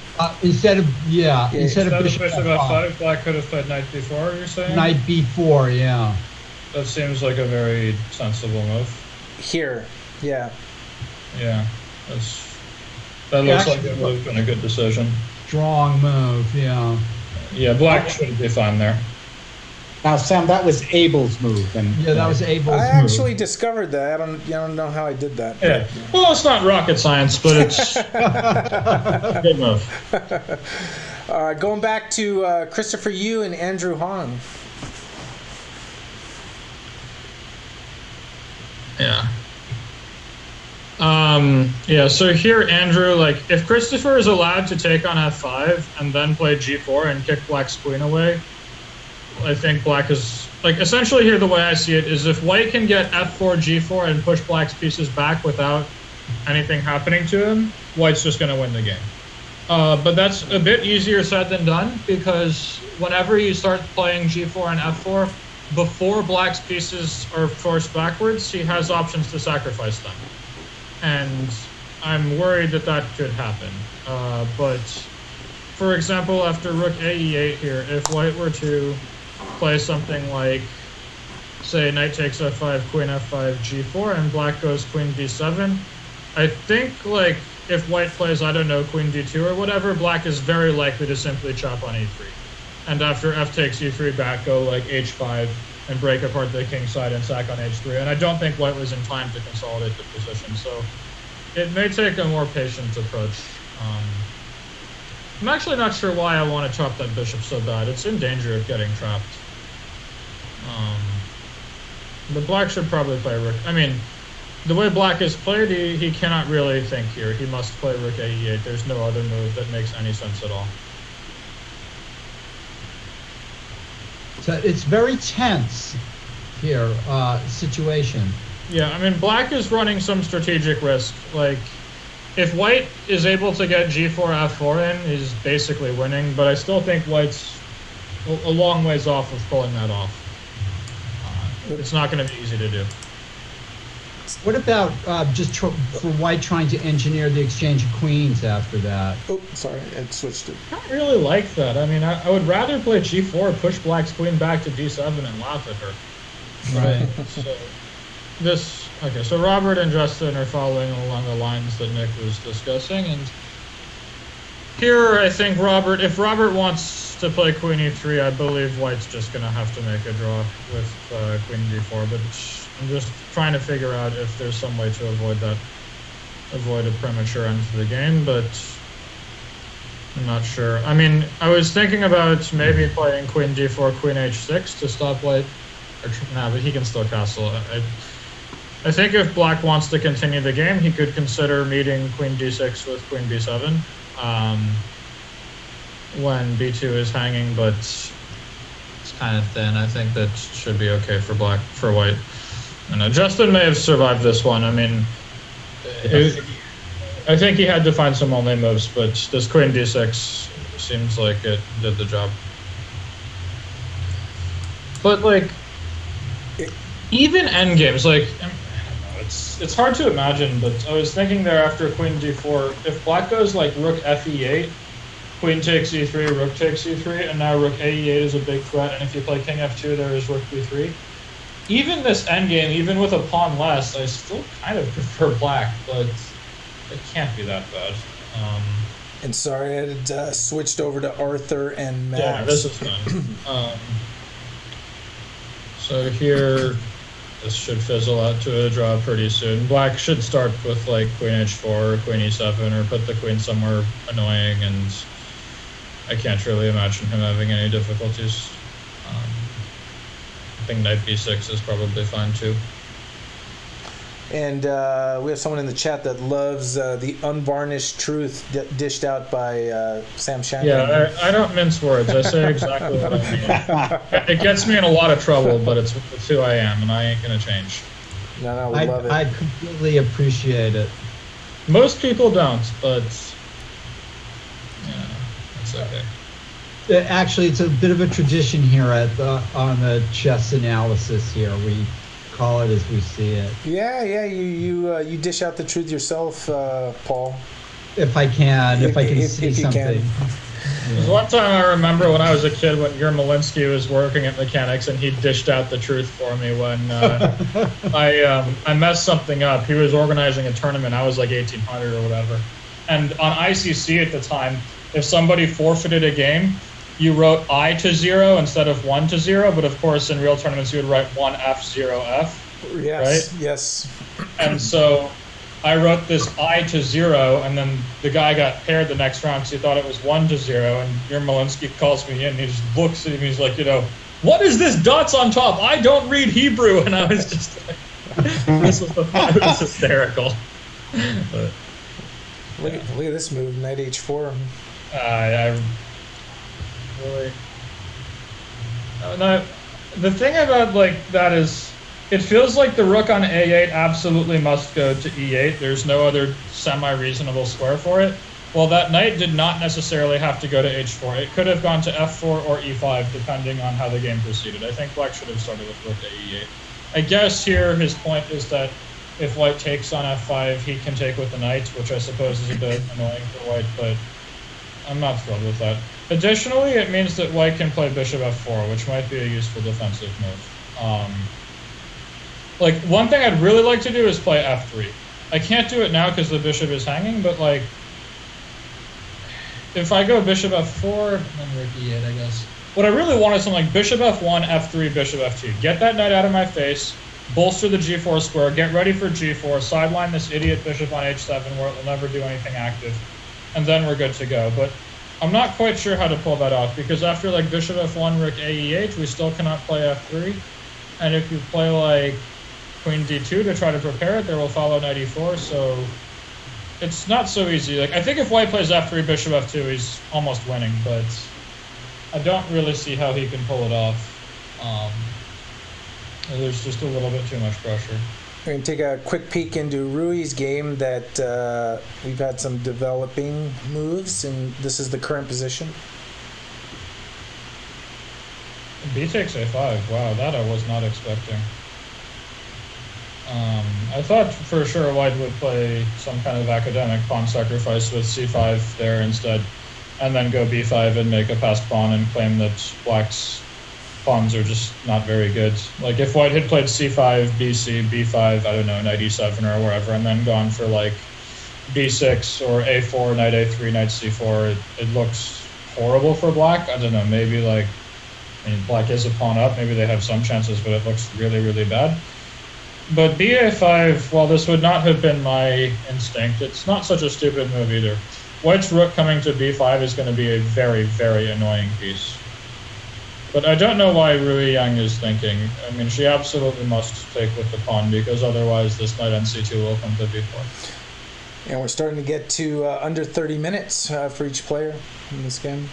Instead of bishop f5, black could have played knight b4. You're saying knight b4, yeah. That seems like a very sensible move. Here, yeah. Yeah. That looks like it would have been a good decision. Strong move, yeah. Yeah, black should be fine there. Now, Sam, that was Abel's move. That was Abel's move. I actually discovered that. I don't know how I did that. Yeah. Well, it's not rocket science, but it's a good move. Going back to Christopher Yu and Andrew Hong. Yeah. So here, Andrew, if Christopher is allowed to take on f5 and then play g4 and kick black's queen away, I think black is, essentially here the way I see it is if white can get f4, g4 and push black's pieces back without anything happening to him, white's just going to win the game. But that's a bit easier said than done, because whenever you start playing g4 and f4, before black's pieces are forced backwards, he has options to sacrifice them. And I'm worried that could happen. But, for example, after rook ae8 here, if white were to play something like, say, knight takes f5, queen f5, g4, and black goes queen d7, I think, if white plays, I don't know, queen d2 or whatever, black is very likely to simply chop on e3. And after f takes e3 back, go h5 and break apart the king side and sack on h3. And I don't think white was in time to consolidate the position, so it may take a more patient approach. I'm actually not sure why I want to chop that bishop so bad. It's in danger of getting trapped. But black should probably play rook. I mean, the way black is played, he cannot really think here. He must play rook ae8. There's no other move that makes any sense at all. So it's very tense here, situation. Yeah, I mean, black is running some strategic risk. If white is able to get g4, f4 in, he's basically winning, but I still think white's a long ways off of pulling that off. It's not going to be easy to do. What about for white trying to engineer the exchange of queens after that? Oh, sorry, it switched it. I don't really like that. I mean, I would rather play g4, push black's queen back to d7, and laugh at her. Right. So Robert and Justin are following along the lines that Nick was discussing, and here I think if Robert wants to play queen e3, I believe white's just going to have to make a draw with queen d4, but I'm just trying to figure out if there's some way to avoid a premature end to the game, but I'm not sure. I mean, I was thinking about maybe playing queen d4, queen h6 to stop white. But he can still castle. I think if black wants to continue the game, he could consider meeting queen d6 with queen b7 when b2 is hanging, but it's kind of thin. I think that should be okay for white. And Justin may have survived this one. I mean, I think he had to find some only moves, but this queen d6 seems like it did the job. But like, even endgames, like, it's hard to imagine, but I was thinking there after queen d4, if black goes like rook fe8, queen takes e3, rook takes e3, and now rook ae8 is a big threat, and if you play king f2, there is rook b3. Even this endgame, even with a pawn less, I still kind of prefer black, but it can't be that bad. And sorry, I had switched over to Arthur and Max. Yeah, this is fun. So here, this should fizzle out to a draw pretty soon. Black should start with like queen h4 or queen e7 or put the queen somewhere annoying, and I can't really imagine him having any difficulties. I think knight b6 is probably fine too. And we have someone in the chat that loves the unvarnished truth dished out by Sam Shankland. Yeah, I don't mince words. I say exactly what I mean. It gets me in a lot of trouble, but it's who I am, and I ain't going to change. No, we love it. I completely appreciate it. Most people don't, but it's okay. Actually, it's a bit of a tradition here on the chess analysis here. We call it as we see it. Yeah, you dish out the truth yourself, Paul. If I can see something. There's one time I remember when I was a kid when Malinsky was working at mechanics and he dished out the truth for me when I messed something up. He was organizing a tournament. I was like 1800 or whatever. And on ICC at the time, if somebody forfeited a game, you wrote I to 0 instead of 1 to 0, but of course in real tournaments you would write 1F, 0F. Yes, right? Yes. And so I wrote this I to 0, and then the guy got paired the next round because he thought it was 1 to 0, and Malinsky calls me in, and he just looks at me, he's like, what is this dots on top? I don't read Hebrew. And I was just like, it was hysterical. But, look at this move, knight h4. I really... No, the thing about that is it feels like the rook on a8 absolutely must go to e8. There's no other semi-reasonable square for it. Well, that knight did not necessarily have to go to h4. It could have gone to f4 or e5, depending on how the game proceeded. I think black should have started with rook to e8. I guess here his point is that if white takes on f5, he can take with the knight, which I suppose is a bit annoying for white, but I'm not thrilled with that. Additionally, it means that white can play bishop f4, which might be a useful defensive move. One thing I'd really like to do is play f3. I can't do it now because the bishop is hanging, but if I go bishop f4, then rook e8, I guess. What I really want is something like bishop f1, f3, bishop f2. Get that knight out of my face, bolster the g4 square, get ready for g4, sideline this idiot bishop on h7 where it will never do anything active, and then we're good to go. But I'm not quite sure how to pull that off, because after bishop f1, rook ae8, we still cannot play f3. And if you play queen d2 to try to prepare it, there will follow knight e4, so it's not so easy. I think if white plays f3, bishop f2, he's almost winning, but I don't really see how he can pull it off. There's just a little bit too much pressure. We're going to take a quick peek into Rui's game that we've had some developing moves, and this is the current position. B takes a5. Wow, that I was not expecting. I thought for sure white would play some kind of academic pawn sacrifice with c5 there instead, and then go b5 and make a passed pawn and claim that black's pawns are just not very good. Like if white had played c5, bc, b5, I don't know, knight e7 or wherever, and then gone for like b6 or a4, knight a3, knight c4, it looks horrible for black. I don't know, maybe like, I mean, black is a pawn up, maybe they have some chances, but it looks really, really bad. But ba5, while this would not have been my instinct, it's not such a stupid move either. White's rook coming to b5 is going to be a very, very annoying piece. But I don't know why Rui Yang is thinking. I mean, she absolutely must take with the pawn, because otherwise this knight on c2 will come to b4. And we're starting to get to under 30 minutes for each player in this game.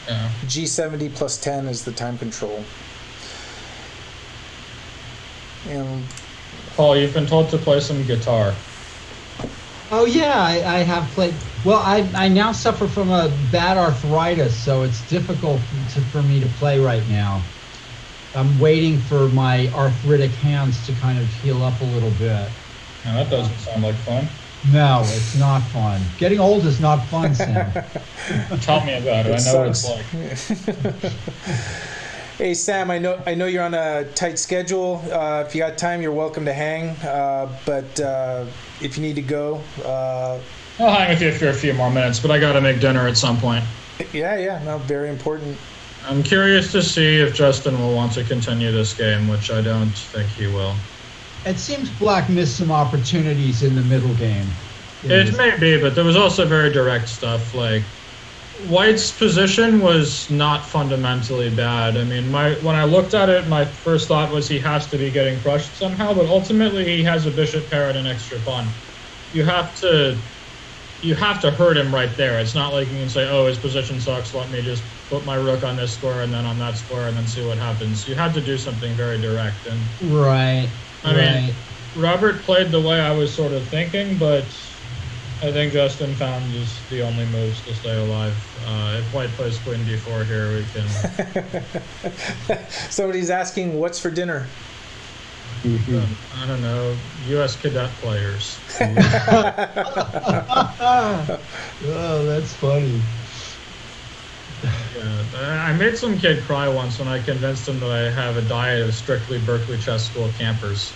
Yeah. G70 plus 10 is the time control. And Paul, you've been told to play some guitar. Oh yeah, I have played. Well, I now suffer from a bad arthritis, so it's difficult for me to play right now. I'm waiting for my arthritic hands to kind of heal up a little bit. Now, that doesn't sound like fun. No, it's not fun. Getting old is not fun, Sam. Tell me about it. I know what it's like. Hey Sam, I know you're on a tight schedule. If you got time, you're welcome to hang. But if you need to go, I'll hang with you for a few more minutes, but I got to make dinner at some point. Yeah, no, very important. I'm curious to see if Justin will want to continue this game, which I don't think he will. It seems black missed some opportunities in the middle game. It may be, but there was also very direct stuff. Like, white's position was not fundamentally bad. I mean, when I looked at it, my first thought was he has to be getting crushed somehow, but ultimately he has a bishop pair and an extra pawn. You have to hurt him right there. It's not like you can say, oh, his position sucks, let me just put my rook on this square and then on that square and then see what happens. You had to do something very direct. And Right. I mean, Robert played the way I was sort of thinking, but I think Justin found just the only moves to stay alive. If white plays queen d4 here, we can... Somebody's asking, what's for dinner? I don't know, U.S. cadet players. Oh, that's funny. Yeah, I made some kid cry once when I convinced him that I have a diet of strictly Berkeley Chess School campers.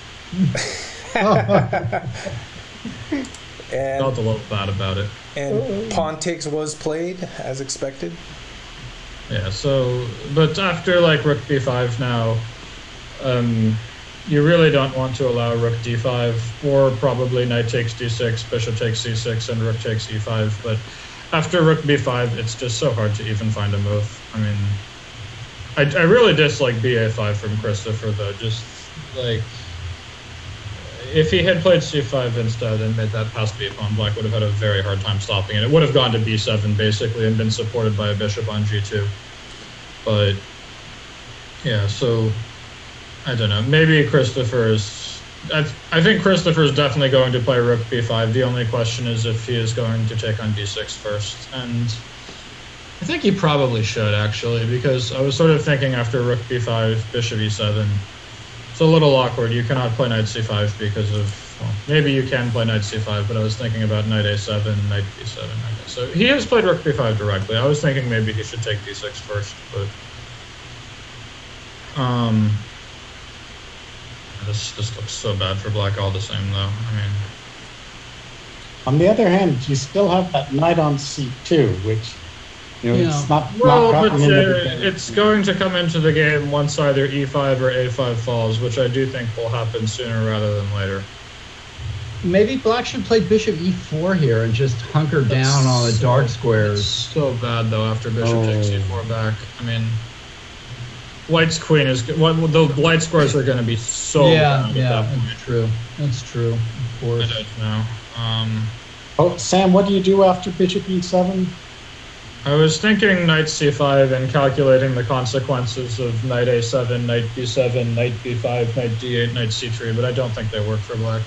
And, felt a little bad about it. And pawn takes was played as expected. Yeah. So, but after like rook b5 now, you really don't want to allow rook d5 or probably knight takes d6, bishop takes c6, and rook takes e5. But after rook b5, it's just so hard to even find a move. I mean, I really dislike ba5 from Christopher though. Just like, if he had played c5 instead and made that pass b pawn, black would have had a very hard time stopping it. It would have gone to b7 basically and been supported by a bishop on g2. But yeah, so I don't know. Maybe Christopher's... I think Christopher's definitely going to play rook b5. The only question is if he is going to take on d6 first. And I think he probably should, actually, because I was sort of thinking after rook b5, bishop e7, it's a little awkward. You cannot play knight c5 because of... Well, maybe you can play knight c5, but I was thinking about knight a7, knight b7. Okay. So he has played rook b5 directly. I was thinking maybe he should take d6 first, but... This looks so bad for black all the same, though. I mean... On the other hand, you still have that knight on c2, which, you know, it's not Well, not but gotten into the game. it's going to come into the game once either e5 or a5 falls, which I do think will happen sooner rather than later. Maybe black should play bishop e4 here and just hunker down on the dark squares. So bad, though, after bishop takes e4 back. I mean... White's queen is... the white squares are going to be so bad at that point. That's true. That's true, of course. I don't know. Oh, Sam, what do you do after bishop e7? I was thinking knight c5 and calculating the consequences of knight a7, knight b7, knight b5, knight d8, knight c3, but I don't think they work for black.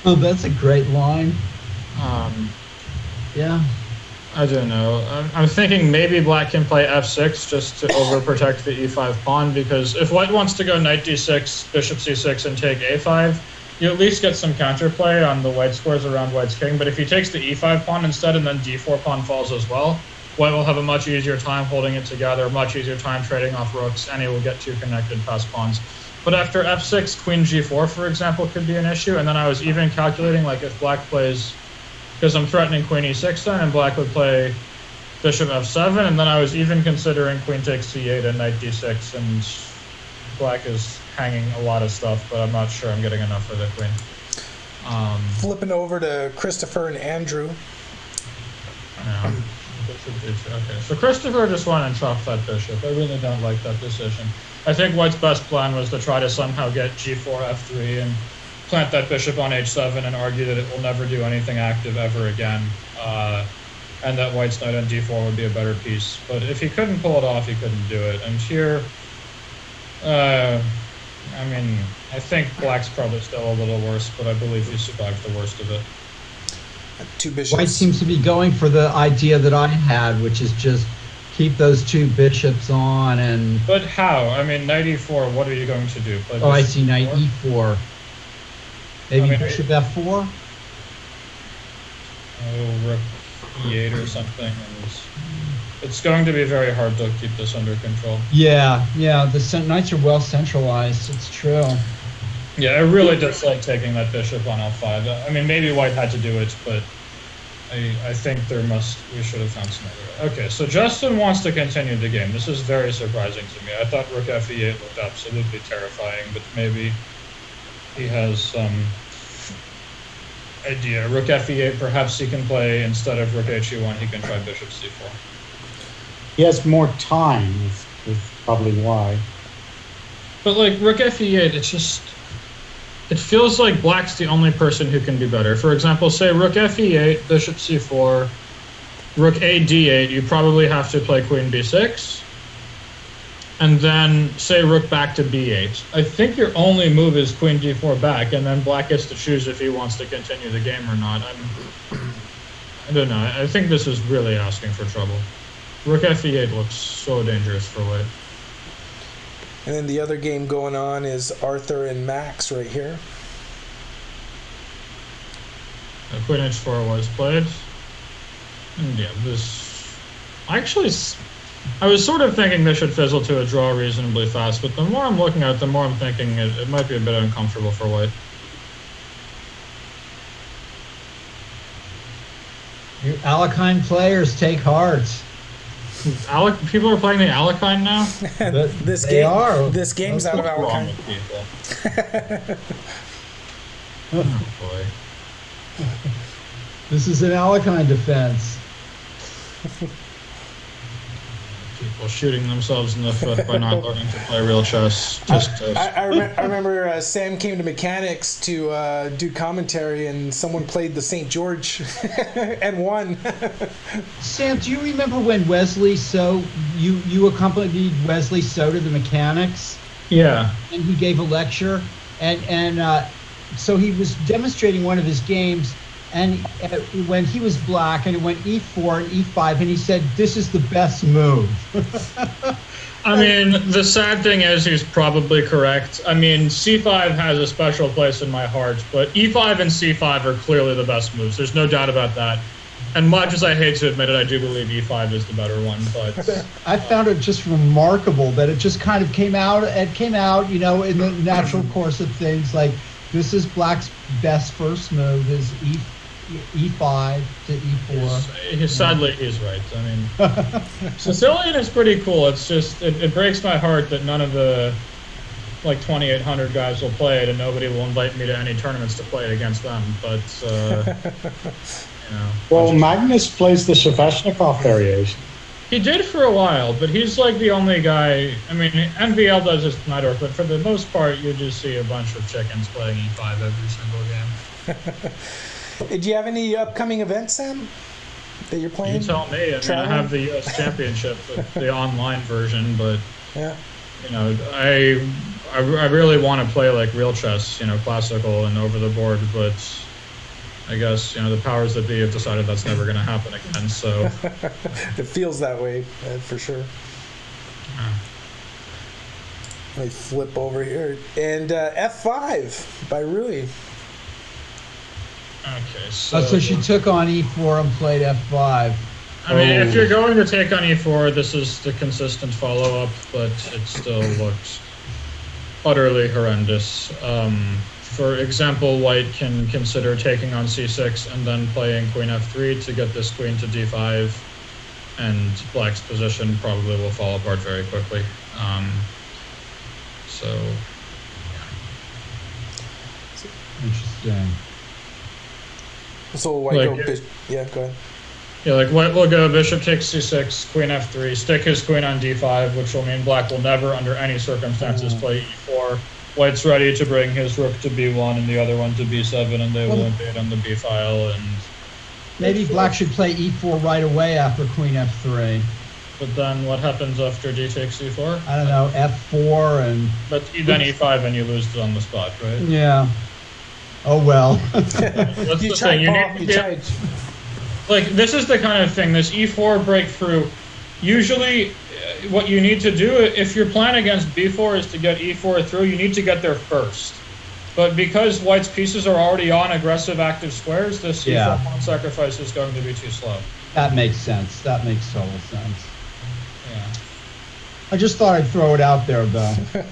Oh, that's a great line. Yeah. I don't know. I'm thinking maybe black can play f6 just to overprotect the e5 pawn, because if white wants to go knight d6, bishop c6, and take a5, you at least get some counterplay on the white squares around white's king. But if he takes the e5 pawn instead and then d4 pawn falls as well, white will have a much easier time holding it together, much easier time trading off rooks, and he will get two connected passed pawns. But after f6, queen g4, for example, could be an issue. And then I was even calculating, like, if black plays, because I'm threatening queen e6 then, and black would play bishop f7, and then I was even considering queen takes c8 and knight d6, and black is hanging a lot of stuff, but I'm not sure I'm getting enough for the queen. Flipping over to Christopher and Andrew. Yeah. Okay, so Christopher just went and chopped that bishop. I really don't like that decision. I think white's best plan was to try to somehow get g4, f3, and plant that bishop on h7 and argue that it will never do anything active ever again, and that white's knight on d4 would be a better piece. But if he couldn't pull it off, he couldn't do it. And here, I mean, I think black's probably still a little worse, but I believe he survived the worst of it. Two bishops. White seems to be going for the idea that I had, which is just keep those two bishops on and... But how? I mean, knight e4, what are you going to do? Play Oh, I see, knight e4? e4. Maybe I mean, bishop f4? Oh, rook e8 or something. And it's going to be very hard to keep this under control. Yeah, the knights are well centralized, it's true. Yeah, I really dislike taking that bishop on f5. I mean, maybe white had to do it, but I think we should have found some other way. Okay, so Justin wants to continue the game. This is very surprising to me. I thought rook f8 looked absolutely terrifying, but maybe he has some idea. Rook f8, perhaps he can play, instead of rook he1, he can try bishop c4. He has more time, is probably why. But like rook f8, it feels like black's the only person who can do better. For example, say rook f8, bishop c4, rook a d8, you probably have to play queen b6. And then say rook back to b8. I think your only move is queen d4 back, and then black gets to choose if he wants to continue the game or not. I don't know. I think this is really asking for trouble. Rook f8 looks so dangerous for white. And then the other game going on is Arthur and Max right here. Queen h4 was played. And yeah, I was sort of thinking this should fizzle to a draw reasonably fast, but the more I'm looking at it, the more I'm thinking it might be a bit uncomfortable for white. You Alekhine players take heart. People are playing the Alekhine now? This game's out of Alekhine. Oh boy. This is an Alekhine defense. People shooting themselves in the foot by not learning to play real chess. I remember Sam came to Mechanics to do commentary, and someone played the St. George and won. Sam, do you remember when Wesley So you accompanied Wesley So to the Mechanics? Yeah. And he gave a lecture, and so he was demonstrating one of his games. And when he was black, and it went e4 and e5, and he said, "This is the best move." I mean, the sad thing is he's probably correct. I mean, c5 has a special place in my heart, but e5 and c5 are clearly the best moves. There's no doubt about that. And much as I hate to admit it, I do believe e5 is the better one. But I found it just remarkable that it just kind of came out, you know, in the natural course of things. Like, this is black's best first move is e5 to e4. Sadly, he's right. I mean, Sicilian is pretty cool. It's just, it breaks my heart that none of the, like, 2,800 guys will play it, and nobody will invite me to any tournaments to play it against them. But, you know. Well, Magnus plays the Shevchnikov variation. He did for a while, but he's like the only guy. I mean, NVL does his Nightork, but for the most part, you just see a bunch of chickens playing e5 every single game. Do you have any upcoming events, Sam, that you're playing? You tell me. I mean, I have the U.S. Championship, the online version, but yeah, you know, I really want to play like real chess, you know, classical and over the board, but I guess, you know, the powers that be have decided that's never going to happen again. So it feels that way for sure. Let me flip over here. And F5 by Rui. Okay, so... So she took on e4 and played f5. I mean, if you're going to take on e4, this is the consistent follow-up, but it still looks utterly horrendous. For example, white can consider taking on c6 and then playing queen f3 to get this queen to d5, and black's position probably will fall apart very quickly. So, Interesting. So white Like- go yeah, go ahead. yeah, like white will go bishop takes c6, queen f3, stick his queen on d5, which will mean black will never, under any circumstances, play e4. White's ready to bring his rook to b1 and the other one to b7, and they will invade on the b file. And Maybe black should play e4 right away after queen f3. but then what happens after d takes e4? I don't know, f4 and... But then e5 and you lose it on the spot, right? Yeah. Oh, well. That's You the tried, thing. You Paul. need You to tried. like, this is the kind of thing, this e4 breakthrough. Usually, what you need to do if you're playing against b4 is to get e4 through. You need to get there first. But because white's pieces are already on aggressive active squares, this e4 pawn sacrifice is going to be too slow. That makes sense. That makes total sense. Yeah. I just thought I'd throw it out there, though. But,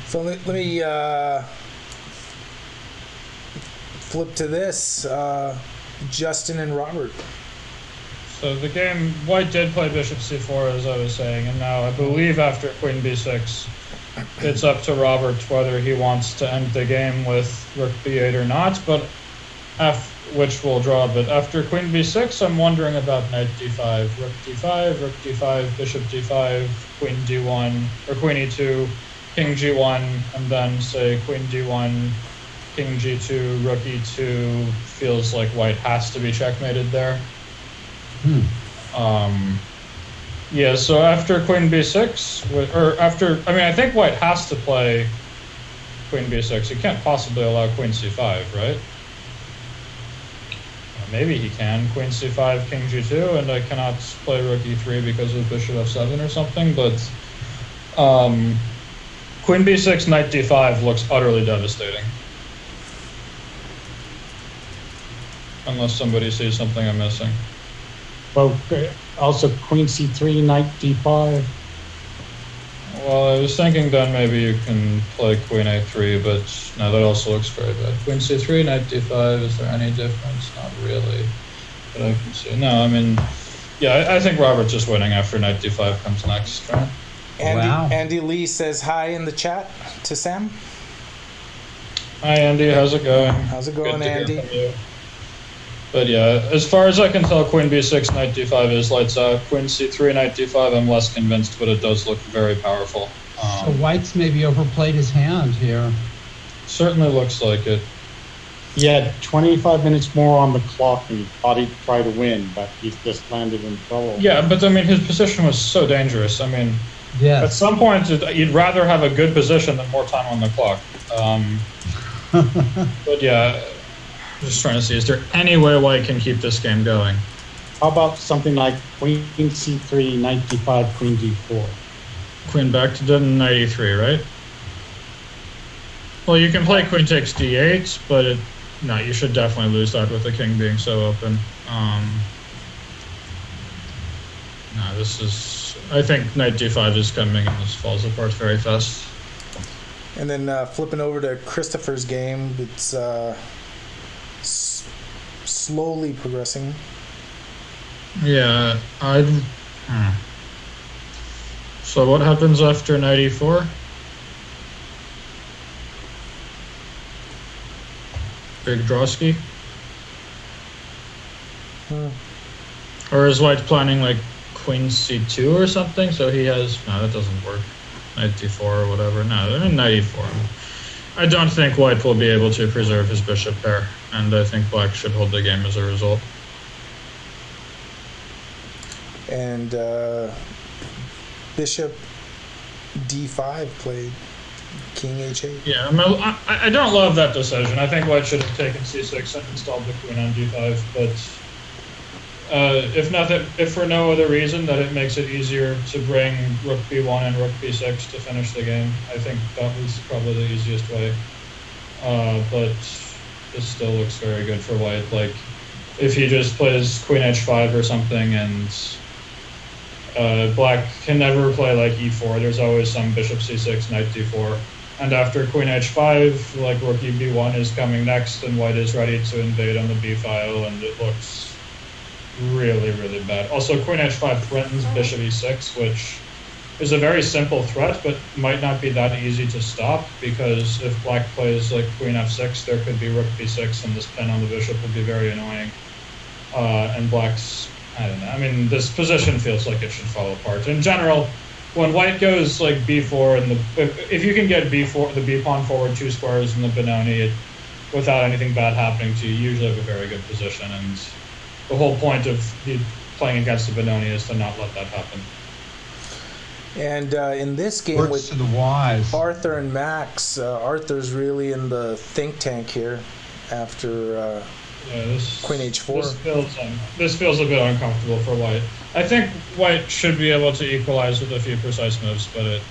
So let me flip to this. Justin and Robert. so the game, white did play bishop c4, as I was saying, and now I believe after queen b6, it's up to Robert whether he wants to end the game with rook b8 or not, but which will draw. But after queen b6, I'm wondering about knight d5, rook d5, bishop d5, queen d1, or queen e2, king g1, and then say queen d1, king g2, rook e2. Feels like white has to be checkmated there. Yeah, so after queen b6, I think white has to play queen b6. He can't possibly allow queen c5, right? Maybe he can. Queen c5, king g2, and I cannot play rook e3 because of bishop f7 or something, but queen b6, knight d5 looks utterly devastating. Unless somebody sees something I'm missing. Well, also queen c3, knight d5. Well, I was thinking then maybe you can play queen a3, but no, that also looks very bad. Queen c3, knight d5, is there any difference? Not really, but I can see. No, I mean, yeah, I think Robert's just winning after knight d5 comes next, right? Andy Lee says hi in the chat to Sam. Hi, Andy. How's it going? How's it going, Good to hear Andy? from you. But yeah, as far as I can tell, queen b6, knight d5 is lights out. Queen c3, knight d5, I'm less convinced, but it does look very powerful. So white's maybe overplayed his hand here. Certainly looks like it. He had 25 minutes more on the clock and he thought he'd try to win, but he's just landed in trouble. Yeah, but I mean, his position was so dangerous. I mean, at some point, you'd rather have a good position than more time on the clock. But yeah, just trying to see, is there any way white can keep this game going? How about something like queen c3, knight d5, queen d4? Queen back to knight e3, right? Well, you can play queen takes d8, but no, you should definitely lose that with the king being so open. No, this is... I think knight d5 is coming and this falls apart very fast. And then flipping over to Christopher's game, it's slowly progressing. Yeah, So what happens after knight e4? Big drawski? Or is white planning like queen c2 or something? So he has... No, that doesn't work. Knight d4 or whatever. No, I mean knight e4. I don't think white will be able to preserve his bishop pair, and I think black should hold the game as a result. And bishop d5 played king h8. Yeah, I don't love that decision. I think white should have taken c6 and installed the queen on d5, but If for no other reason that it makes it easier to bring Rook B1 and Rook B6 to finish the game. I think that was probably the easiest way. But this still looks very good for White. Like, if he just plays Queen H5 or something, and Black can never play like E4. There's always some Bishop C6, Knight D4. And after Queen H5, like Rook B1 is coming next, and White is ready to invade on the B file, and it looks really, really bad. Also, Queen H5 threatens Bishop E6, which is a very simple threat, but might not be that easy to stop, because if Black plays like Queen F6, there could be Rook B6, and this pin on the Bishop would be very annoying. And Black's, I don't know, I mean, this position feels like it should fall apart. In general, when White goes like B4, and if you can get B4, the B pawn forward 2 squares in the Benoni without anything bad happening to you, you usually have a very good position. And the whole point of playing against the Benoni is to not let that happen. And in this game Works with to the wise. Arthur and Max, Arthur's really in the think tank here after Queen H4. This feels a bit uncomfortable for White. I think White should be able to equalize with a few precise moves, but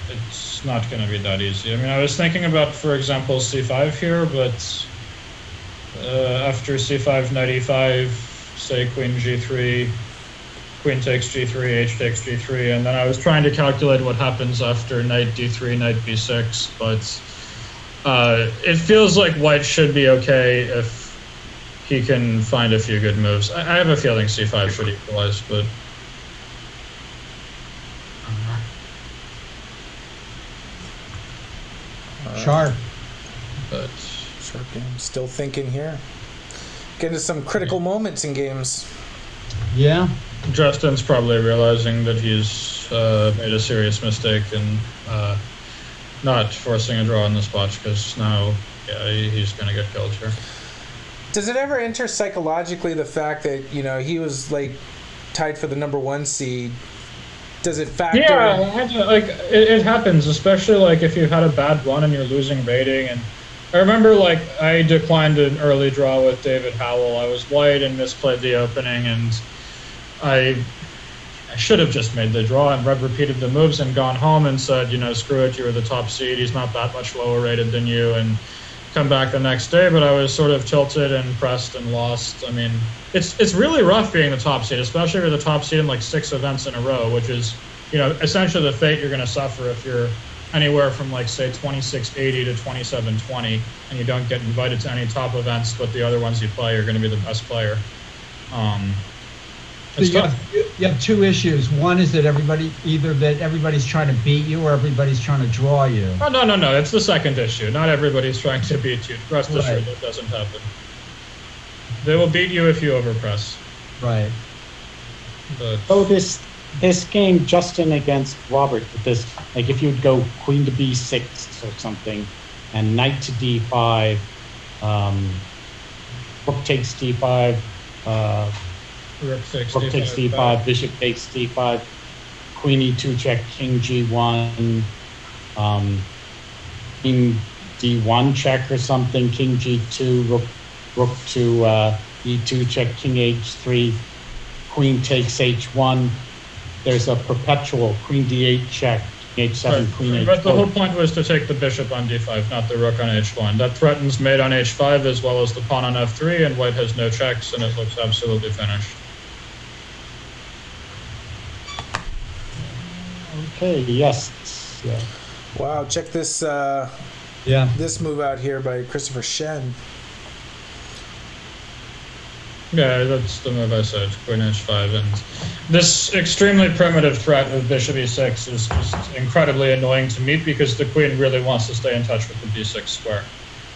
it's not going to be that easy. I mean, I was thinking about, for example, C5 here, but after C5, Knight E5, say Queen G3, Queen takes G3, H takes G3, and then I was trying to calculate what happens after Knight D3, Knight B6, but it feels like White should be okay if he can find a few good moves. I have a feeling C5 should equalize, but Sharp. But Sharp game. Still thinking here. Getting to some critical moments in games. Yeah. Justin's probably realizing that he's made a serious mistake and not forcing a draw on the spot, because now he's going to get killed here. Does it ever enter psychologically the fact that, you know, he was like tied for the #1 seed? Does it factor? Yeah, like it happens, especially like if you've had a bad run and you're losing rating. And I remember like I declined an early draw with David Howell. I was White and misplayed the opening, and I should have just made the draw and repeated the moves and gone home and said, you know, screw it, you were the top seed. He's not that much lower rated than you, and come back the next day. But I was sort of tilted and pressed and lost. I mean, it's really rough being the top seed, especially if you're the top seed in like 6 events in a row, which is, you know, essentially the fate you're going to suffer if you're anywhere from like say 2680 to 2720 and you don't get invited to any top events, but the other ones you play are going to be the best player. So you have 2 issues. One is that everybody's trying to beat you, or everybody's trying to draw you. Oh, no. It's the second issue. Not everybody's trying to beat you. Rest assured that doesn't happen. They will beat you if you overpress. Right. But this game, Justin against Robert, with this, like if you'd go Queen to B6 or something, and Knight to D5, Rook takes D5, Rook takes D5, Bishop takes D5, Queen E2 check, King G1, King D1 check or something, King G2, Rook to E2 check, King H3, Queen takes H1. There's a perpetual Queen D8 check, King H7, Queen H4. But the whole point was to take the bishop on D5, not the rook on H1. That threatens mate on H5 as well as the pawn on F3, and White has no checks, and it looks absolutely finished. Okay, yes. Yeah. Wow, check this this move out here by Christopher Shen. Yeah, that's the move I said, Queen H5. And this extremely primitive threat of Bishop E6 is just incredibly annoying to meet, because the Queen really wants to stay in touch with the D6 square.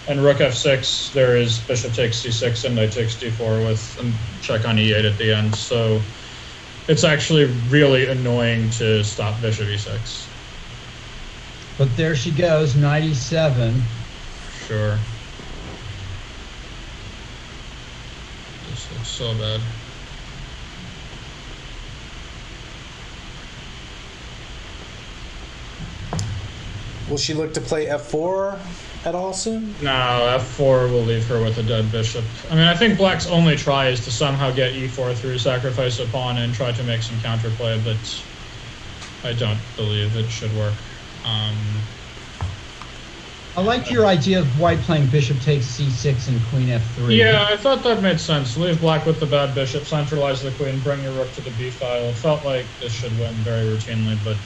And Rook F6, there is Bishop takes C6 and Knight takes D4 with a check on E8 at the end. So it's actually really annoying to stop Bishop E6. But there she goes, 97. Sure. This looks so bad. Will she look to play F4 at all soon? No, f4 will leave her with a dead bishop. I mean, I think black's only try is to somehow get e4 through, sacrifice a pawn, and try to make some counterplay, but I don't believe it should work. I like your idea of white playing bishop takes c6 and queen f3. Yeah, I thought that made sense. Leave black with the bad bishop, centralize the queen, bring your rook to the b file. It felt like this should win very routinely, but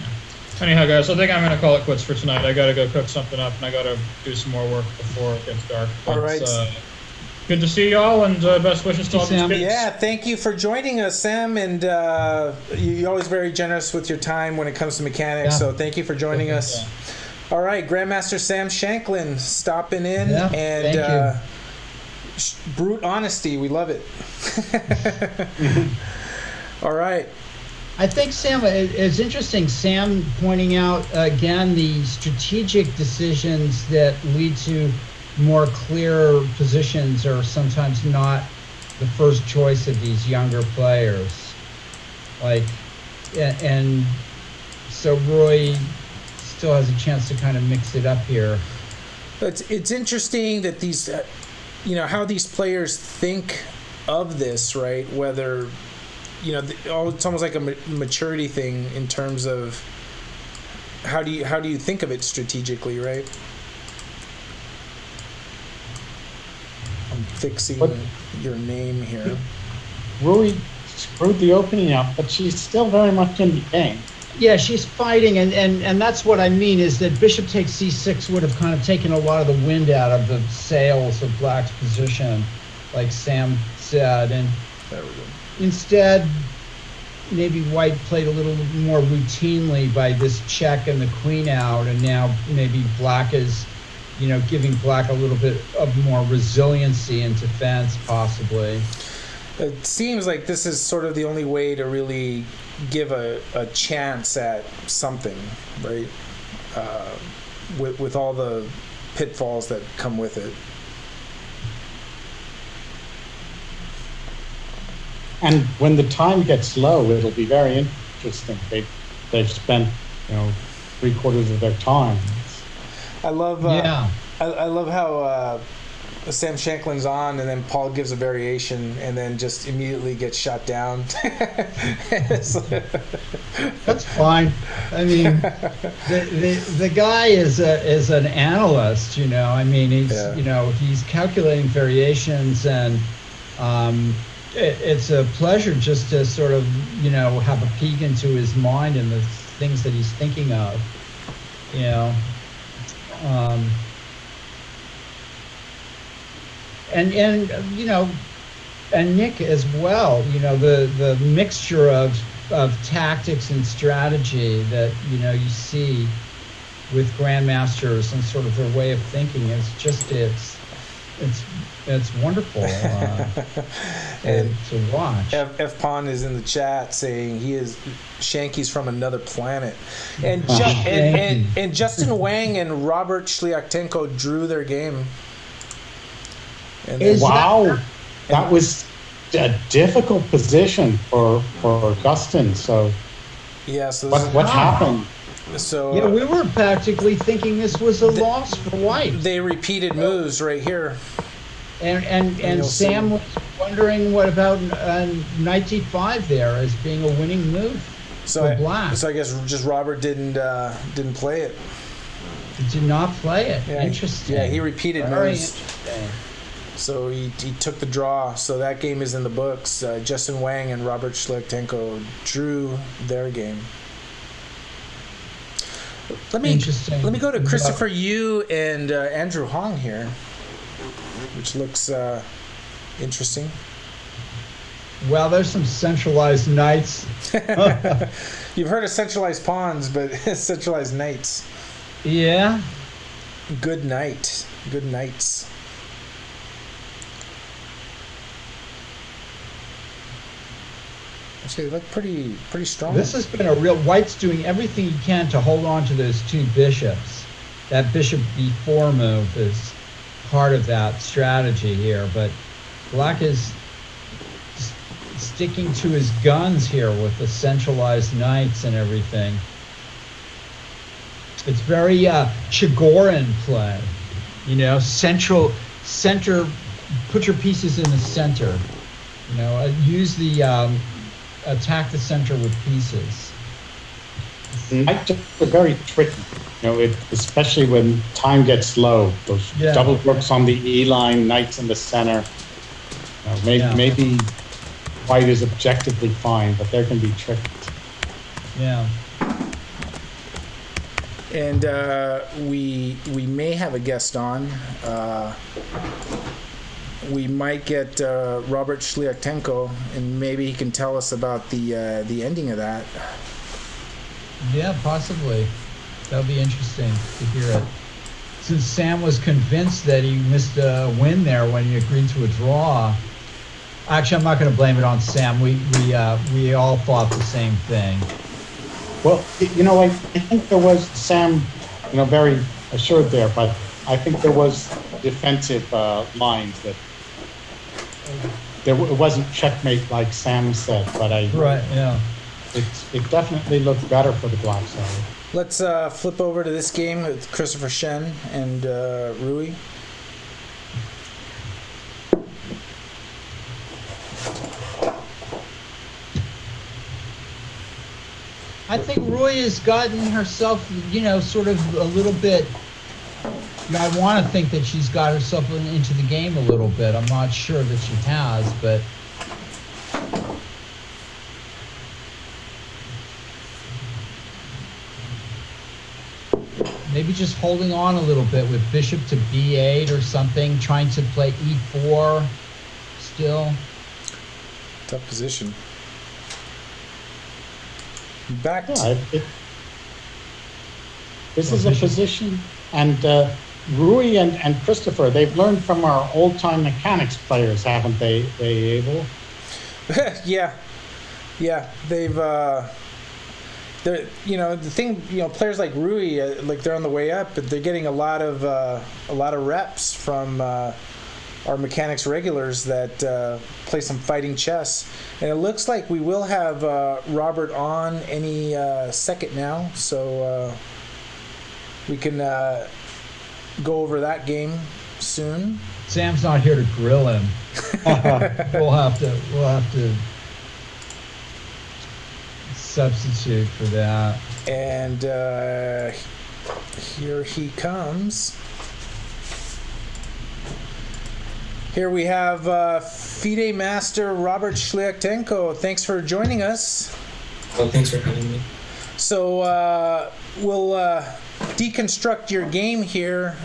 yeah. Anyhow, guys, I think I'm going to call it quits for tonight. I got to go cook something up, and I got to do some more work before it gets dark. But, all right. Good to see y'all, and best wishes to all these kids. Yeah, thank you for joining us, Sam, and you're always very generous with your time when it comes to mechanics, so thank you for joining us. Yeah. All right, Grandmaster Sam Shankland stopping in, and brute honesty, we love it. All right. I think, Sam, it's interesting, Sam pointing out, again, the strategic decisions that lead to more clear positions are sometimes not the first choice of these younger players. Like, and so Rui still has a chance to kind of mix it up here. It's interesting that these, how these players think of this, right? Whether, it's almost like a maturity thing in terms of how do you think of it strategically, right? I'm fixing your name here. Rui screwed the opening up, but she's still very much in the game. Yeah, she's fighting, and that's what I mean, is that bishop takes c6 would have kind of taken a lot of the wind out of the sails of black's position, like Sam said, and there we go. Instead, maybe white played a little more routinely by this check and the queen out, and now maybe black is, giving black a little bit of more resiliency in defense, possibly. It seems like this is sort of the only way to really give a chance at something, right? With all the pitfalls that come with it. And when the time gets low, it'll be very interesting. They've spent, 3/4 of their time. I love. I love how Sam Shankland's on, and then Paul gives a variation, and then just immediately gets shot down. That's fine. I mean, the guy is an analyst. I mean, he's calculating variations, and it's a pleasure just to sort of have a peek into his mind and the things that he's thinking of. And Nick as well, the mixture of tactics and strategy that, you see with grandmasters and sort of their way of thinking is just, it's wonderful and to watch. F Pon is in the chat saying Shanky's from another planet, and and Justin Wang and Robert Shliaktenko drew their game. Wow, that was a difficult position for Justin. So yeah, so what happened? So yeah, we were practically thinking this was a loss for white. They repeated moves right here. And Sam was wondering what about knight d5 there as being a winning move for black. So I guess just Robert didn't play it. He did not play it. Yeah, interesting. Yeah, he repeated Very moves. Interesting. So he took the draw. So that game is in the books. Justin Wang and Robert Shliaktenko drew their game. Let me go to Christopher Yu and Andrew Hong here, which looks interesting. Well, there's some centralized knights. You've heard of centralized pawns, but centralized knights. Yeah. Good night. Good knights. Actually, they look pretty strong. This has been a real... White's doing everything he can to hold on to those two bishops. That bishop b4 move is part of that strategy here, but black is sticking to his guns here with the centralized knights and everything. It's very Chigorin play. You know, center. Put your pieces in the center. You know, use the attack the center with pieces. Knights are very tricky. You know, especially when time gets low. Those double rooks on the E line, knights in the center. Maybe white is objectively fine, but they can be tricky. Yeah. And we may have a guest on. We might get Robert Shliaktenko, and maybe he can tell us about the ending of that. Yeah, possibly. That'll be interesting to hear it. Since Sam was convinced that he missed a win there when he agreed to a draw. Actually, I'm not going to blame it on Sam. We all thought the same thing. Well, you know, I think there was Sam, you know, very assured there, but I think there was defensive lines that it wasn't checkmate like Sam said, but it definitely looked better for the black side. Let's flip over to this game with Christopher Shen and Rui. I think Rui has gotten herself, you know, sort of a little bit. I want to think that she's got herself into the game a little bit. I'm not sure that she has, but maybe just holding on a little bit with bishop to b8 or something, trying to play e4 still. Tough position. This is a position, and Rui and Christopher, they've learned from our old-time mechanics players, haven't they, Abel? Yeah, they've they're, you know, the thing, you know, players like Rui, like they're on the way up, but they're getting a lot of reps from our mechanics regulars that play some fighting chess. And it looks like we will have Robert on any second now, so we can go over that game soon. Sam's not here to grill him. We'll have to substitute for that. And here he comes. Here we have FIDE Master Robert Shliaktenko. Thanks for joining us. Well, thanks for having me. So we'll deconstruct your game here.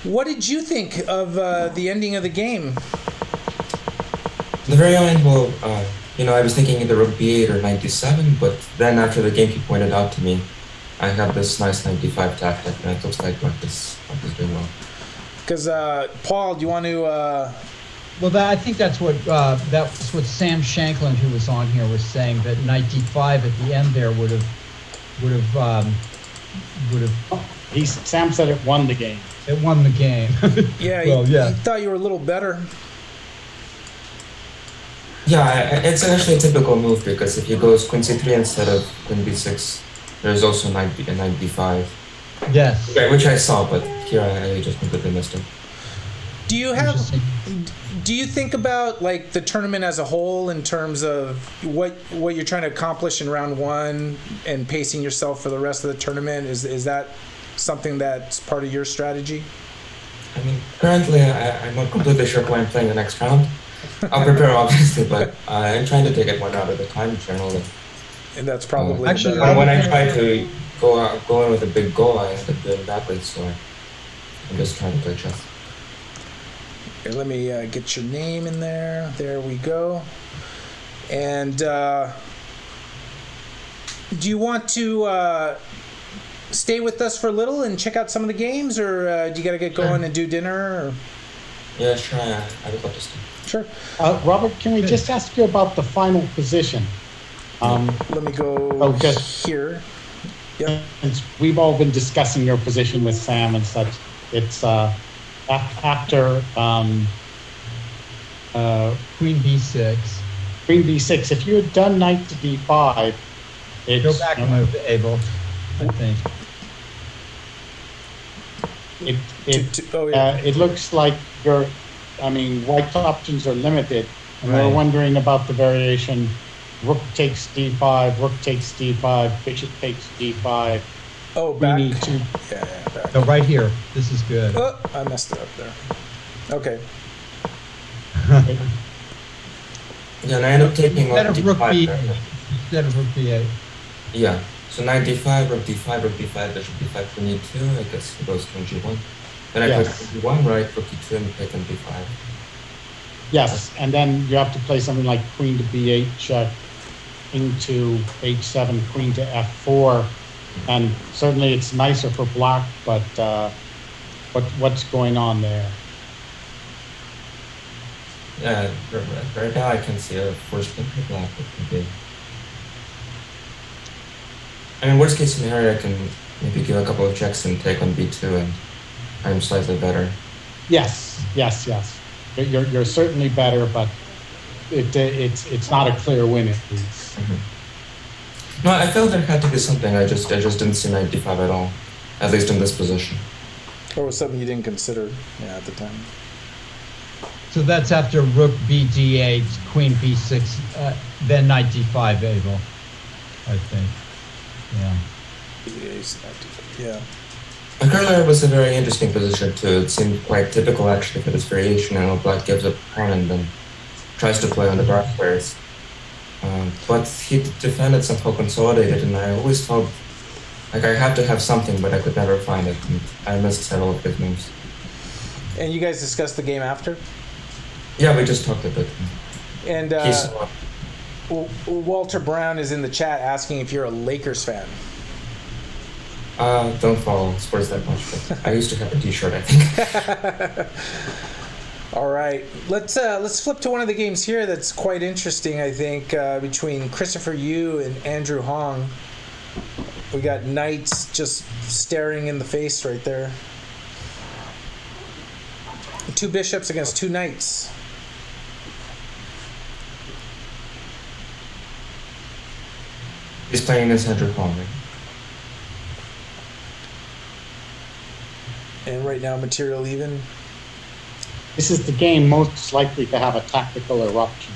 What did you think of the ending of the game? The very end, well, you know, I was thinking either rook b8 or knight d7, but then after the game he pointed out to me, I have this nice knight d5 tactic, and it looks like black is doing well. Because Paul, do you want to? Well, I think that's what Sam Shankland, who was on here, was saying, that knight d5 at the end there would have. Sam said it won the game. It won the game. Yeah, well, he thought you were a little better. Yeah, it's actually a typical move, because if you go queen c3 instead of queen b6, there's also knight d5. Yes. Which I saw, but here I just completely missed it. Do you think about like the tournament as a whole in terms of what you're trying to accomplish in round one and pacing yourself for the rest of the tournament? Is that something that's part of your strategy? I mean, currently I'm not completely sure who I'm playing the next round. I'll prepare obviously, but I'm trying to take it one round at a time generally. And that's probably actually when I try to go in with a big goal, I end up doing badly. So I'm just trying to play chess. Okay, let me get your name in there. There we go. And do you want to stay with us for a little and check out some of the games, or do you got to get going and do dinner? Or? Yeah, sure. I would love to stay. Sure. Robert, can we just ask you about the final position? Let me go here. Yep. Since we've all been discussing your position with Sam and such, it's after Queen b6. Queen b6. If you had done knight to d5, Go back a move, Abel. I think. It looks like white's options are limited, and we're Right. wondering about the variation. Rook takes d5, rook takes d5, bishop takes d5. Oh, We back. need to. Yeah, back. So right here, this is good. Oh, I messed it up there. Okay. Yeah, and I end up taking Instead like of rook d5 b8. there. Instead of rook b8. Yeah, so knight d5, rook d5, rook b5, bishop b5, queen e2, I guess it goes king g1. Then I Yes. play queen g1, right, rook e2, and play king b5. Yes, and then you have to play something like queen to b8 check, king to h7, queen to f4, and certainly it's nicer for black, but what's going on there? Yeah, right now I can see a forced pick for black, but maybe. I mean, worst case scenario, I can maybe give a couple of checks and take on b2, and I'm slightly better. Yes. You're certainly better, but it's not a clear win at least. No, I felt there had to be something. I just didn't see knight d5 at all, at least in this position. Or was something you didn't consider, at the time. So that's after rook b d8, queen b6, then knight d5, Abel, I think. Yeah. Yeah. My curler was a very interesting position too. It seemed quite typical actually for this variation. I know black gives up pawn and then tries to play on the dark squares. But he defended somehow consolidated, and I always felt like I had to have something, but I could never find it. And I missed several of his moves. And you guys discussed the game after? Yeah, we just talked a bit. And He saw. Walter Brown is in the chat asking if you're a Lakers fan. Don't follow sports that much, but I used to have a T-shirt, I think. All right, let's flip to one of the games here that's quite interesting, I think, between Christopher Yu and Andrew Hong. We got knights just staring in the face right there. Two bishops against two knights. He's playing against Andrew Hong, right? And right now, material even. This is the game most likely to have a tactical eruption.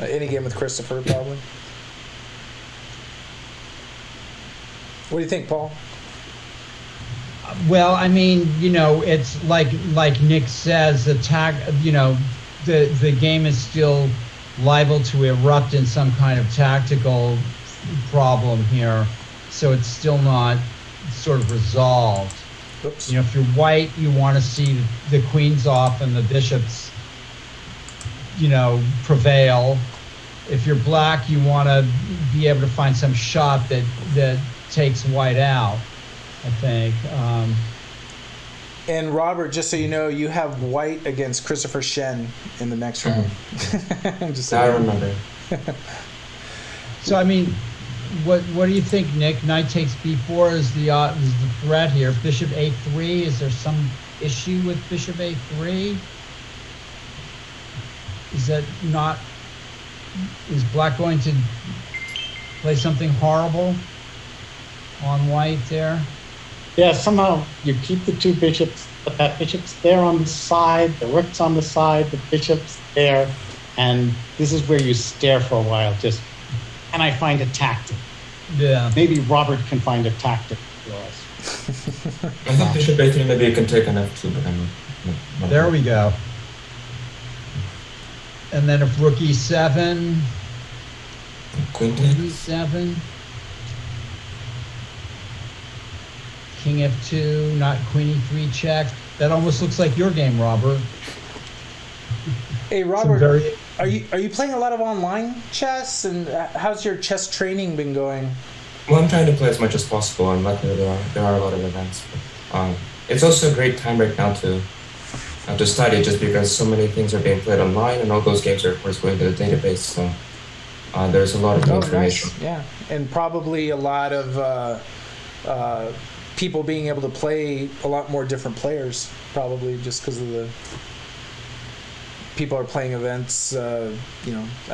Any game with Christopher, probably. What do you think, Paul? Well, I mean, it's like Nick says, the game is still liable to erupt in some kind of tactical problem here, so it's still not sort of resolved. Oops. If you're white, you want to see the queens off and the bishops, prevail. If you're black, you want to be able to find some shot that takes white out, I think. And Robert, just so you know, you have white against Christopher Shen in the next round. Just I remember. So, I mean, what do you think, Nick? Knight takes b4 is the threat here. Bishop a3, is there some issue with bishop a3? Is black going to play something horrible on white there? Yeah, somehow you keep the two bishops, but that bishop's there on the side, the rook's on the side, the bishop's there, and this is where you stare for a while, just, can I find a tactic? Yeah. Maybe Robert can find a tactic for us. I thought bishop a3 maybe you can take an f2, but I'm not There we go. And then if rook e7, Queen queen takes. e7, king f2, not queen e3 check. That almost looks like your game, Robert. Hey, Robert, are you playing a lot of online chess? And how's your chess training been going? Well, I'm trying to play as much as possible, and luckily there are a lot of events. But, it's also a great time right now to study, just because so many things are being played online, and all those games are, of course, going to the database. So there's a lot of information. Nice. Yeah, and probably a lot of people being able to play a lot more different players, probably just because of the people are playing events. I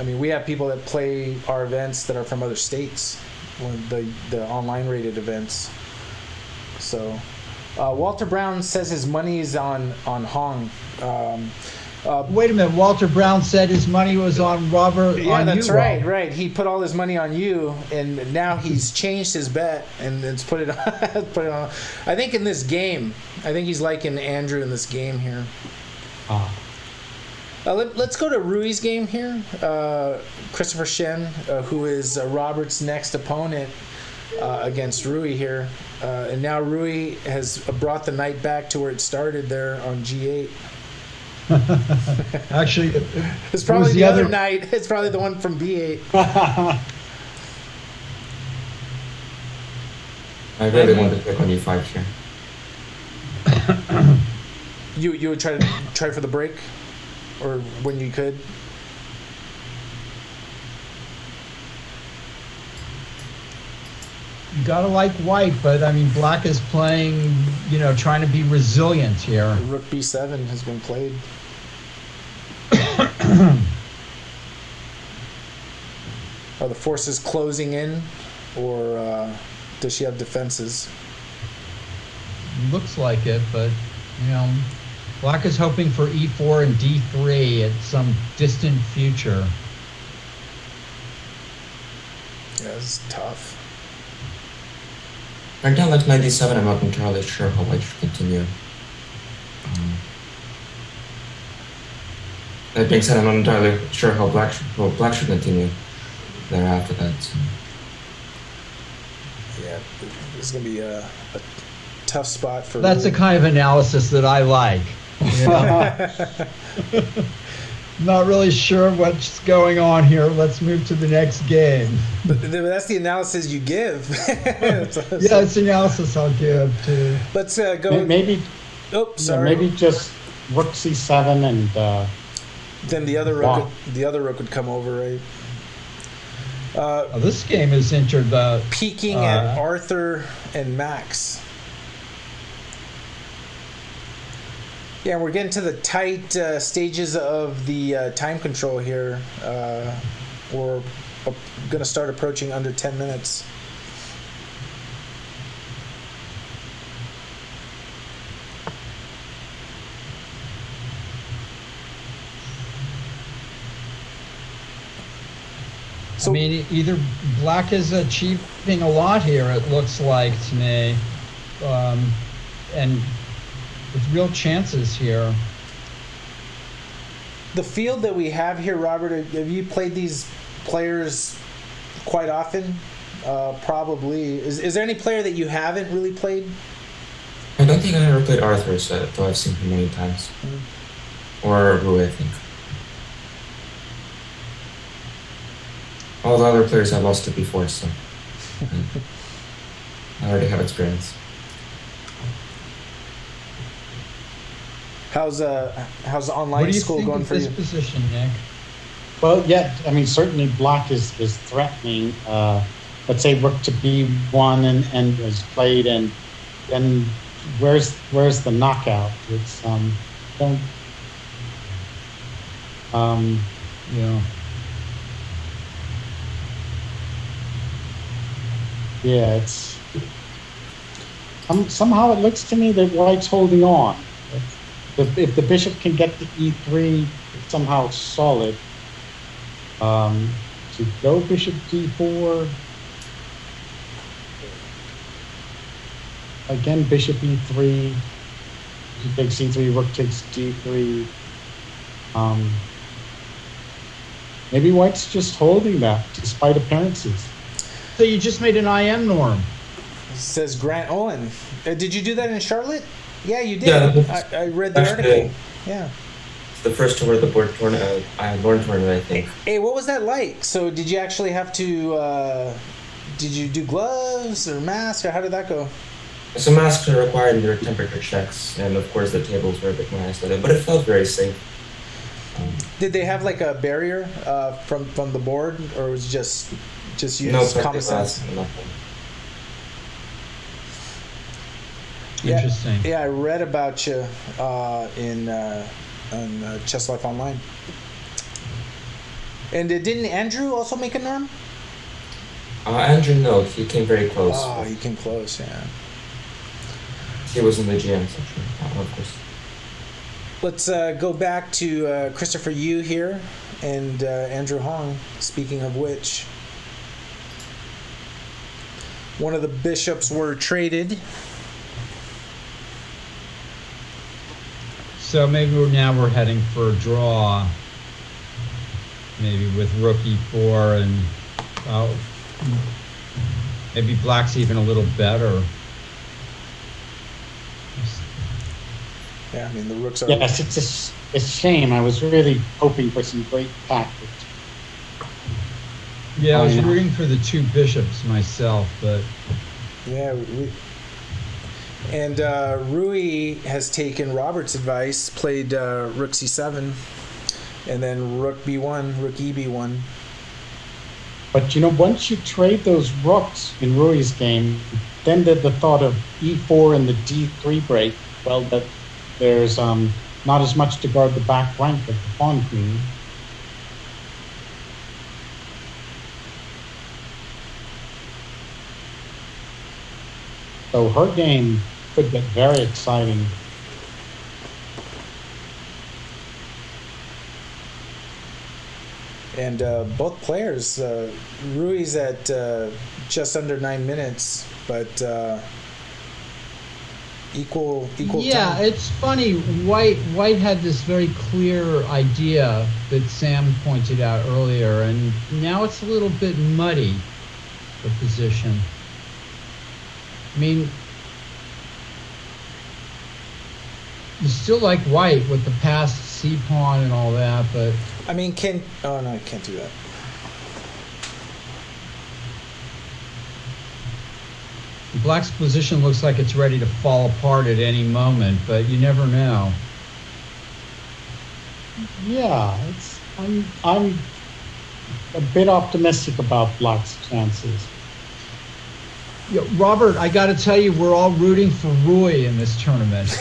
mean, we have people that play our events that are from other states. one of the online rated events. So Walter Brown says his money is on Hong. Wait a minute. Walter Brown said his money was on Robert. Yeah, on that's you, right. Robert. Right. He put all his money on you, and now he's changed his bet and it's put it on. Put it on. I think in this game, I think he's liking Andrew in this game here. Let's go to Rui's game here. Christopher Shen, who is Robert's next opponent against Rui here, and now Rui has brought the night back to where it started there on G8. Actually, it's probably the other night. It's probably the one from B8. I really want to click on E5 here. You would try for the break, or when you could. you gotta like white, but I mean, black is playing, trying to be resilient here. Rook B7 has been played. Are the forces closing in, or does she have defenses? Looks like it, but black is hoping for E4 and D3 at some distant future. Yeah, this is tough. Right now, like 97, I'm not entirely sure how white should continue. That being said, I'm not entirely sure how black should continue thereafter that. So. Yeah, this is going to be a tough spot for That's the kind of analysis that I like. Not really sure what's going on here. Let's move to the next game. But that's the analysis you give. Yeah, it's analysis I'll give too. Let's go. Maybe. Oh, sorry. Maybe just rook c7 and. Then the other rook would come over, right? This game is entered peaking at Arthur and Max. Yeah, we're getting to the tight stages of the time control here. We're going to start approaching under 10 minutes. So, I mean, either black is achieving a lot here, it looks like to me, and with real chances here. The field that we have here, Robert, have you played these players quite often? Probably. Is there any player that you haven't really played? I don't think I ever played Arthur's, though I've seen him many times. Or Rui, I think. All the other players I lost to before, so I already have experience. How's online school going for you? What do you think of this position, Nick? Well, yeah, I mean, certainly black is threatening. Let's say rook to b1 and is played, and then where's the knockout? It's yeah. Yeah, it's somehow it looks to me that white's holding on. If the bishop can get to e3, it's somehow solid. To go bishop d4, again bishop e3, he takes e3, rook takes d3. Maybe white's just holding that despite appearances. So you just made an IM norm. Says Grant Owen. Did you do that in Charlotte? Yeah, you did. Yeah, I read the article. Yeah. The first tour of the board tournament, Lorne tournament, I think. Hey, what was that like? So did you actually have to, did you do gloves or mask, or how did that go? So masks are required in their temperature checks, and of course the tables were a bit more isolated, but it felt very safe. Did they have like a barrier from the board, or was it just use common sense? Yeah, interesting. Yeah, I read about you on Chess Life Online. And didn't Andrew also make a norm? Andrew, no, he came very close. Oh, he came close, yeah. He was in the GM section, of course. Let's go back to Christopher Yu here and Andrew Hong, speaking of which. One of the bishops were traded. So maybe we're heading for a draw. Maybe with rook e4 and maybe black's even a little better. Yeah, I mean the rooks are. Yes, it's a shame. I was really hoping for some great tactics. Yeah, I was rooting for the two bishops myself, but Yeah, and Rui has taken Robert's advice, played rook c7, and then rook b1, rook eb1. But once you trade those rooks in Rui's game, then the thought of e4 and the d3 break, well, that there's not as much to guard the back rank of the pawn queen. So her game could get very exciting. And both players, Rui's at just under 9 minutes, but equal yeah, time. it's funny. White had this very clear idea that Sam pointed out earlier, and now it's a little bit muddy, the position. I mean, you still like White with the passed C pawn and all that, but I mean, oh no, I can't do that. Black's position looks like it's ready to fall apart at any moment, but you never know. Yeah, I'm a bit optimistic about Black's chances. Yeah, Robert, I got to tell you, we're all rooting for Rui in this tournament.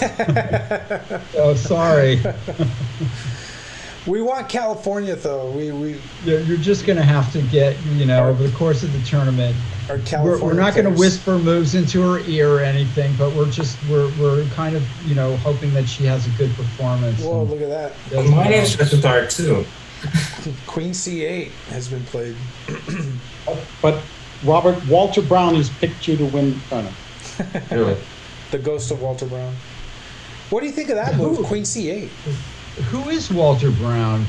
Oh, sorry. We want California, though. You're just going to have to get, over the course of the tournament. We're not going to whisper moves into her ear or anything, but we're kind of, hoping that she has a good performance. Whoa, look at that. My name's Judit Sztaray too. Queen c8 has been played. But Robert, Walter Brown has picked you to win the tournament. Really? The ghost of Walter Brown. What do you think of that move, Queen c8? Who is Walter Brown?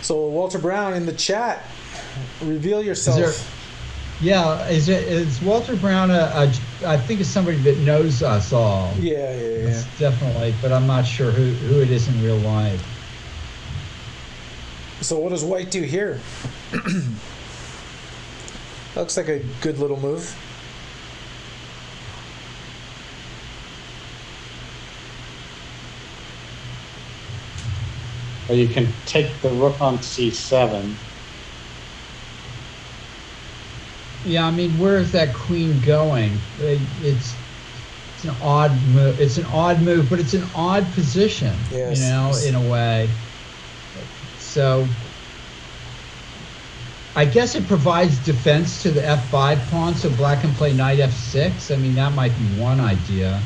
So Walter Brown in the chat, reveal yourself. Is Walter Brown I think it's somebody that knows us all. Yeah. Definitely, but I'm not sure who it is in real life. So what does White do here? Looks like a good little move. Or you can take the rook on c7. Yeah, I mean, where is that queen going? It's an odd move. It's an odd move, but it's an odd position. Yes. In a way. So I guess it provides defense to the f5 pawn, so black can play knight f6. I mean, that might be one idea.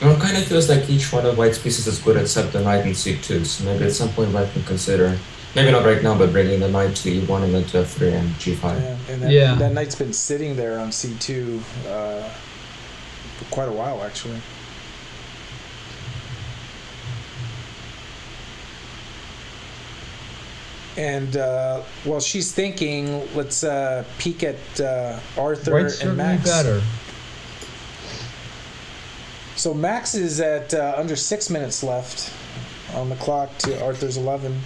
It kind of feels like each one of White's pieces is good except the knight in c2, so maybe at some point White can consider, maybe not right now, but bringing the knight to e1 and then to f3 and g5. Yeah, and that knight's been sitting there on c2 for quite a while, actually. And while she's thinking, let's peek at Arthur White's and Max. Better. So Max is at under 6 minutes left on the clock to Arthur's 11.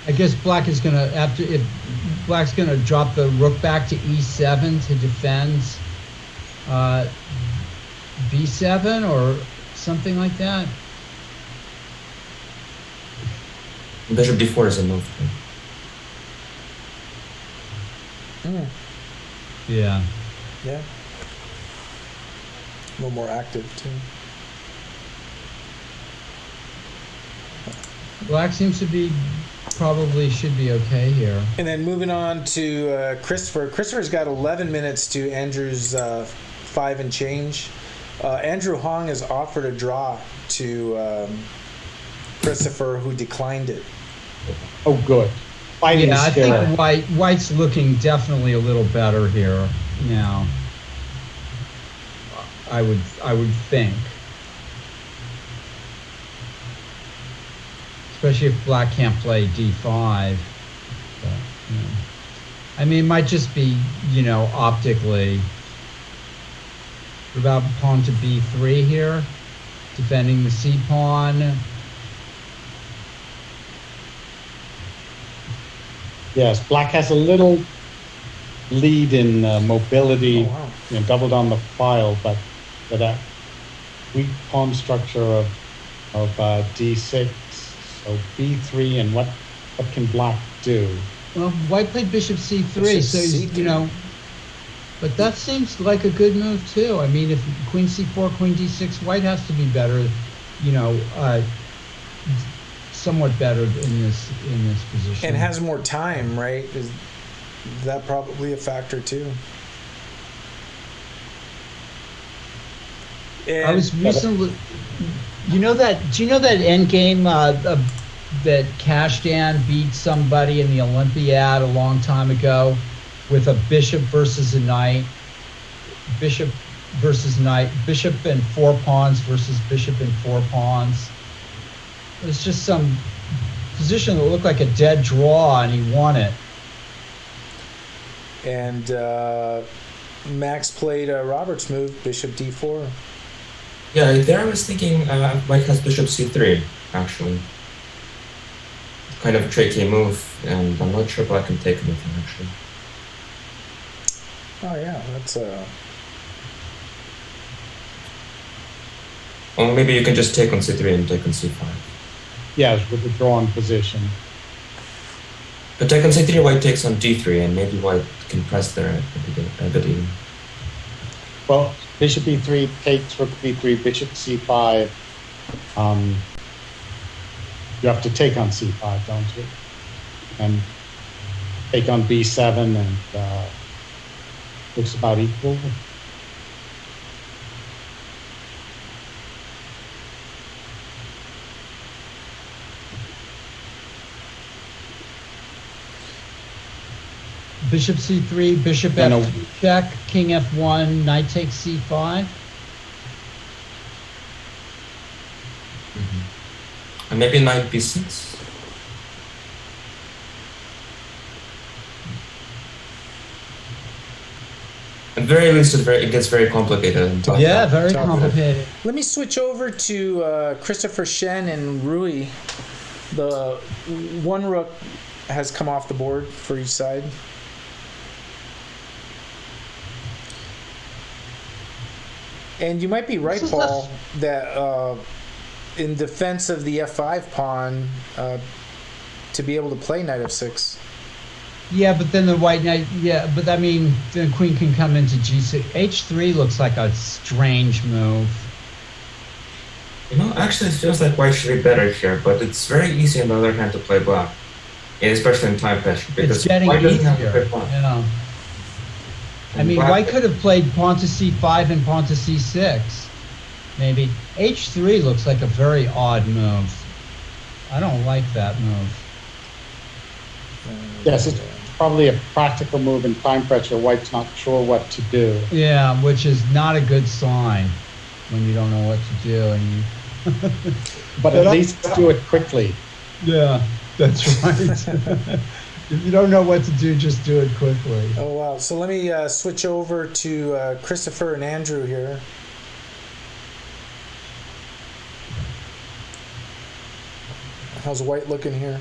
I guess Black is gonna Black's gonna drop the rook back to e7 to defend b7 or something like that. Bishop d4 is a move. Yeah. Yeah. A little more active too. Black seems to be probably should be okay here. And then moving on to Christopher. Christopher's got 11 minutes to Andrew's 5 and change. Andrew Hong has offered a draw to Christopher, who declined it. Oh, good. Fighting Yeah, I spirit. think White's looking definitely a little better here now. I would think. Especially if Black can't play D5. But, you know. I mean, it might just be, optically. What about pawn to B3 here? Defending the C pawn. Yes, Black has a little lead in mobility, Oh, wow. doubled on the file, but for that weak pawn structure of D6, so B3, and what can Black do? Well, White played Bishop C3, Bishop so he's, C3. but that seems like a good move too. I mean, if Queen C4, Queen D6, White has to be better, somewhat better in this position. And has more time, right? Is that probably a factor too? And I was recently, do you know that end game that Kashdan beat somebody in the Olympiad a long time ago with a bishop versus a knight, bishop versus knight, bishop and 4 pawns versus bishop and 4 pawns. It was just some position that looked like a dead draw, and he won it. And Max played Robert's move, Bishop D4. Yeah, there I was thinking White has Bishop C3, actually. Kind of tricky move, and I'm not sure Black can take anything, actually. Oh yeah, that's Or maybe you can just take on C3 and take on C5. Yes, with the drawn position. But take on C3, White takes on D3, and maybe White can press there a bit even. Well, Bishop E3 takes Rook B3, Bishop C5. You have to take on C5, don't you? And take on B7, and looks about equal. Bishop C3, Bishop F2 check, King F1, Knight takes C5. And maybe Knight B6. At very least, it gets very complicated. Yeah, very complicated. Let me switch over to Christopher, Shen, and Rui. The one rook has come off the board for each side. And you might be right, Paul, that in defense of the F5 pawn, to be able to play Knight F6. Yeah, but then the white knight, but I mean, the queen can come into G6. H3 looks like a strange move. Actually, it feels like White should be better here, but it's very easy on the other hand to play Black, especially in time pressure, because It's getting White doesn't have easier. a good pawn. Yeah. I And mean, Black- White could have played pawn to C5 and pawn to C6. Maybe. H3 looks like a very odd move. I don't like that move. Yes, it's probably a practical move in time pressure. White's not sure what to do. Yeah, which is not a good sign when you don't know what to do. And you But at least do it quickly. Yeah, that's right. If you don't know what to do, just do it quickly. Oh, wow. So let me switch over to Christopher and Andrew here. How's White looking here?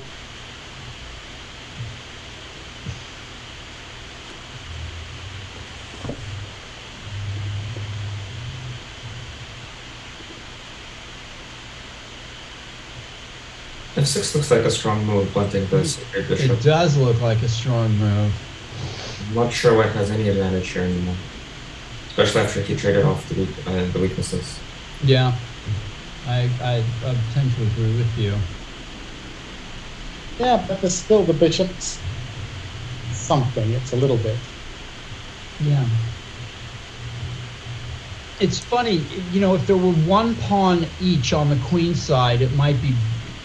F6 looks like a strong move, blunting this bishop. It does look like a strong move. I'm not sure White has any advantage here anymore, especially after he traded off the weaknesses. Yeah, I tend to agree with you. Yeah, but there's still the bishop's something. It's a little bit. Yeah. It's funny, if there were one pawn each on the queen side, it might be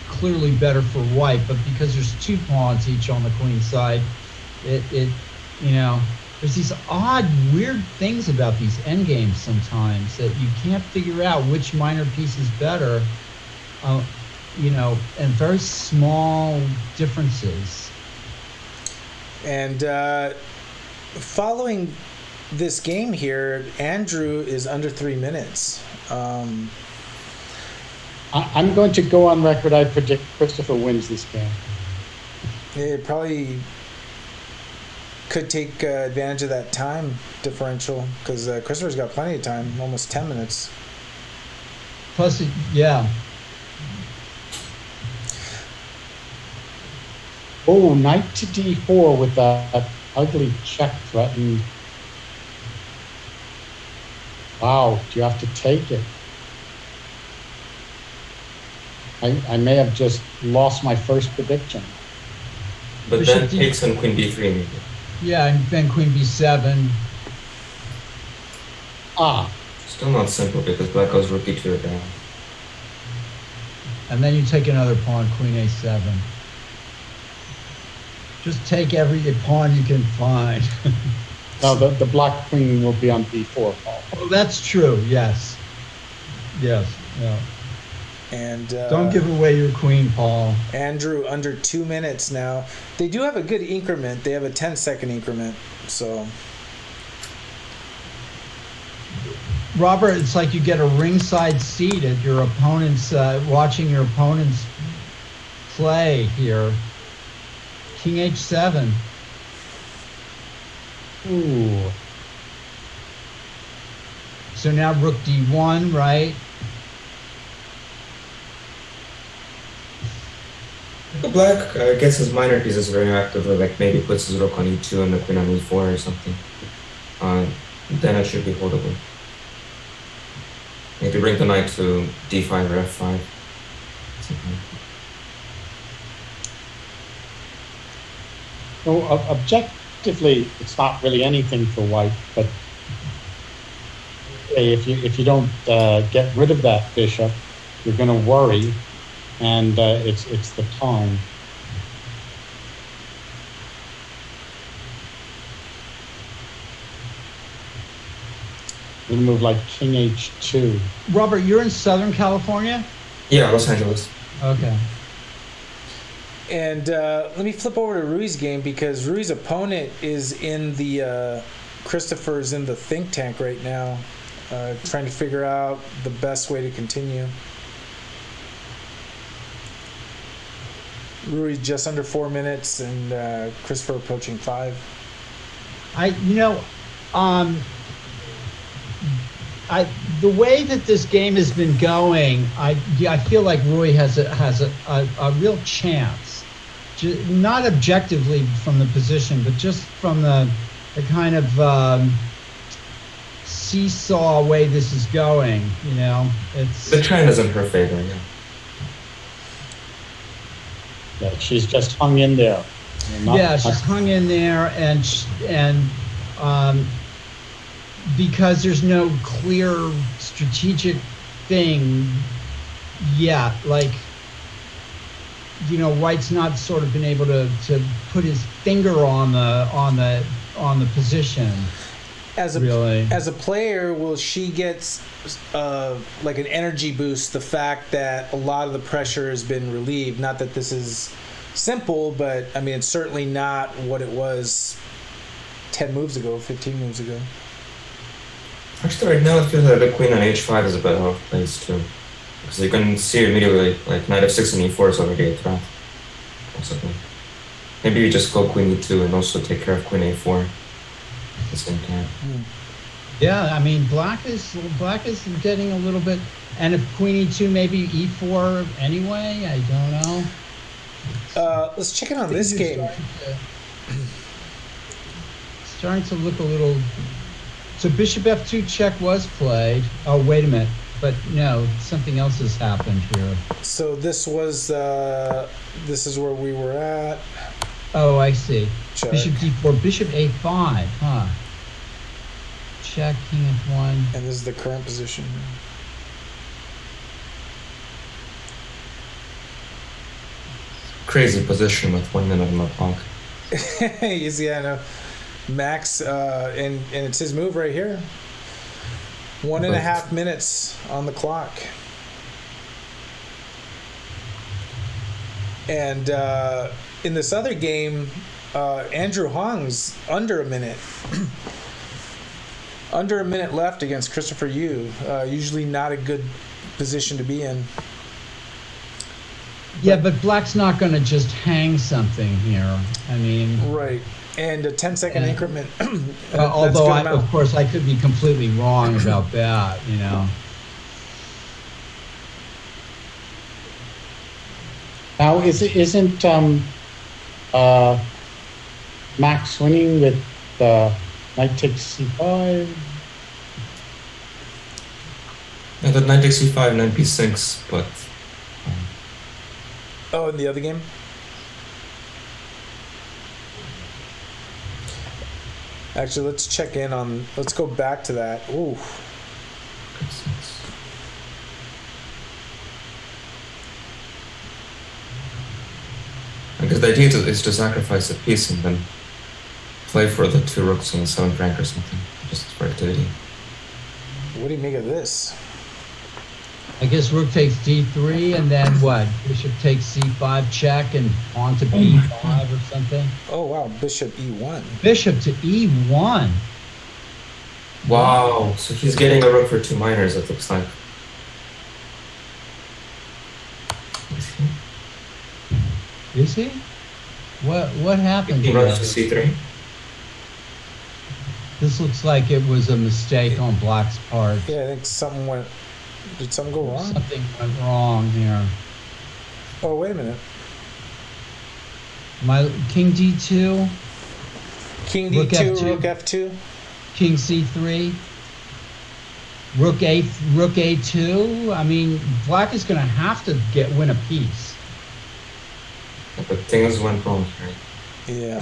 clearly better for white, but because there's two pawns each on the queen side, there's these odd, weird things about these endgames sometimes that you can't figure out which minor piece is better, and very small differences. And following this game here, Andrew is under 3 minutes. I'm going to go on record. I predict Christopher wins this game. It probably could take advantage of that time differential because Christopher's got plenty of time, almost 10 minutes. Plus, yeah. Oh, knight to d4 with that ugly check threatened. Wow, do you have to take it? I may have just lost my first prediction. But then takes on queen b3. Yeah, and then queen b7. Still not simple because black goes rook e2 down. And then you take another pawn, queen a7. Just take every pawn you can find. No, the black queen will be on b4, Paul. Oh, that's true, yes. Yes, yeah. And don't give away your queen, Paul. Andrew, under 2 minutes now. They do have a good increment. They have a 10-second increment, so... Robert, it's like you get a ringside seat at your opponent's, watching your opponent's play here. King h7. Ooh. So now rook d1, right? Black gets his minor pieces very actively, like maybe puts his rook on e2 and the queen on e4 or something. Then it should be holdable. Maybe bring the knight to d5 or f5. So objectively, it's not really anything for white, but if you don't get rid of that bishop, you're going to worry, and it's the time. We're going to move like king h2. Robert, you're in Southern California? Yeah, Los Angeles. Okay. And let me flip over to Rui's game because Rui's opponent is in the Christopher's in the think tank right now, trying to figure out the best way to continue. Rui just under 4 minutes and Christopher approaching 5. The way that this game has been going, I feel like Rui has a real chance. Not objectively from the position, but just from the kind of seesaw way this is going. It's the trend is in her favor. Yeah, she's just hung in there. She's hung in there, and because there's no clear strategic thing yet, like, White's not sort of been able to put his finger on the position. As a player, will she get like an energy boost? The fact that a lot of the pressure has been relieved. Not that this is simple, but I mean it's certainly not what it was 10 moves ago, 15 moves ago. Actually, right now it feels like the queen on h5 is a better off place too. Because you can see immediately, like knight f6 and e4 is already a threat. Possibly. Maybe you just go queen e2 and also take care of queen a4 at the same time. Yeah, I mean, black is getting a little bit, and if queen e2, maybe e4 anyway. I don't know. Let's check in on this game. Starting to look a little. So bishop f2 check was played. Oh, wait a minute. but no, something else has happened here. So this was this is where we were at. Oh, I see. Check. Bishop d4, bishop a5, huh? Check, king f1. And this is the current position. Crazy position with 1 minute on the clock. You see, I know. Max, and it's his move right here. 1.5 minutes on the clock. And in this other game, Andrew Hong's under a minute. Under a minute left against Christopher Yu. Usually not a good position to be in. Yeah, but black's not going to just hang something here. I mean... Right. And a 10-second increment. Although, of course, I could be completely wrong about that, you know. Now, isn't Max winning with knight takes c5? Yeah, the knight takes c5, knight b6, but... Oh, in the other game? Actually, let's check in on... Let's go back to that. Ooh. Because the idea is to sacrifice a piece and then play for the 2 rooks on the 7th rank or something, just for activity. What do you make of this? I guess rook takes d3, and then what? Bishop takes c5 check and on to b5 or something? Oh, wow. Bishop e1. Bishop to e1. Wow, so he's getting a rook for 2 minors, it looks like. Is he? What happened He here? runs to c3. This looks like it was a mistake on black's part. Yeah, I think something went... Did something go wrong? Something went wrong here. Oh, wait a minute. My king d2. King Rook d2, F2. rook f2. King c3. Rook a2. I mean, black is going to have to win a piece. But things went wrong here. Yeah.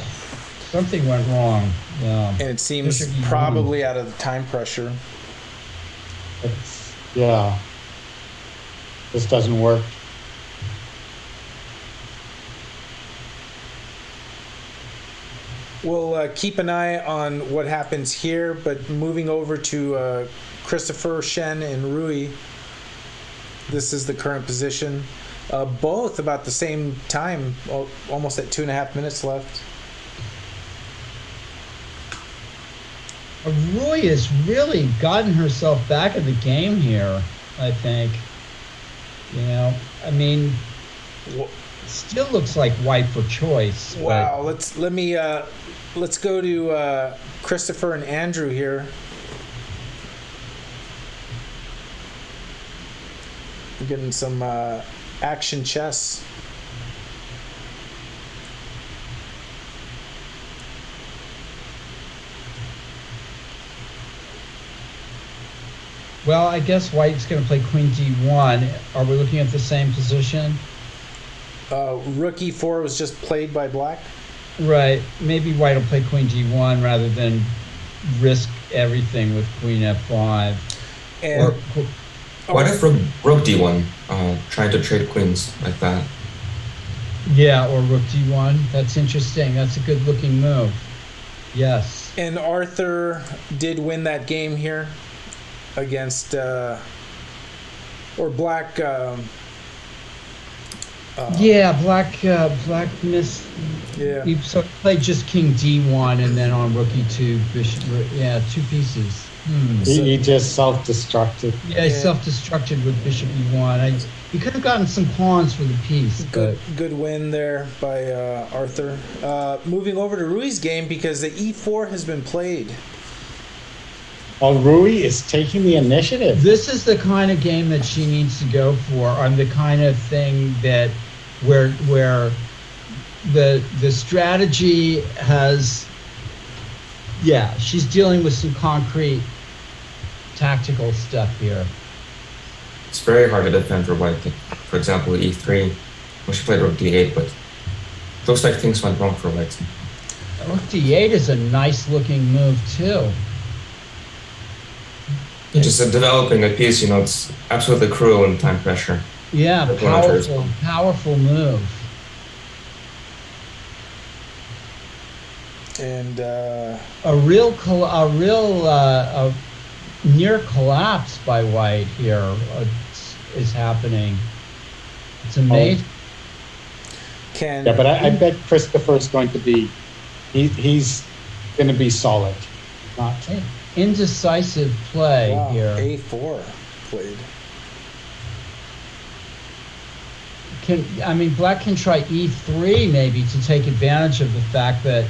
Something went wrong. Yeah. And it seems Bishop E1. probably out of the time pressure. Yeah. This doesn't work. We'll keep an eye on what happens here, but moving over to Christopher, Shen, and Rui, this is the current position. Both about the same time, almost at 2.5 minutes left. Rui has really gotten herself back in the game here, I think. You know, I mean, still looks like white for choice. Wow, let's go to Christopher and Andrew here. We're getting some action chess. Well, I guess white's going to play queen d1. Are we looking at the same position? Rook e4 was just played by black. Right. Maybe white will play queen d1 rather than risk everything with queen f5. And What if rook d1, trying to trade queens like that? Yeah, or rook d1. That's interesting. That's a good looking move. Yes. And Arthur did win that game here against or black. Yeah, black missed. Yeah. He so played just king d1 and then on rook e2 bishop. Yeah, 2 pieces. He just self-destructed. Yeah, he self-destructed with bishop e1. He could have gotten some pawns for the piece. Good win there by Arthur. Moving over to Rui's game because the e4 has been played. Oh, Rui is taking the initiative. This is the kind of game that she needs to go for, on the kind of thing that where the strategy has, yeah, she's dealing with some concrete tactical stuff here. it's very hard to defend for white. Like, for example, e3, when she played rook d8, but it looks like things went wrong for white. Rook d8 is a nice looking move too. Just developing a piece, you know, it's absolutely cruel in time pressure. Yeah, powerful move. And a near collapse by white here is happening. It's amazing. Yeah, but I bet Christopher's going to be, he's going to be solid. Not indecisive play here. A4 played. Black can try e3 maybe to take advantage of the fact that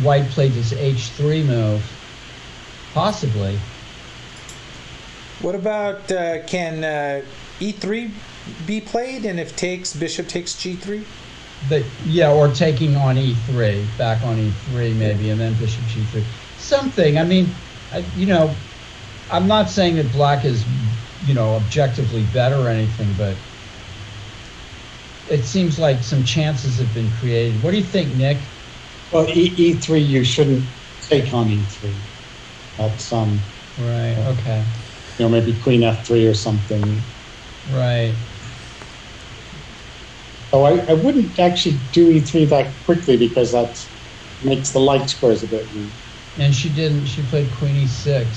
white played this h3 move, possibly. What about can e3 be played, and if bishop takes g3? Or taking on e3, back on e3 maybe, and then bishop g3. Something. I'm not saying that black is, objectively better or anything, but it seems like some chances have been created. What do you think, Nick? Well, e3, you shouldn't take on e3. That's right. Okay. Maybe queen f3 or something. Right. So I wouldn't actually do e3 that quickly because that makes the light squares a bit weak. And she didn't. She played queen e6.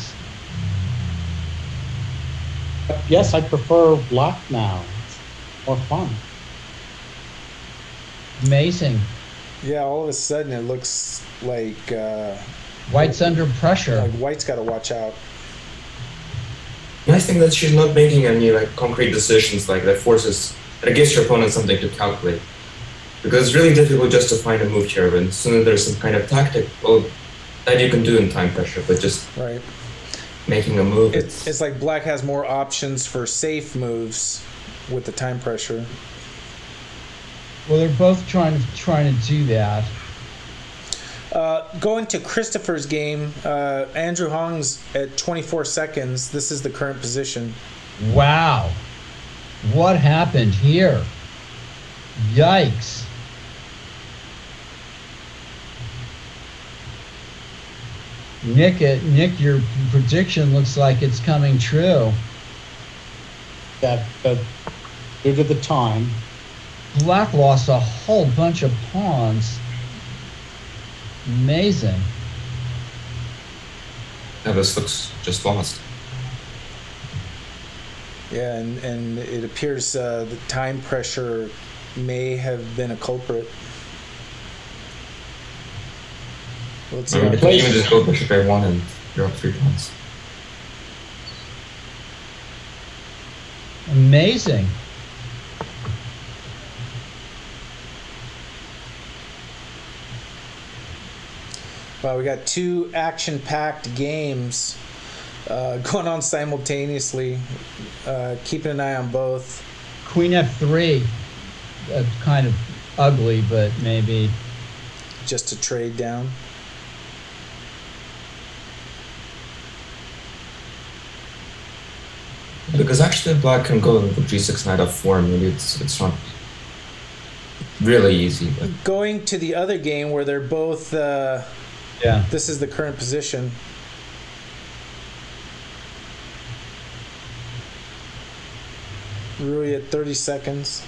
But yes, I prefer black now. It's more fun. Amazing. Yeah, all of a sudden it looks like white's under pressure. Like white's got to watch out. Nice thing that she's not making any concrete decisions that gives your opponent something to calculate. Because it's really difficult just to find a move here, and as soon as there's some kind of tactic, that you can do in time pressure, but just making a move. It's like black has more options for safe moves with the time pressure. Well, they're both trying to do that. Going to Christopher's game, Andrew Hong's at 24 seconds. This is the current position. Wow. What happened here? Yikes. Nick, your prediction looks like it's coming true. That due to the time. Black lost a whole bunch of pawns. Amazing. Yeah, this looks just lost. Yeah, and it appears the time pressure may have been a culprit. Let's see. You can even just go bishop a1 and you're up 3 pawns. Amazing. Wow, we got 2 action-packed games going on simultaneously. Keeping an eye on both. Queen f3. Kind of ugly, but maybe. Just to trade down. Because actually black can go with g6 knight f4. Maybe it's not really easy. But. Going to the other game where they're both... This is the current position. Rui at 30 seconds.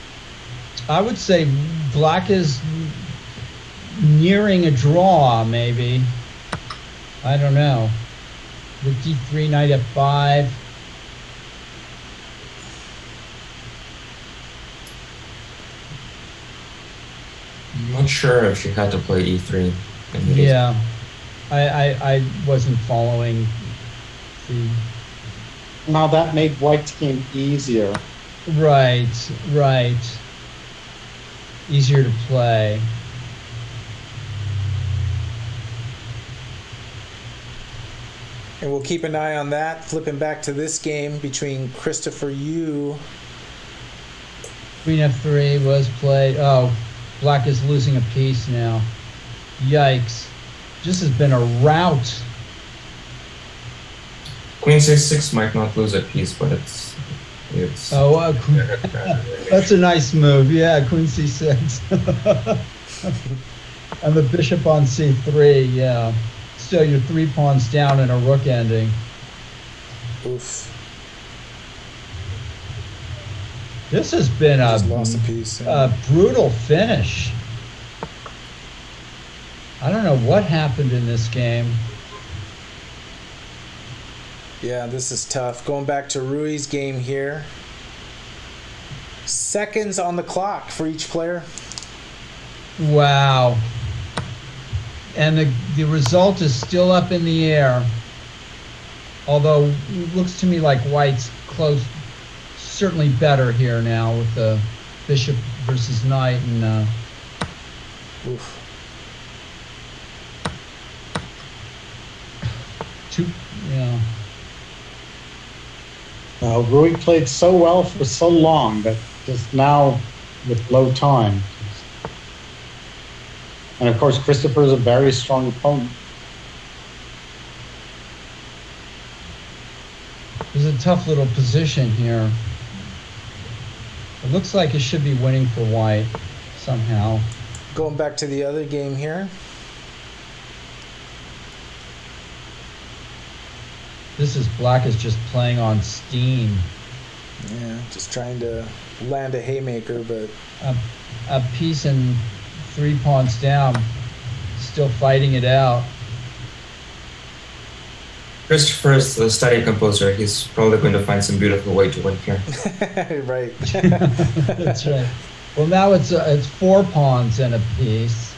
I would say black is nearing a draw, maybe. I don't know. With d3, knight f5. I'm not sure if she had to play e3. Yeah. I wasn't following the... Now that made white's game easier. Right. Easier to play. And we'll keep an eye on that. Flipping back to this game between Christopher Yu. Queen f3 was played. Oh, black is losing a piece now. Yikes. This has been a rout. Queen c6 might not lose a piece, but It's That's a nice move. Yeah, queen c6. And the bishop on c3, yeah. Still, you're 3 pawns down in a rook ending. Oof. This has been Just lost a piece. a brutal finish. I don't know what happened in this game. Yeah, this is tough. Going back to Rui's game here. Seconds on the clock for each player. Wow. And the result is still up in the air. Although it looks to me like White's close, certainly better here now with the bishop versus knight and Oof. yeah. Rui played so well for so long that just now with low time. And of course, Christopher is a very strong opponent. There's a tough little position here. It looks like it should be winning for White somehow. Going back to the other game here. This is Black is just playing on steam. Yeah, just trying to land a haymaker, but A piece and 3 pawns down, still fighting it out. Christopher is a study composer. He's probably going to find some beautiful way to win here. right. That's right. Well, now it's 4 pawns and a piece.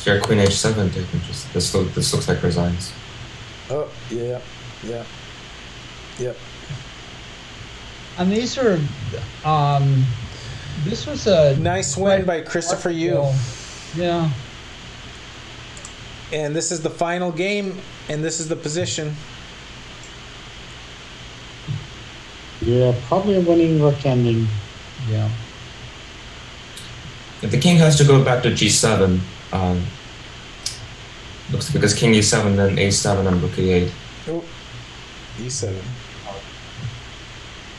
Here, Queen H7 taking just this looks like resigns. Oh, yeah. Yep. And these are, this was a Nice win by Christopher Yu. Yeah. And this is the final game, and this is the position. Yeah, probably a winning rook ending. Yeah. If the king has to go back to G7, looks because King E7, then A7 and Rook E8. Oh, E7.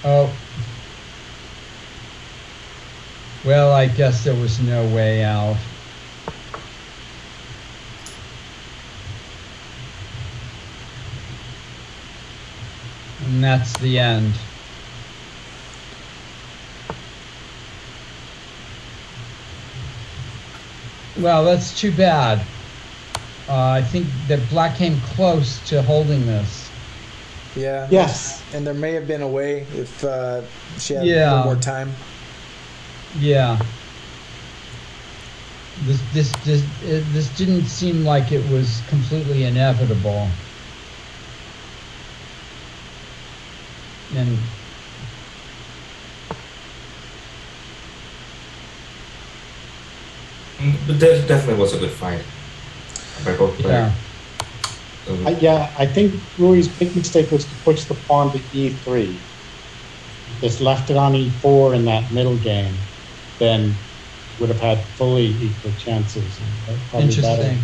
Oh. Well, I guess there was no way out. And that's the end. Well, that's too bad. I think that Black came close to holding this. Yeah. Yes. And there may have been a way if she had a Yeah. little more time. Yeah. This didn't seem like it was completely inevitable. And But there definitely was a good fight by both players. yeah. I think Rui's big mistake was to push the pawn to E3. Just left it on E4 in that middle game, then would have had fully equal chances. Probably Interesting. better.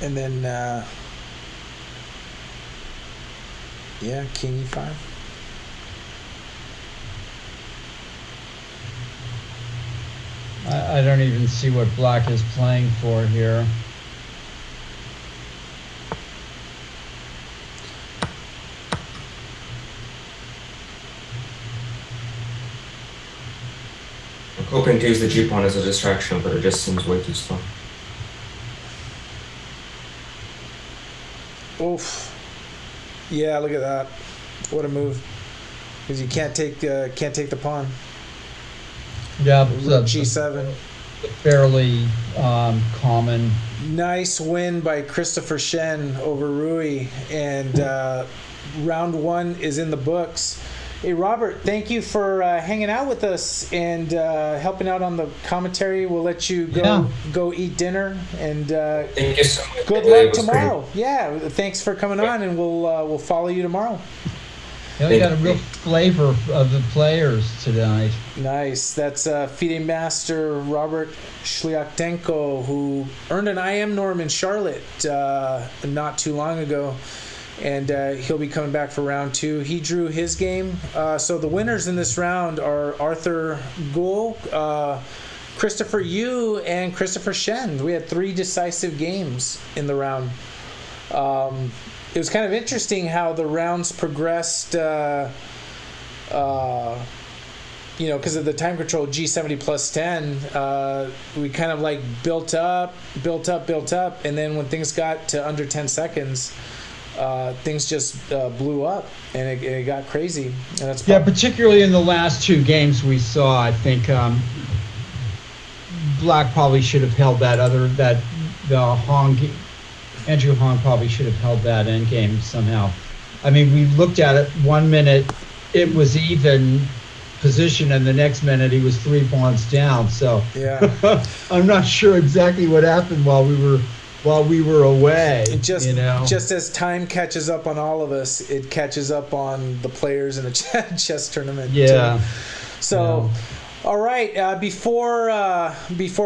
And then, yeah, King E5. I don't even see what Black is playing for here. I'm hoping to use the G pawn as a distraction, but it just seems way too slow. Oof. Yeah, look at that. What a move. Because you can't take the pawn. Yeah, Rook G7. fairly common. Nice win by Christopher Shen over Rui, and round one is in the books. Hey Robert, thank you for hanging out with us and helping out on the commentary. We'll let you go eat dinner, and Thank you so much. good It luck was tomorrow. Yeah, thanks for coming on, and we'll follow you tomorrow. We got a real flavor of the players tonight. Nice. That's FIDE Master Robert Shliaktenko, who earned an IM norm in Charlotte not too long ago. And he'll be coming back for round 2. He drew his game. So the winners in this round are Arthur Gool, Christopher Yu, and Christopher Shen. We had 3 decisive games in the round. It was kind of interesting how the rounds progressed, because of the time control G70 plus 10, we kind of like built up, and then when things got to under 10 seconds, things just blew up, and it got crazy. And that's particularly in the last 2 games we saw, I think Black probably should have held Andrew Hong probably should have held that end game somehow. I mean, we looked at it 1 minute, it was even position, and the next minute he was 3 points down. So yeah, I'm not sure exactly what happened while we were away. Just as time catches up on all of us, it catches up on the players in the chess tournament. Yeah. Too. So. Yeah. All right. Before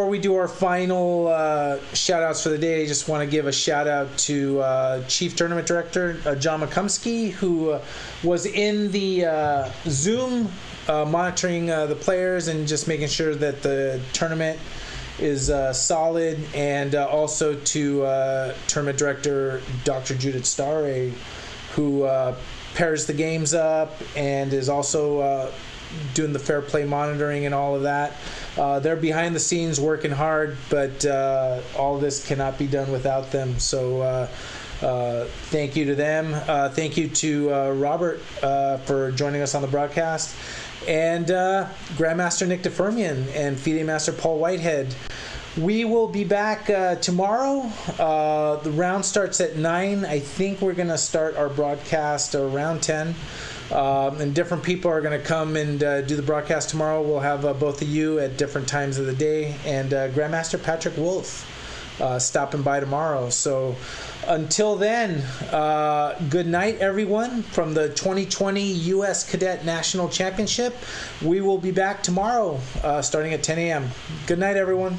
we do our final shout-outs for the day, I just want to give a shout-out to Chief Tournament Director John McCumiskey, who was in the Zoom monitoring the players and just making sure that the tournament is solid, and also to Tournament Director Dr. Judit Sztaray, who pairs the games up and is also doing the fair play monitoring and all of that. They're behind the scenes working hard, but all of this cannot be done without them. So thank you to them. Thank you to Robert for joining us on the broadcast, and Grandmaster Nick de Firmian and FIDE Master Paul Whitehead. We will be back tomorrow. The round starts at 9. I think we're going to start our broadcast around 10. And different people are going to come and do the broadcast tomorrow. We'll have both of you at different times of the day, and Grandmaster Patrick Wolf stopping by tomorrow. So until then, good night, everyone, from the 2020 U.S. Cadet National Championship. We will be back tomorrow starting at 10 a.m. Good night, everyone.